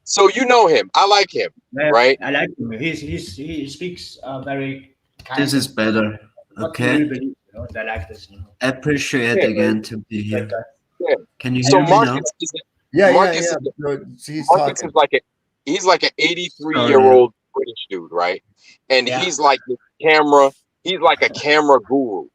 So you know him. I like him, Yeah, right? I like him. He speaks very kind. This is better. What you really Okay. believe, you know? And I like this. You know? Appreciate Yeah. again to be here. Yeah. Can you So hear me now? Marcus is Yeah, Marcus yeah, is yeah. He's Marcus talking. is like he's like an 83-year Sorry. old British dude, right? And Yeah. he's like the camera. He's like a camera guru,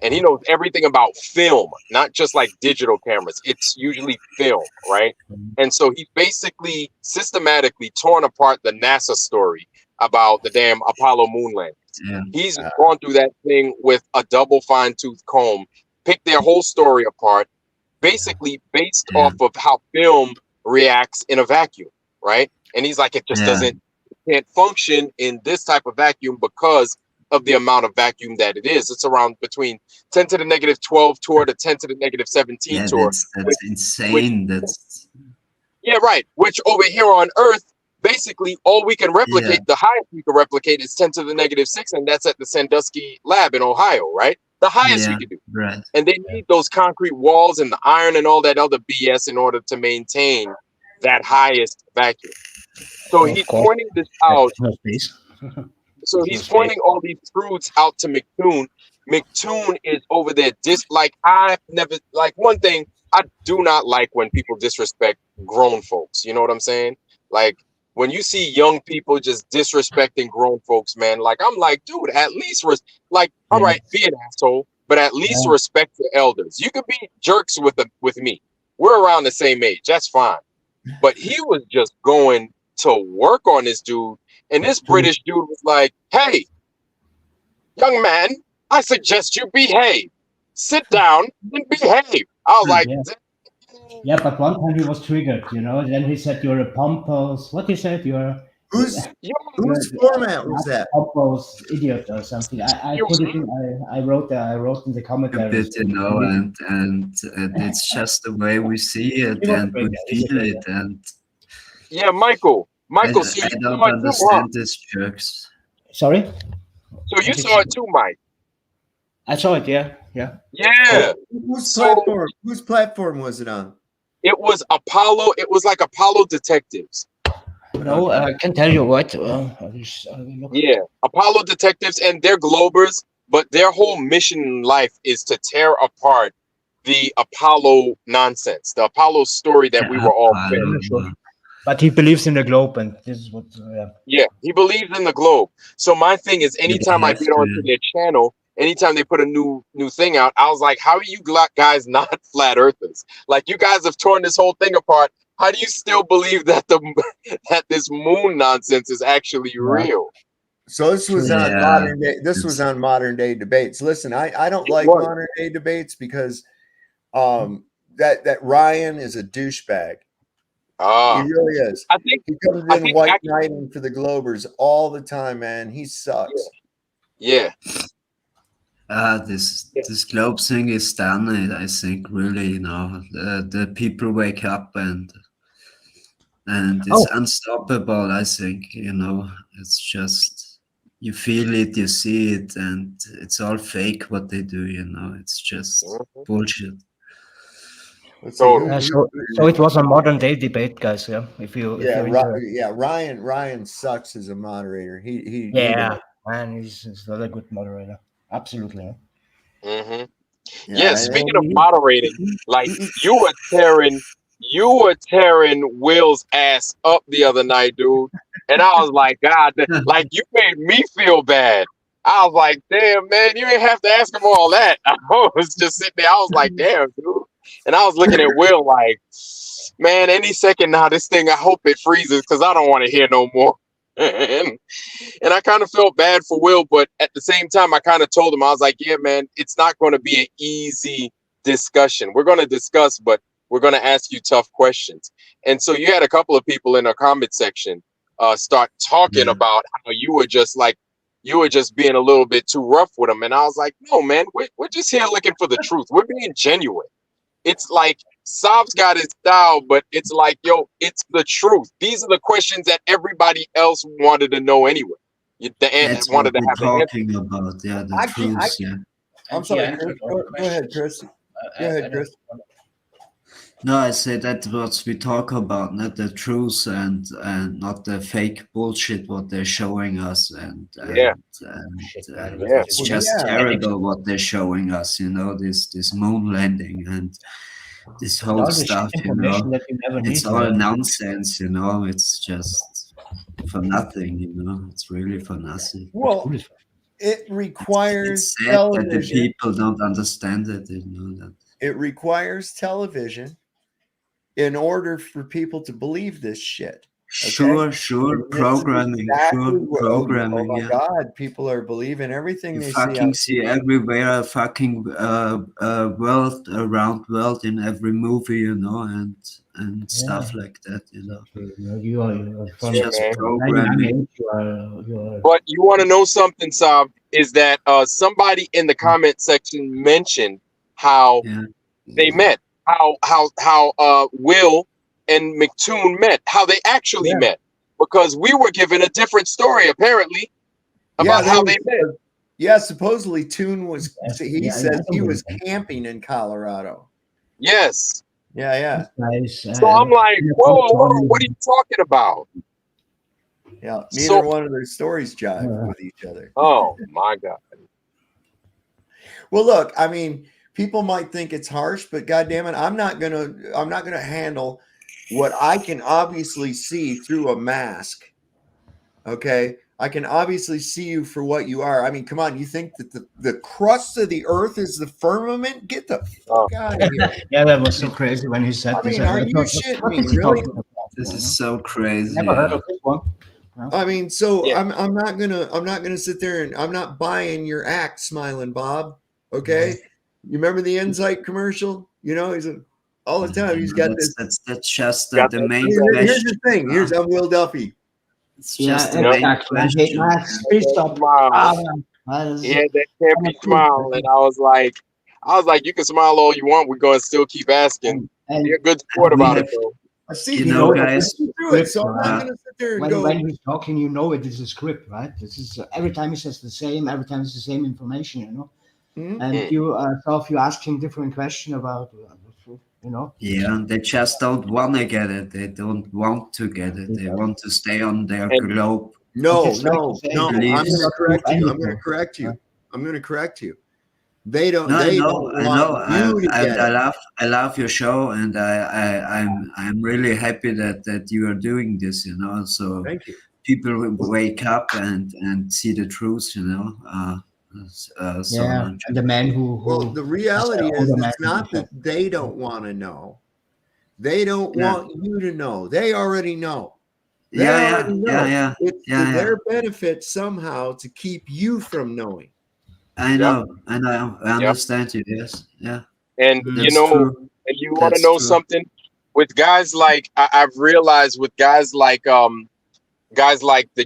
and he knows everything about film, not just like digital cameras. It's usually film, right? And so he's basically systematically torn apart the NASA story about the damn Apollo moon landings. Yeah. He's gone through that thing with a double fine-tooth comb, picked their whole story apart, basically based Yeah. off of how film reacts in a vacuum, right? And he's like, it just Yeah. can't function in this type of vacuum because of the amount of vacuum that it is. It's around between 10 to the negative 12 torr to 10 to the negative 17 Yeah, torr. that's insane. That's Yeah, right. Which over here on Earth, basically all we can replicate, Yeah. the highest we can replicate is 10 to the negative 6, and that's at the Sandusky lab in Ohio, right? The highest we Yeah, can do. right. And they need those concrete walls and the iron and all that other BS in order to maintain that highest vacuum. So Of he's course. pointing this out. No space. So There's no he's space. pointing all these truths out to McToon. McToon is over there. I've never, like, one thing I do not like when people disrespect grown folks. You know what I'm saying? Like, when you see young people just disrespecting grown folks, man, like, I'm like, dude, at least, all right, be an asshole, but at least Yeah. respect your elders. You could be jerks with me. We're around the same age. That's fine. But he was just going to work on this dude. And this British dude was like, hey, young man, I suggest you behave. Sit down and behave. I was like, Yeah. Yeah, but one time he was triggered, you know. Then he said, "You're a pompous." What he said? Whose format was that? Pompous idiot or something. I put it in. I wrote in the A commentaries. bit, you know, and it's just the way we see it He was and we triggered. He was feel triggered. it, and yeah, Michael, I so you don't saw it too, huh? understand these jerks. Sorry. So you saw it too, Mike. I saw it. Yeah, yeah. Yeah. Whose platform was it on? It was Apollo. It was like Apollo Detectives. No, I can tell you what. Yeah, Apollo Detectives, and they're Globers, but their whole mission in life is to tear apart the Apollo nonsense, the Apollo story that we were all fed. But he believes in the globe, and this is what. Yeah, he believes in the globe. So my thing is, anytime I get onto their channel, anytime they put a new thing out, I was like, how are you guys not flat earthers? Like, you guys have torn this whole thing apart. How do you still believe that that this moon nonsense is actually real? So this was on modern day. This was on modern day debates. Listen, I don't like modern day debates because that Ryan is a douchebag. He really is. I think he comes in white knighting for the Globers all the time, man. He sucks. Yeah. This globe thing is done. I think really, you know, the people wake up and it's unstoppable. I think, you know, it's just you feel it, you see it, and it's all fake what they do. You know, it's just bullshit. So it was a modern day debate, guys. Yeah, Ryan sucks as a moderator. He man, he's not a good moderator. Absolutely. Yeah, speaking of moderating, like you were tearing Will's ass up the other night, dude. And I was like, God, like you made me feel bad. I was like, damn, man, you ain't have to ask him all that. I was just sitting there. I was like, damn, dude. And I was looking at Will like, man, any second now, this thing, I hope it freezes because I don't want to hear no more. And I kind of felt bad for Will, but at the same time, I kind of told him, I was like, yeah, man, it's not going to be an easy discussion. We're going to discuss, but we're going to ask you tough questions. And so you had a couple of people in the comment section start talking about how you were just being a little bit too rough with him. And I was like, no, man, we're just here looking for the truth. We're being genuine. It's like Saab's got his style, but it's like, yo, it's the truth. These are the questions that everybody else wanted to know anyway. That's Wanted what to we're have the answer. talking about. Yeah, the truth. Yeah. I'm sorry, Chris. Go ahead, Chris. Go ahead, Chris. No, I say that's what we talk about, not the truth and not the fake bullshit what they're showing us, and it's just terrible what they're showing us. You know, this moon landing and this whole all the shit stuff. You know, information that you never it's need, all man. nonsense. You know, it's just for nothing. You know, it's really for nothing. Well, it requires It's sad television. that the people don't understand it. You know that. It requires television in order for people to believe this shit. Okay? Sure, programming, programming. Oh my Yeah. God, people are believing everything You they fucking see. see everywhere, a fucking world around world in every movie, you know, and stuff like that, you know. You are from just from programming. you are But you want to know something, Saab, is that somebody in the comment section mentioned how they met, how Will and McToon met, how they actually met, because we were given a different story apparently about how they met. Yeah, supposedly Toon was. He Yeah, says he yeah. was camping in Colorado. Yes. Yeah. Nice. So I'm like, whoa, what are you talking about? Yeah, neither one of their stories jive with each other. Oh my God. Well, look, I mean, people might think it's harsh, but goddamn it, I'm not gonna handle what I can obviously see through a mask. Okay, I can obviously see you for what you are. I mean, come on, you think that the crust of the earth is the firmament? Get the fuck out of here. Yeah, that was so crazy when he said this. Are you thought, shitting what me? is he Really? talking about? This is so crazy. Never heard of this one. I mean, so I'm not gonna sit there and I'm not buying your act, Smiling Bob. Okay, you remember the Enzyte commercial? You know, all the time he's got this. That's just the main Here's question. the thing. I'm Will Duffy. It's just the main question. He had that campy smile, and I was like, you can smile all you want. We're going to still keep asking. Be a good sport about it, though. See, you know, guys. So I'm not gonna sit there and go. When he's talking, you know it is a script, right? This is every time he says the same. Every time it's the same information, you know. And you, so if you ask him different question about, you know. Yeah, they just don't want to get it. They don't want to get it. They want to stay on their globe. No. I'm going to correct you. I'm going to correct you. They don't. No, they I don't know. want you to get it. I love your show, and I'm really happy that you are doing this. You know, so thank you. People will wake up and see the truth. You know. And the man who well, the reality is it's not that they don't want to know. They don't want you to know. They already know. Yeah. It's to their benefit somehow to keep you from knowing. I know. I understand you. Yes. Yeah. And that's you know, true. and you want to know something? With guys like I've realized with guys like the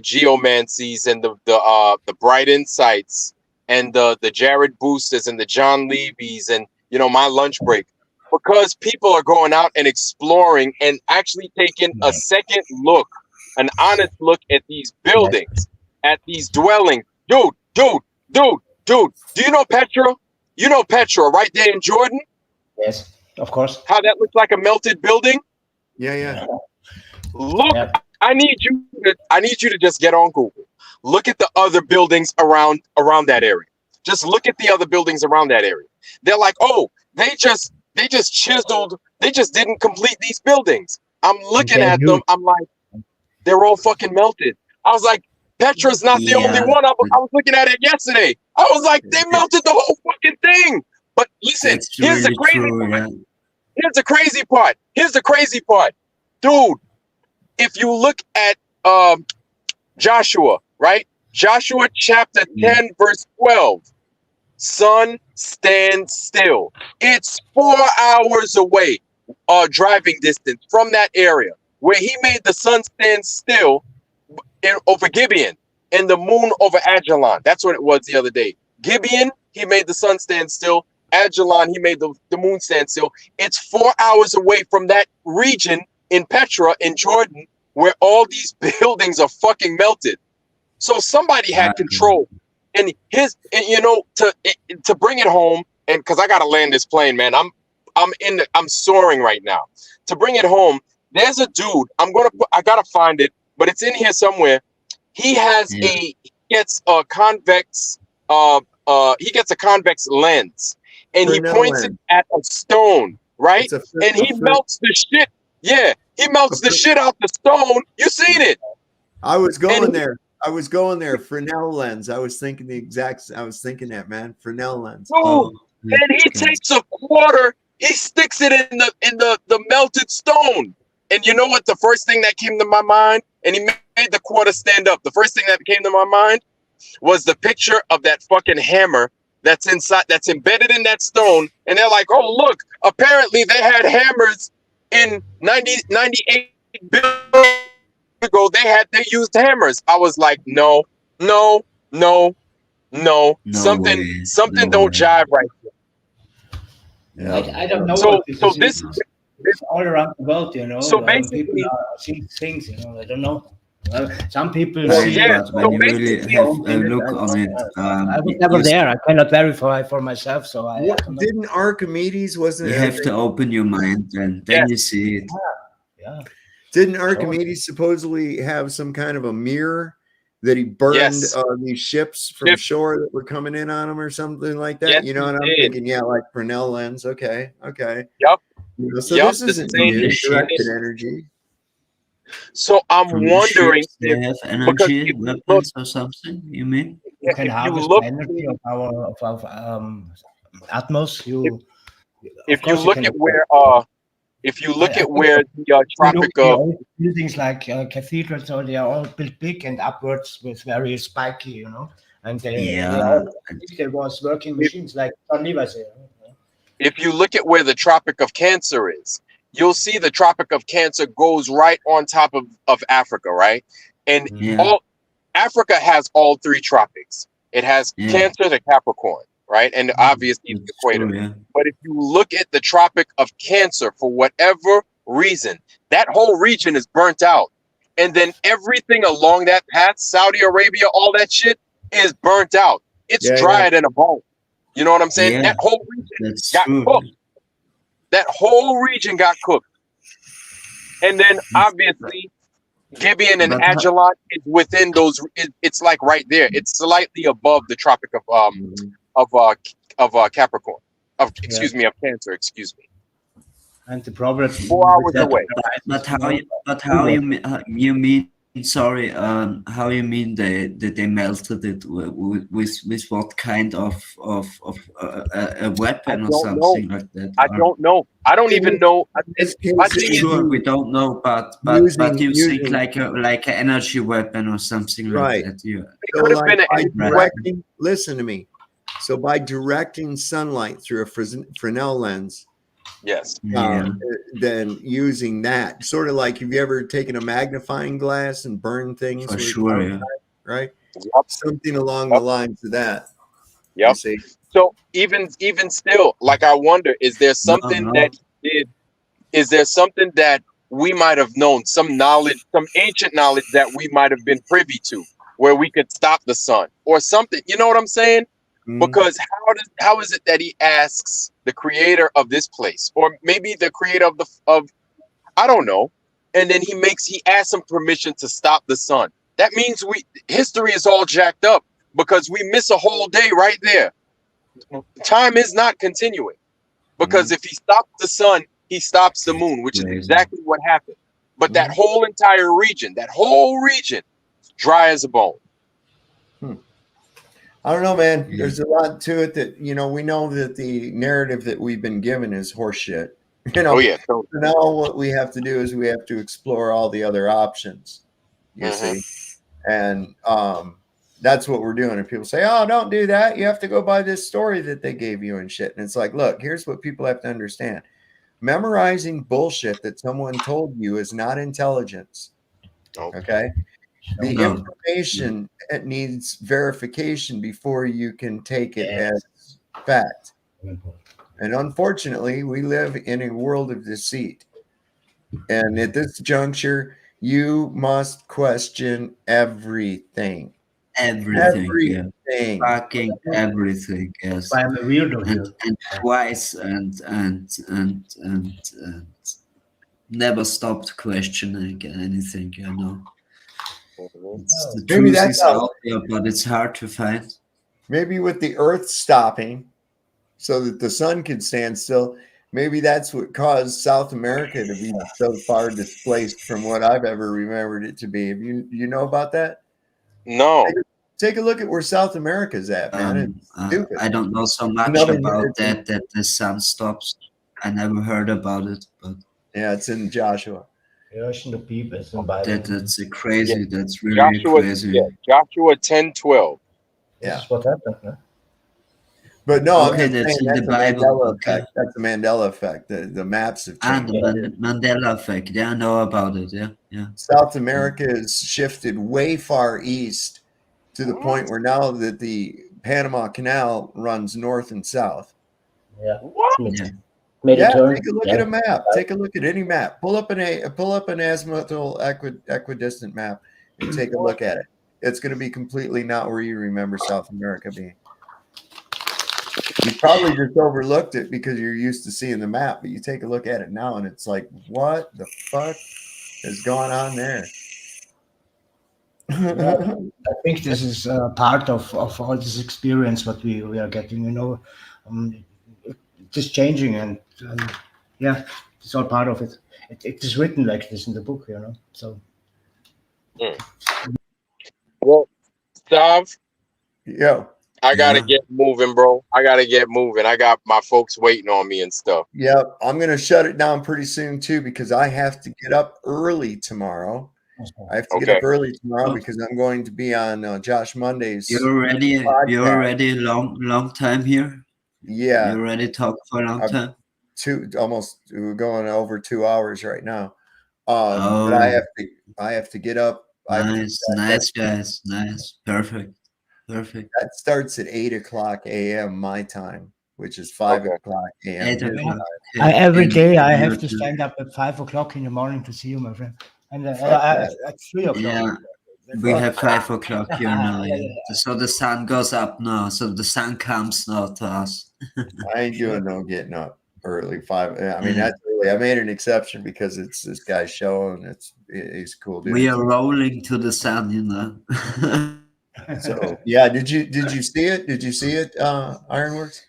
Geomancies and the Bright Insights and the Jared Boosters and the John Levy's and my lunch break, because people are going out and exploring and actually taking a second look, an honest look at these buildings, at these dwellings. Dude. Do you know Petra? You know Petra right there in Jordan? Yes, of course. How that looks like a melted building? Yeah. Look, I need you to just get on Google. Look at the other buildings around that area. Just look at the other buildings around that area. They're like, oh, they just chiseled. They just didn't complete these buildings. I'm looking at them. I'm like, they're all fucking melted. I was like, Petra's not the only one. I was looking at it yesterday. I was like, they melted the whole fucking thing. But listen, here's the crazy part. Here's the crazy part. Dude, if you look at Joshua, right? Joshua chapter 10, verse 12. Sun, stand still. It's 4 hours away, driving distance from that area where he made the sun stand still over Gibeon and the moon over Ajalon. That's what it was the other day. Gibeon, he made the sun stand still. Ajalon, he made the moon stand still. It's 4 hours away from that region in Petra in Jordan where all these buildings are fucking melted. So somebody had control. And to bring it home, and because I gotta land this plane, man. I'm soaring right now. To bring it home, there's a dude. I gotta find it, but it's in here somewhere. He gets a convex lens, and he points it at a stone, right? And he melts the shit. Yeah, he melts the shit out the stone. You seen it? I was going there. Fresnel lens. I was thinking that, man. Fresnel lens. Dude, and he takes a quarter, he sticks it in the melted stone. And you know what? The first thing that came to my mind, and he made the quarter stand up. The first thing that came to my mind was the picture of that fucking hammer that's embedded in that stone. And they're like, oh, look, apparently they had hammers in 98 billion ago. They used hammers. I was like, no. Something don't jive right here. I don't know. So this all around the world, So basically, people are seeing things, I don't know. Some people But see when you really have a look on it, I was never there. I cannot verify for myself, so I don't know. Didn't Archimedes wasn't you have to open your mind, and then you see it. Yeah. Didn't Archimedes supposedly have some kind of a mirror that he burned these ships from shore that were coming in on him or something like that? Yes, and I'm thinking, like Fresnel lens. Okay. Yep. So this isn't directed energy. So I'm From the wondering ships, they have energy weapons or something. You mean? You can harvest the energy of our atmos. If you look at where the Tropic of buildings like cathedrals, so they are all built big and upwards with very spiky, and there was working machines like John Levi said. If you look at where the Tropic of Cancer is, you'll see the Tropic of Cancer goes right on top of Africa, right? And all Africa has all three tropics. It has Cancer to Capricorn, right? And obviously the equator. But if you look at the Tropic of Cancer, for whatever reason, that whole region is burnt out. And then everything along that path, Saudi Arabia, all that shit is burnt out. It's dried in a bone. You know what I'm saying? That whole region got cooked. That whole region got cooked. And then obviously Gibeon and Ajalon is within those. It's like right there. It's slightly above the Tropic of Capricorn. Of Cancer. Excuse me. And the problem 4 hours away. But how you mean? Sorry, how you mean they melted it with what kind of a weapon or something like that? I don't know. I don't even know. Sure, we don't know, but you think like an energy weapon or something like that. Yeah. So listen to me. So by directing sunlight through a Fresnel lens. Yes. Then using that, sort of like, have you ever taken a magnifying glass and burned things? For sure, right? Yep. Something along the lines of that. Yep. So even still, like, I wonder, is there something that he did? Is there something that we might have known, some knowledge, some ancient knowledge that we might have been privy to, where we could stop the sun or something? You know what I'm saying? Because how is it that he asks the creator of this place, or maybe the creator of I don't know, and then he asks him permission to stop the sun? That means history is all jacked up because we miss a whole day right there. Time is not continuing because if he stops the sun, he stops the moon, which is exactly what happened. But that whole entire region, dry as a bone. I don't know, man. There's a lot to it that, we know that the narrative that we've been given is horseshit. So now what we have to do is we have to explore all the other options. You see? And that's what we're doing. And people say, oh, don't do that. You have to go by this story that they gave you and shit. And it's like, look, here's what people have to understand. Memorizing bullshit that someone told you is not intelligence. Okay. The information, it needs verification before you can take it as fact. And unfortunately, we live in a world of deceit. And at this juncture, you must question everything. Everything. Yeah. Fucking everything. Yes. I'm a weirdo here. And twice and never stopped questioning anything, you know. The Maybe truth that's is out there, but it's hard to find. Maybe with the earth stopping so that the sun could stand still, maybe that's what caused South America to be so far displaced from what I've ever remembered it to be. Have you know about that? No. Take a look at where South America's at, man. I don't know so much about that the sun stops. I never heard about it, but yeah, it's in Joshua. That's a crazy. That's really crazy. Yeah, Joshua 10:12. Yeah. What happened? Huh? But no, Okay, I'm just that's saying in that's the a Bible. Mandela Okay. effect. That's a Mandela effect. The maps have changed. The Mandela effect. Yeah, I know about it. Yeah, yeah. South America has shifted way far east to the point where now that the Panama Canal runs north and south. Yeah. What? Yeah. Yeah, take a look at a map. Take a look at any map. Pull up an azimuthal equidistant map and take a look at it. It's going to be completely not where you remember South America being. You probably just overlooked it because you're used to seeing the map, but you take a look at it now and it's like, what the fuck has gone on there? I think this is part of all this experience what we are getting, you know. Just changing and yeah, it's all part of it. It is written like this in the book, you know. So Well, Stav, yo, I gotta get moving, bro. I gotta get moving. I got my folks waiting on me and stuff. Yep, I'm gonna shut it down pretty soon too because I have to get up early tomorrow. I have to get up early tomorrow because I'm going to be on Josh Monday's. You're already long time here. Yeah, you already talked for a long time. We're going over 2 hours right now. But I have to get up. Nice, guys. Nice, perfect. That starts at 8:00 a.m. my time, which is 5:00 a.m. Every day I have to stand up at 5 o'clock in the morning to see you, my friend. And at 3 o'clock. Yeah, we have 5 o'clock here now. Yeah. So the sun goes up now. So the sun comes now to us. I ain't doing no getting up early 5. I mean, that's really, I made an exception because it's this guy's show and he's cool dude. We are rolling to the sun, you know. So yeah, did you see it? Did you see it, Ironworks?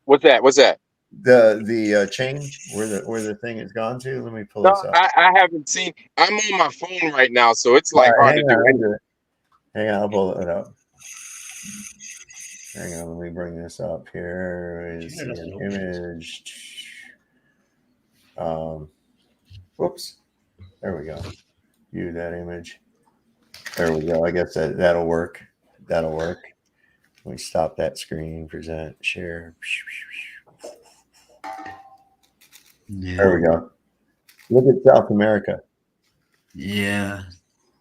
What's that? The change where the thing has gone to. Let me pull this up. I haven't seen. I'm on my phone right now, so it's like hard to do. Hang on, I'll pull it up. Hang on, let me bring this up here. Is an image. Whoops. There we go. View that image. There we go. I guess that'll work. That'll work. Let me stop that screen. Present. Share. Yeah. There we go. Look at South America. Yeah.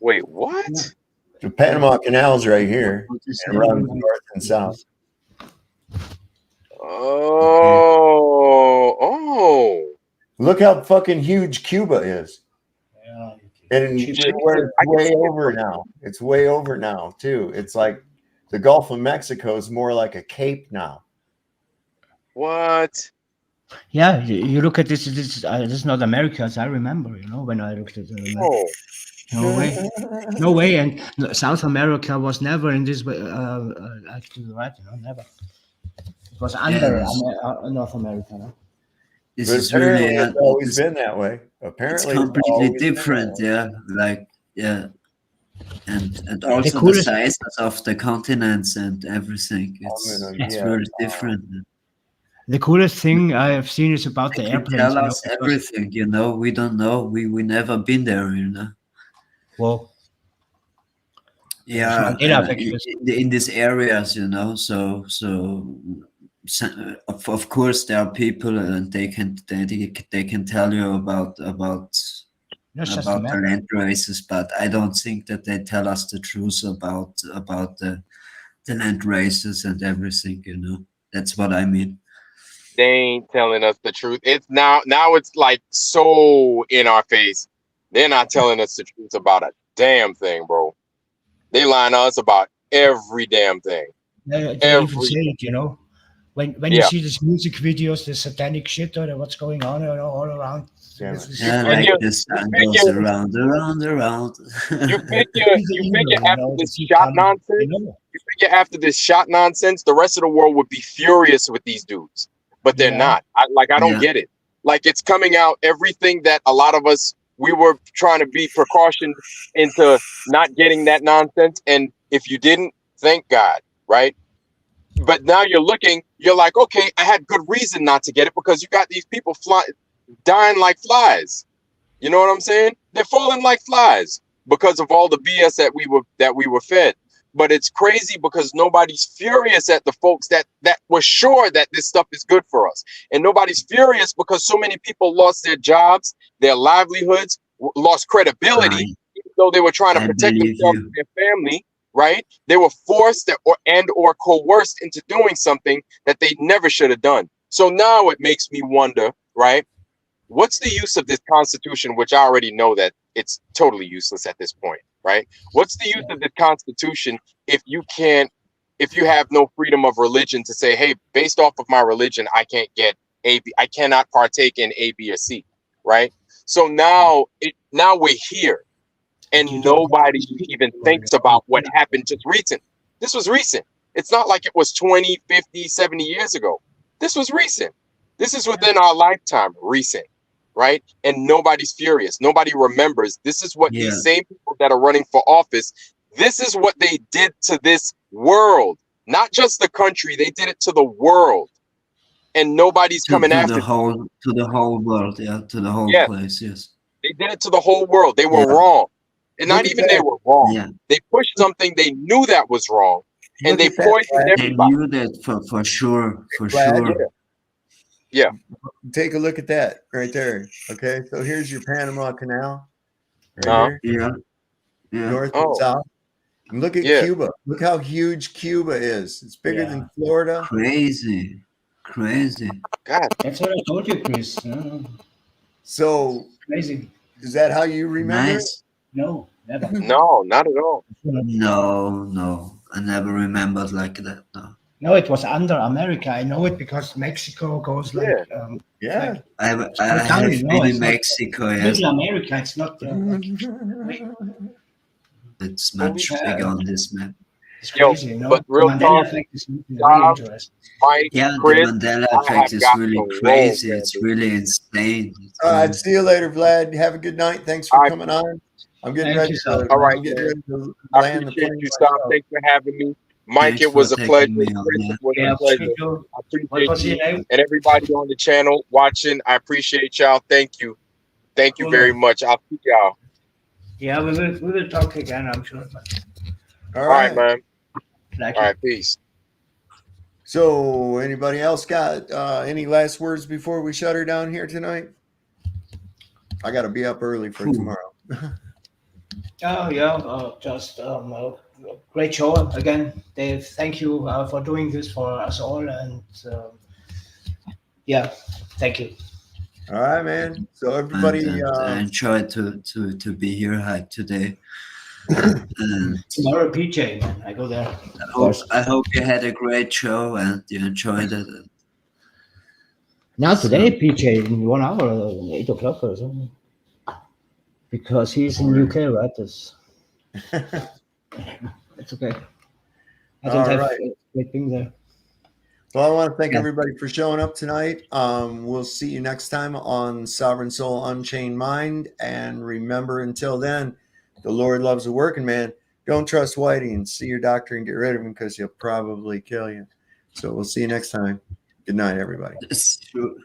Wait, what? The Panama Canal's right here. And runs north and south. Oh. Look how fucking huge Cuba is. Yeah. And it's way over now. It's way over now, too. It's like the Gulf of Mexico is more like a cape now. What? Yeah, you look at this. This is not America, as I remember. You know, when I looked at it. No way. And South America was never in this way. Like to the right, you know, never. It was under North America. No? This is really it's always been that way. Apparently, it's completely different. Yeah, like and also the sizes of the continents and everything. It's very different. The coolest thing I have seen is about the airplanes. Tell us everything, you know. We don't know. We never been there, you know. Well, Yeah, Mandela effect is. in these areas, you know, so of course there are people and they can tell you about That's just a the matter. land races, but I don't think that they tell us the truth about the land races and everything, you know. That's what I mean. They ain't telling us the truth. It's now it's like so in our face. They're not telling us the truth about a damn thing, bro. They lie to us about every damn thing. They even say it, you know. When you Yeah. see these music videos, the satanic shit or what's going on, you know, all around. Yeah, with this- Yeah, like the sun goes around. You figure you after know, this the shot come, nonsense, you know. you figure after this shot nonsense, the rest of the world would be furious with these dudes, but they're Yeah. not. I don't Yeah. get it. Like it's coming out everything that a lot of us we were trying to be precautioned into not getting that nonsense, and if you didn't, thank God, right? But now you're like, okay, I had good reason not to get it because you got these people dying like flies. You know what I'm saying? They're falling like flies because of all the BS that we were fed. But it's crazy because nobody's furious at the folks that were sure that this stuff is good for us. And nobody's furious because so many people lost their jobs, their livelihoods, lost credibility, even though they were trying to I protect believe themselves you. and their family, right? They were forced or coerced into doing something that they never should have done. So now it makes me wonder, right? What's the use of this Constitution, which I already know that it's totally useless at this point, right? What's the use of this Constitution if you have no freedom of religion to say, hey, based off of my religion, I can't get A, B, I cannot partake in A, B, or C, right? So now we're here, and nobody even thinks about what happened just recent. This was recent. It's not like it was 20, 50, 70 years ago. This was recent. This is within our lifetime, recent, right? And nobody's furious. Nobody remembers. This is what Yeah. these same people that are running for office, this is what they did to this world. Not just the country, they did it to the world. And nobody's coming after them. To the whole world, yeah, to the whole Yes. place, yes. They did it to the whole world. They were Yeah. wrong. And Look not at even that. they were wrong. Yeah. They pushed something they knew that was wrong. And Look they at that, poisoned Vlad. They everybody. knew that for sure, for Vlad. sure. Yeah. Take a look at that right there. Okay, so here's your Panama Canal right Uh-huh. here, Yeah. Yeah. north and Oh, south. And look at yeah. Cuba. Look how huge Cuba is. It's bigger Yeah. than Florida. Crazy. God. That's what I told you, Chris. So Crazy. is that how you remember Nice. No, never. No, not at all. No. I never remembered like that. No. No, it was under America. I know it because Mexico goes like Yeah. it? Yeah. like I down, have you know, been in it's not Mexico, yes. Middle America. It's not It's Holy much shit. bigger on this map. it's Yo, crazy, you know. but The real Mandela talk, effect is really Bob, interesting. Mike, Yeah, the Chris, Mandela I effect have is got really to roll, crazy. man, It's dude. really insane. It's All right. really- See you later, Vlad. Have a good night. Thanks for All right. coming on. I'm getting Thank ready you, Sal. to. All right, I'm getting man. ready to I land the appreciate plane you, Stop. myself. Thanks for having me. Mike, Thanks it was for a taking pleasure. me on, Chris, yeah. it was Yeah, a pleasure. thank you. I What appreciate was your you name? and everybody on the channel watching. I appreciate y'all. Thank you. Thank you very Cool. much. I'll see y'all. Yeah, we will talk again, I'm sure. All All right, right. man. Thank All you. right, peace. So, anybody else got any last words before we shut her down here tonight? I got to be up early for tomorrow. Oh yeah, just great show again, Dave. Thank you for doing this for us all, and yeah, thank you. All right, man. So everybody, And I enjoyed to be here today. And Tomorrow, PJ, man, I go there. I hope you had a great show and you enjoyed it. Now today, PJ, in 1 hour, 8 o'clock or something. Because he's in UK, right? It's okay. I don't All have right. a great thing there. Well, I want to thank Yeah. everybody for showing up tonight. We'll see you next time on Sovereign Soul Unchained Mind. And remember, until then, the Lord loves a working man. Don't trust Whitey and see your doctor and get rid of him because he'll probably kill you. So we'll see you next time. Good night, everybody. That's true.